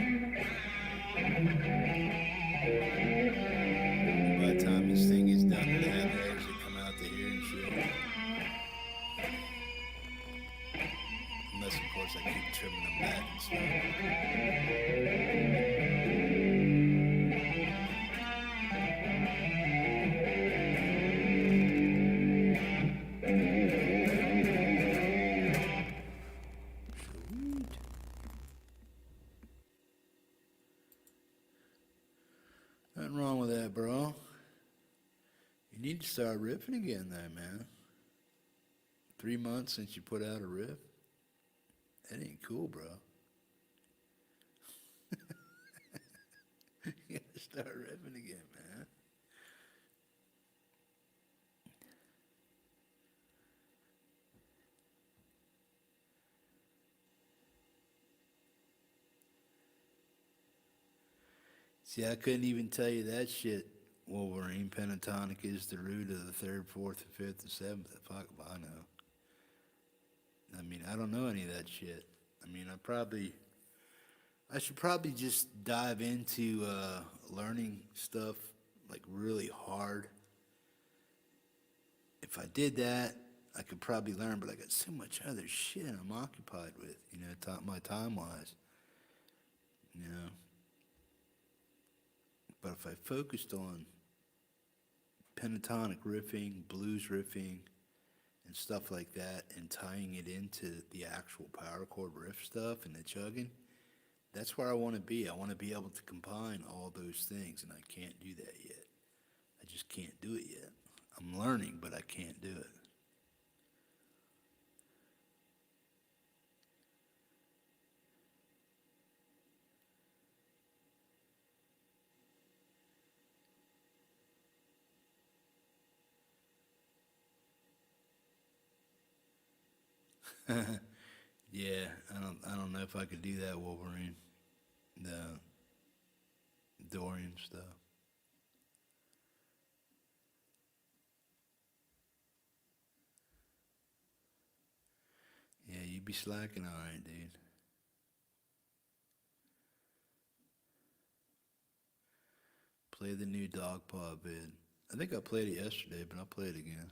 By the time this thing is done, it'll have hairs that come out to here and shit. Unless, of course, I keep trimming them back and stuff. Nothing wrong with that, bro. You need to start riffing again there, man. 3 months since you put out a riff? That ain't cool, bro. You gotta start riffing again, man. See, I couldn't even tell you that shit. Wolverine pentatonic is the root of the third, fourth, and fifth, and seventh. Fuck if I know. I mean, I don't know any of that shit. I mean, I should probably just dive into learning stuff like really hard. If I did that, I could probably learn, but I got so much other shit I'm occupied with, you know, my time-wise, you know. But if I focused on pentatonic riffing, blues riffing, and stuff like that, and tying it into the actual power chord riff stuff and the chugging, that's where I want to be. I want to be able to combine all those things, and I can't do that yet. I just can't do it yet. I'm learning, but I can't do it. Yeah, I don't know if I could do that, Wolverine. The Dorian stuff. Yeah, you be slacking all right, dude. Play the new Dog Paw vid. I think I played it yesterday, but I'll play it again.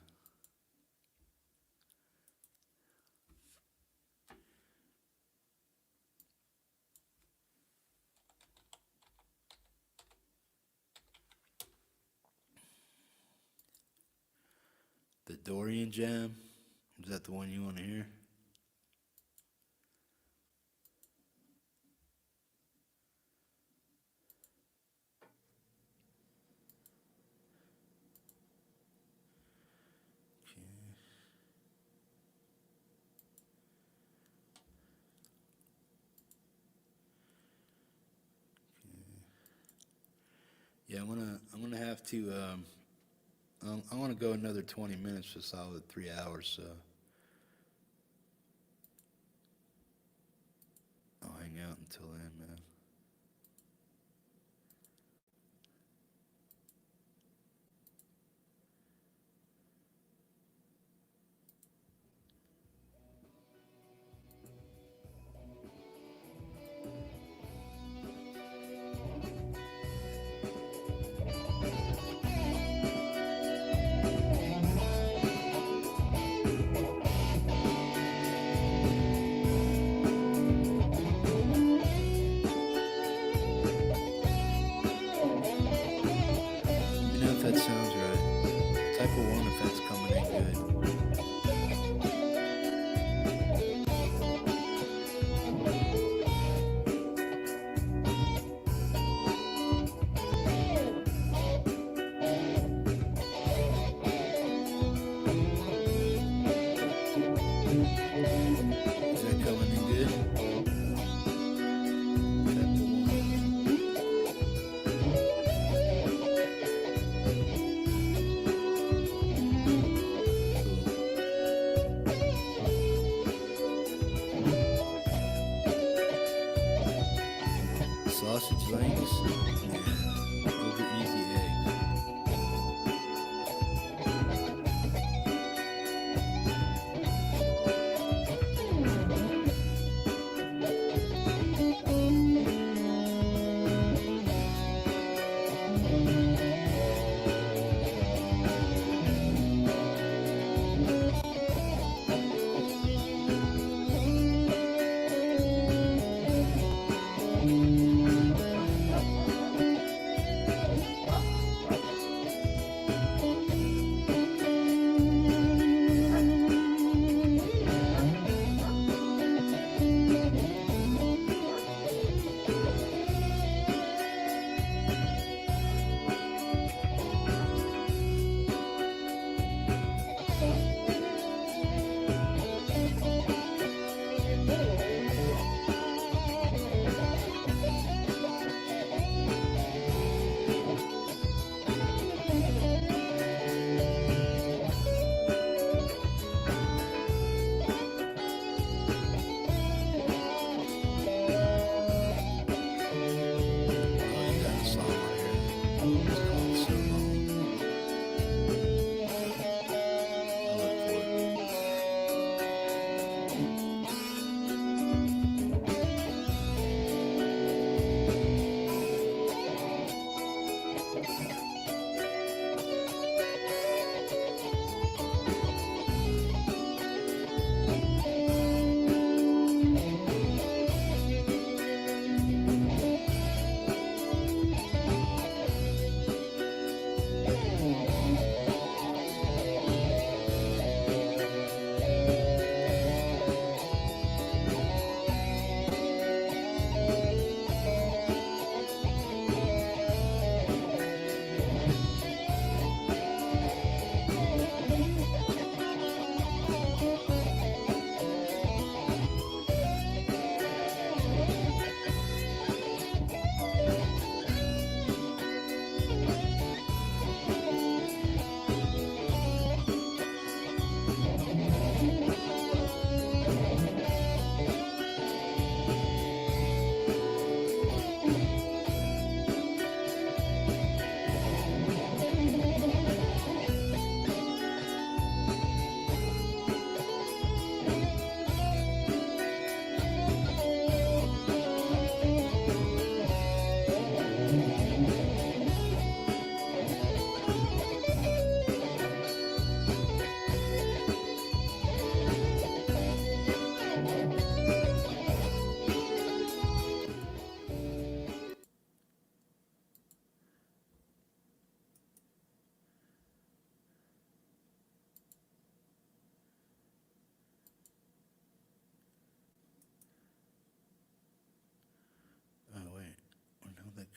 The Dorian Jam? Is that the one you want to hear? Yeah, I'm gonna have to. I want to go another 20 minutes for a solid 3 hours. So I'll hang out until then, man. sausage links and over easy eggs.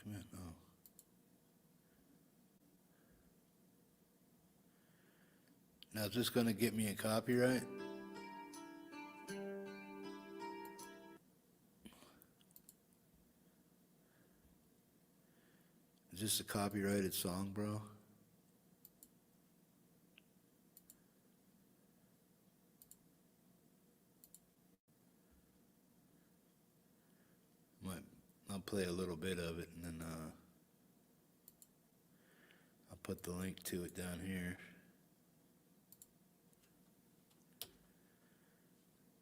Come in. Oh. Now, is this going to get me a copyright? Is this a copyrighted song, bro? I'll play a little bit of it, and then I'll put the link to it down here.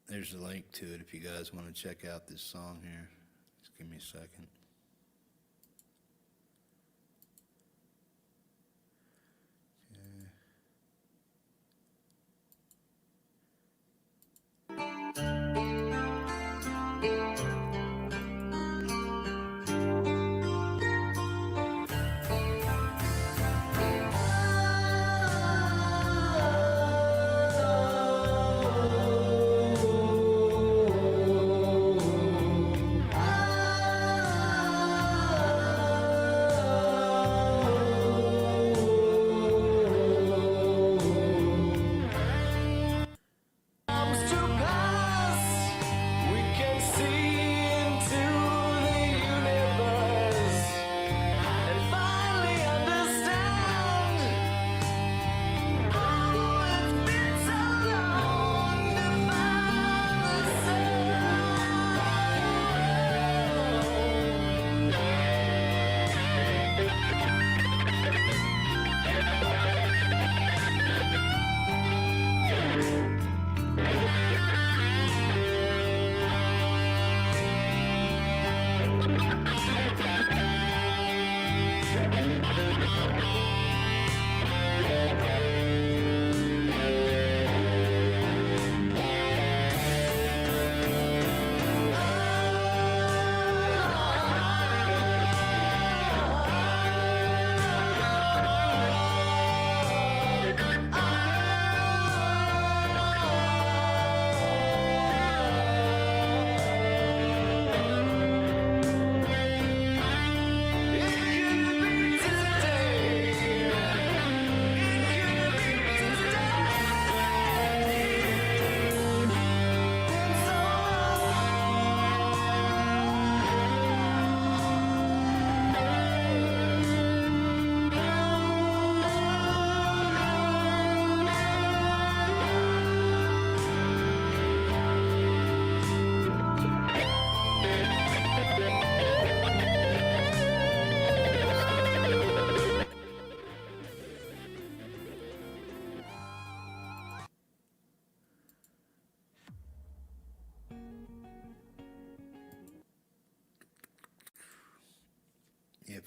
There's a link to it if you guys want to check out this song here. Just give me a second.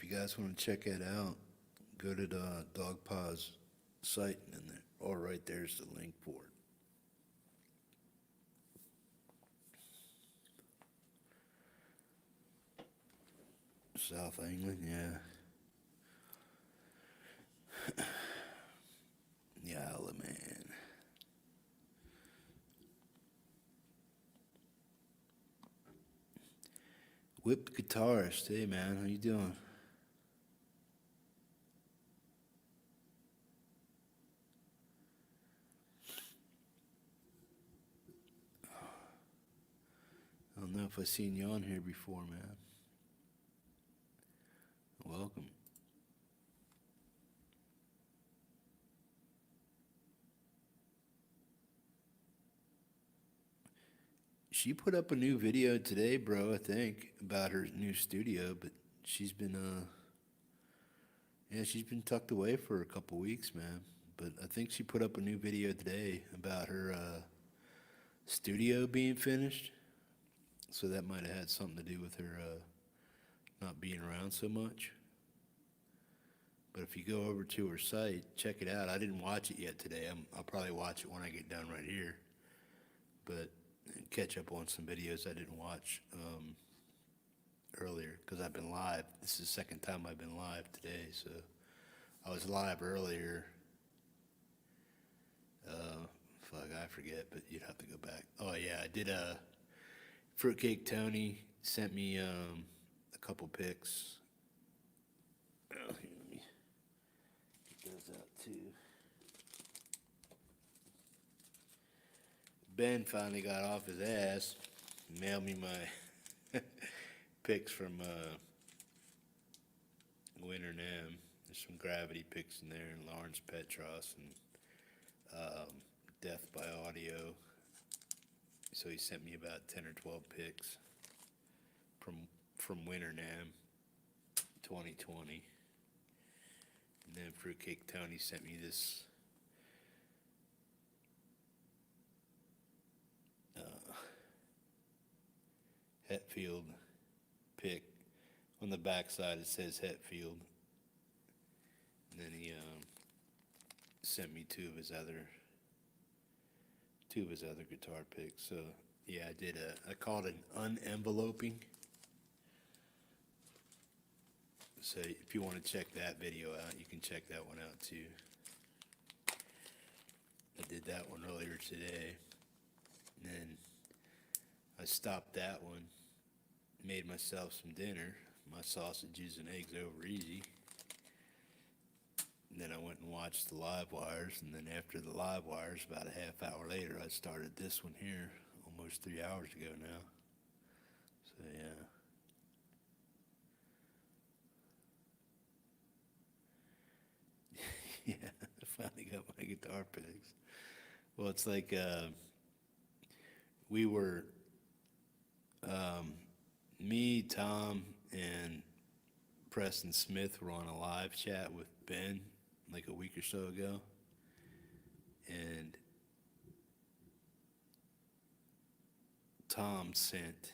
you guys want to check that out, go to the Dog Paws site, and then all right there's the link for it. South England, yeah. Yalla, man. Whip guitarist, hey man, how you doing? I don't know if I've seen you on here before, man. Welcome. She put up a new video today, bro, I think, about her new studio, but she's been, yeah, she's been tucked away for a couple weeks, man. But I think she put up a new video today about her, studio being finished. So that might have had something to do with her, not being around so much. But if you go over to her site, check it out. I didn't watch it yet today. I'll probably watch it when I get done right here. But catch up on some videos I didn't watch earlier because I've been live. This is the second time I've been live today. So I was live earlier. Fuck, I forget, but you'd have to go back. Oh, yeah, I did Fruitcake Tony sent me a couple pics. Oh, here, let me get those out too. Ben finally got off his ass, mailed me my pics from Winter Nam. There's some Gravity pics in there, and Lawrence Petros, and Death by Audio. So he sent me about 10 or 12 pics from Winter Nam 2020. And then Fruitcake Tony sent me this Hetfield pic. On the back side it says Hetfield. And then he sent me two of his other guitar picks. So yeah, I called it an unenveloping. So if you want to check that video out, you can check that one out too. I did that one earlier today. And then I stopped that one, made myself some dinner, my sausages and eggs over easy. And then I went and watched the live wires, and then after the live wires, about a half hour later, I started this one here, almost 3 hours ago now. So yeah. Yeah, I finally got my guitar picks. Well, it's like we were, me, Tom, and Preston Smith were on a live chat with Ben like a week or so ago. And Tom sent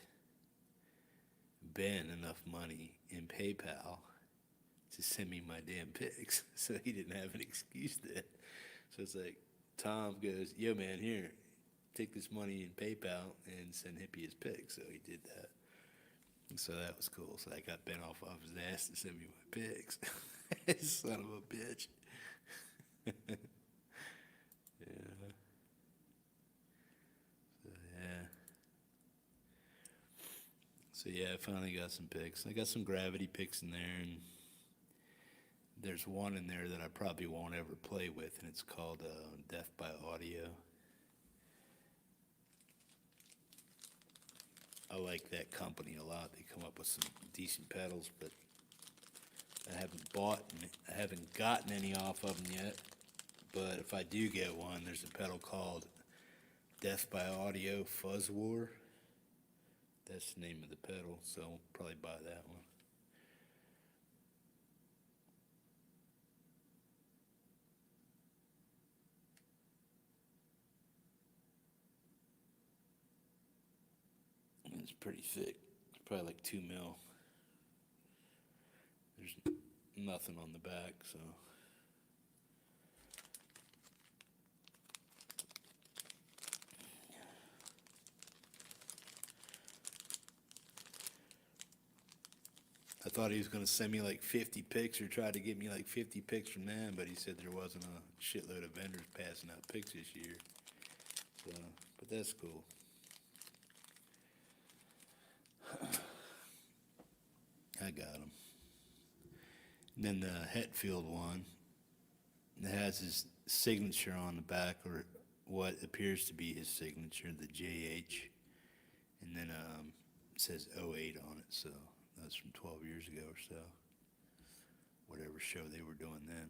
Ben enough money in PayPal to send me my damn pics, so he didn't have an excuse then. So it's like, Tom goes, yo man, here, take this money in PayPal and send Hippie his pics. So he did that. And so that was cool. So I got Ben off his ass to send me my pics. Son of a bitch. Yeah. So yeah, I finally got some pics. I got some Gravity pics in there, and there's one in there that I probably won't ever play with, and it's called Death by Audio. I like that company a lot. They come up with some decent pedals, but I haven't gotten any off of them yet. But if I do get one, there's a pedal called Death by Audio Fuzz War. That's the name of the pedal, so I'll probably buy that one. It's pretty thick. It's probably like 2 mil. There's nothing on the back, so. I thought he was gonna send me like 50 pics or try to get me like 50 pics from them, but he said there wasn't a shitload of vendors passing out pics this year. So, but that's cool. I got him. And then the Hetfield one that has his signature on the back, or what appears to be his signature, the JH, and then it says 08 on it, so that's from 12 years ago or so. Whatever show they were doing then.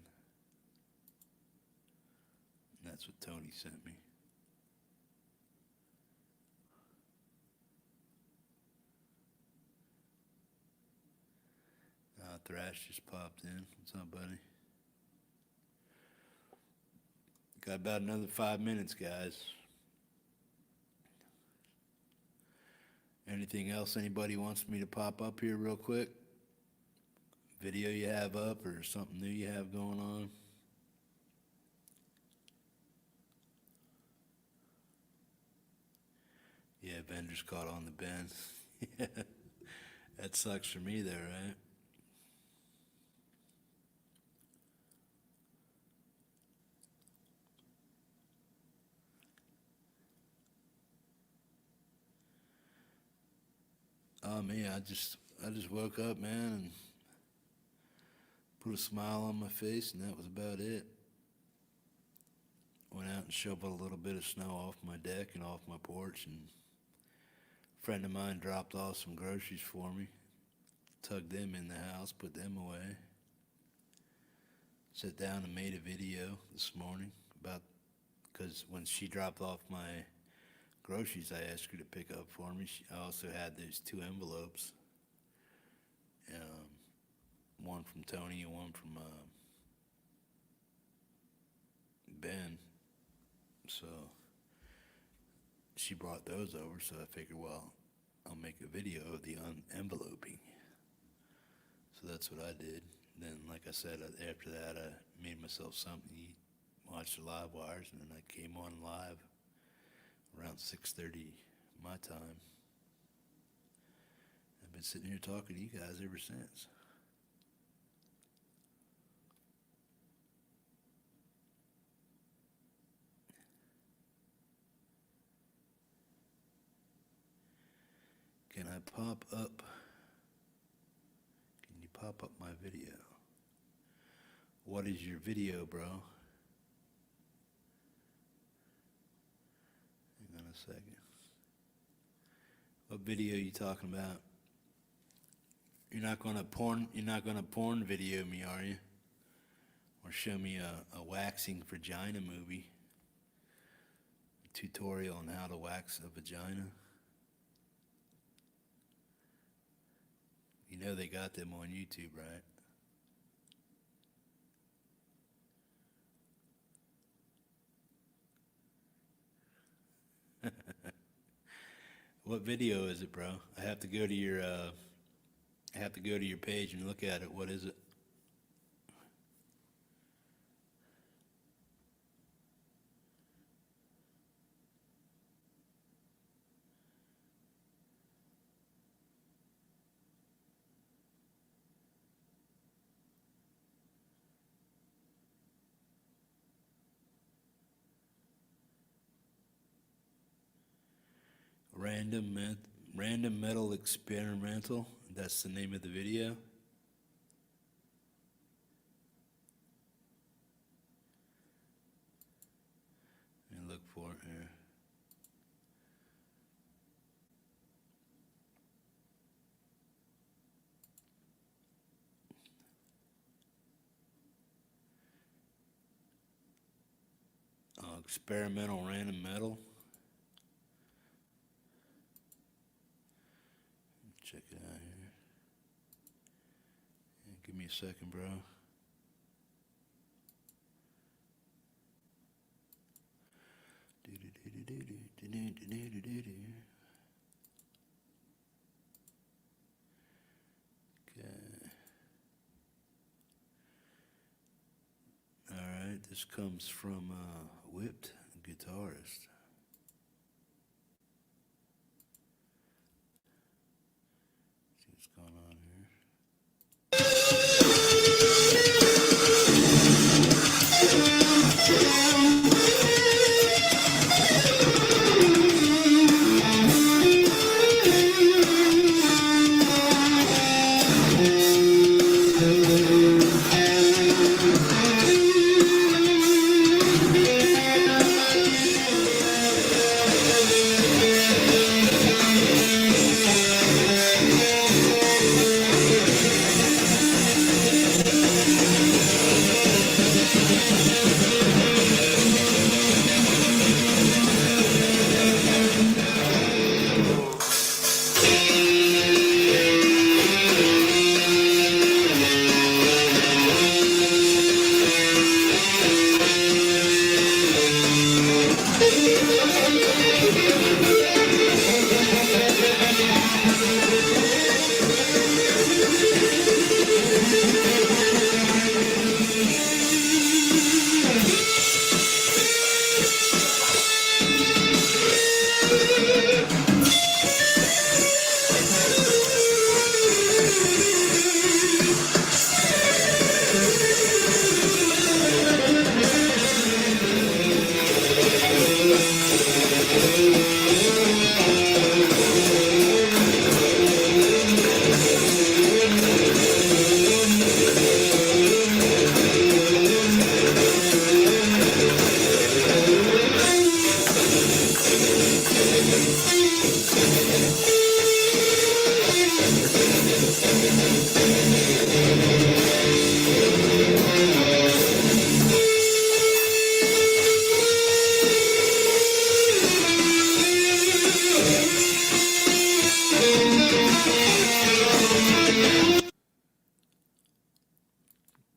And that's what Tony sent me. Thrash just popped in. What's up, buddy? Got about another 5 minutes, guys. Anything else anybody wants me to pop up here real quick? Video you have up or something new you have going on? Yeah, vendors caught on the bend. That sucks for me though, right? Oh man, I just woke up, man, and put a smile on my face, and that was about it. Went out and shoveled a little bit of snow off my deck and off my porch, and a friend of mine dropped off some groceries for me. Tugged them in the house, put them away. Sat down and made a video this morning about, because when she dropped off my groceries I asked her to pick up for me, I also had those 2 envelopes. One from Tony and one from Ben. So she brought those over, so I figured, well, I'll make a video of the enveloping. So that's what I did. Then, like I said, after that, I made myself something to eat, watched the live wires, and then I came on live around 6:30 my time. I've been sitting here talking to you guys ever since. Can I pop up? Can you pop up my video? What is your video, bro? Hang on a second. What video are you talking about? You're not gonna porn video me, are you? Or show me a waxing vagina movie? A tutorial on how to wax a vagina? You know they got them on YouTube, right? What video is it, bro? I have to go to your page and look at it. What is it? Random Metal Experimental. That's the name of the video. Let me look for it here. Experimental random metal. Check it out here. Yeah, give me a second, bro. Okay. This comes from Whipped Guitarist. See what's going on here.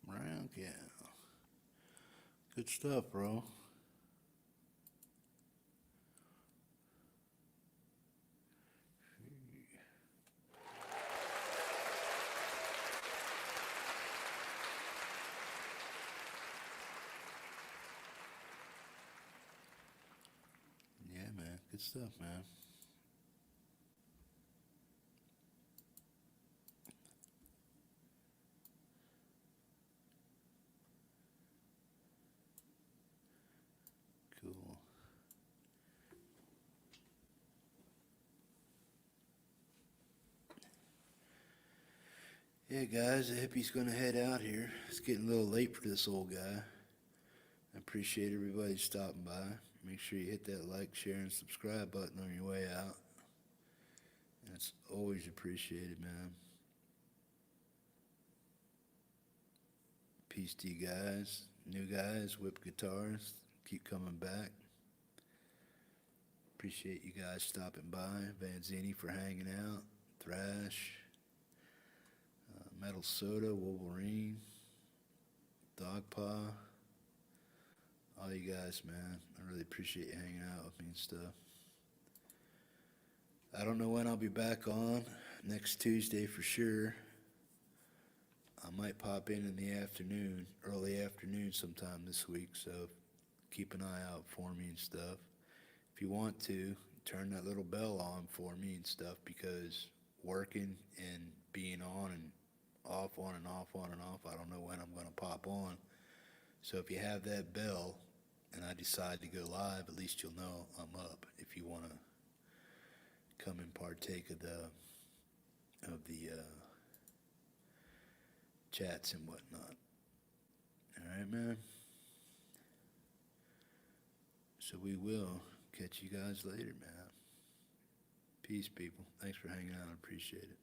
Round cow. Good stuff, bro. Yeah, man. Good stuff, man. Cool. Yeah, guys, the hippie's gonna head out here. It's getting a little late for this old guy. I appreciate everybody stopping by. Make sure you hit that like, share, and subscribe button on your way out. That's always appreciated, man. Peace to you guys. New guys, Whip Guitars. Keep coming back. Appreciate you guys stopping by. Vanzini for hanging out. Thrash. Metal Soda, Wolverine. Dogpaw. All you guys, man. I really appreciate you hanging out with me and stuff. I don't know when I'll be back on. Next Tuesday for sure. I might pop in the afternoon, early afternoon sometime this week, so keep an eye out for me and stuff. If you want to, turn that little bell on for me and stuff, because working and being on and off, on and off, on and off, I don't know when I'm going to pop on. So if you have that bell and I decide to go live, at least you'll know I'm up if you want to come and partake of the chats and whatnot. All right, man. So we will catch you guys later, man. Peace, people. Thanks for hanging out. I appreciate it.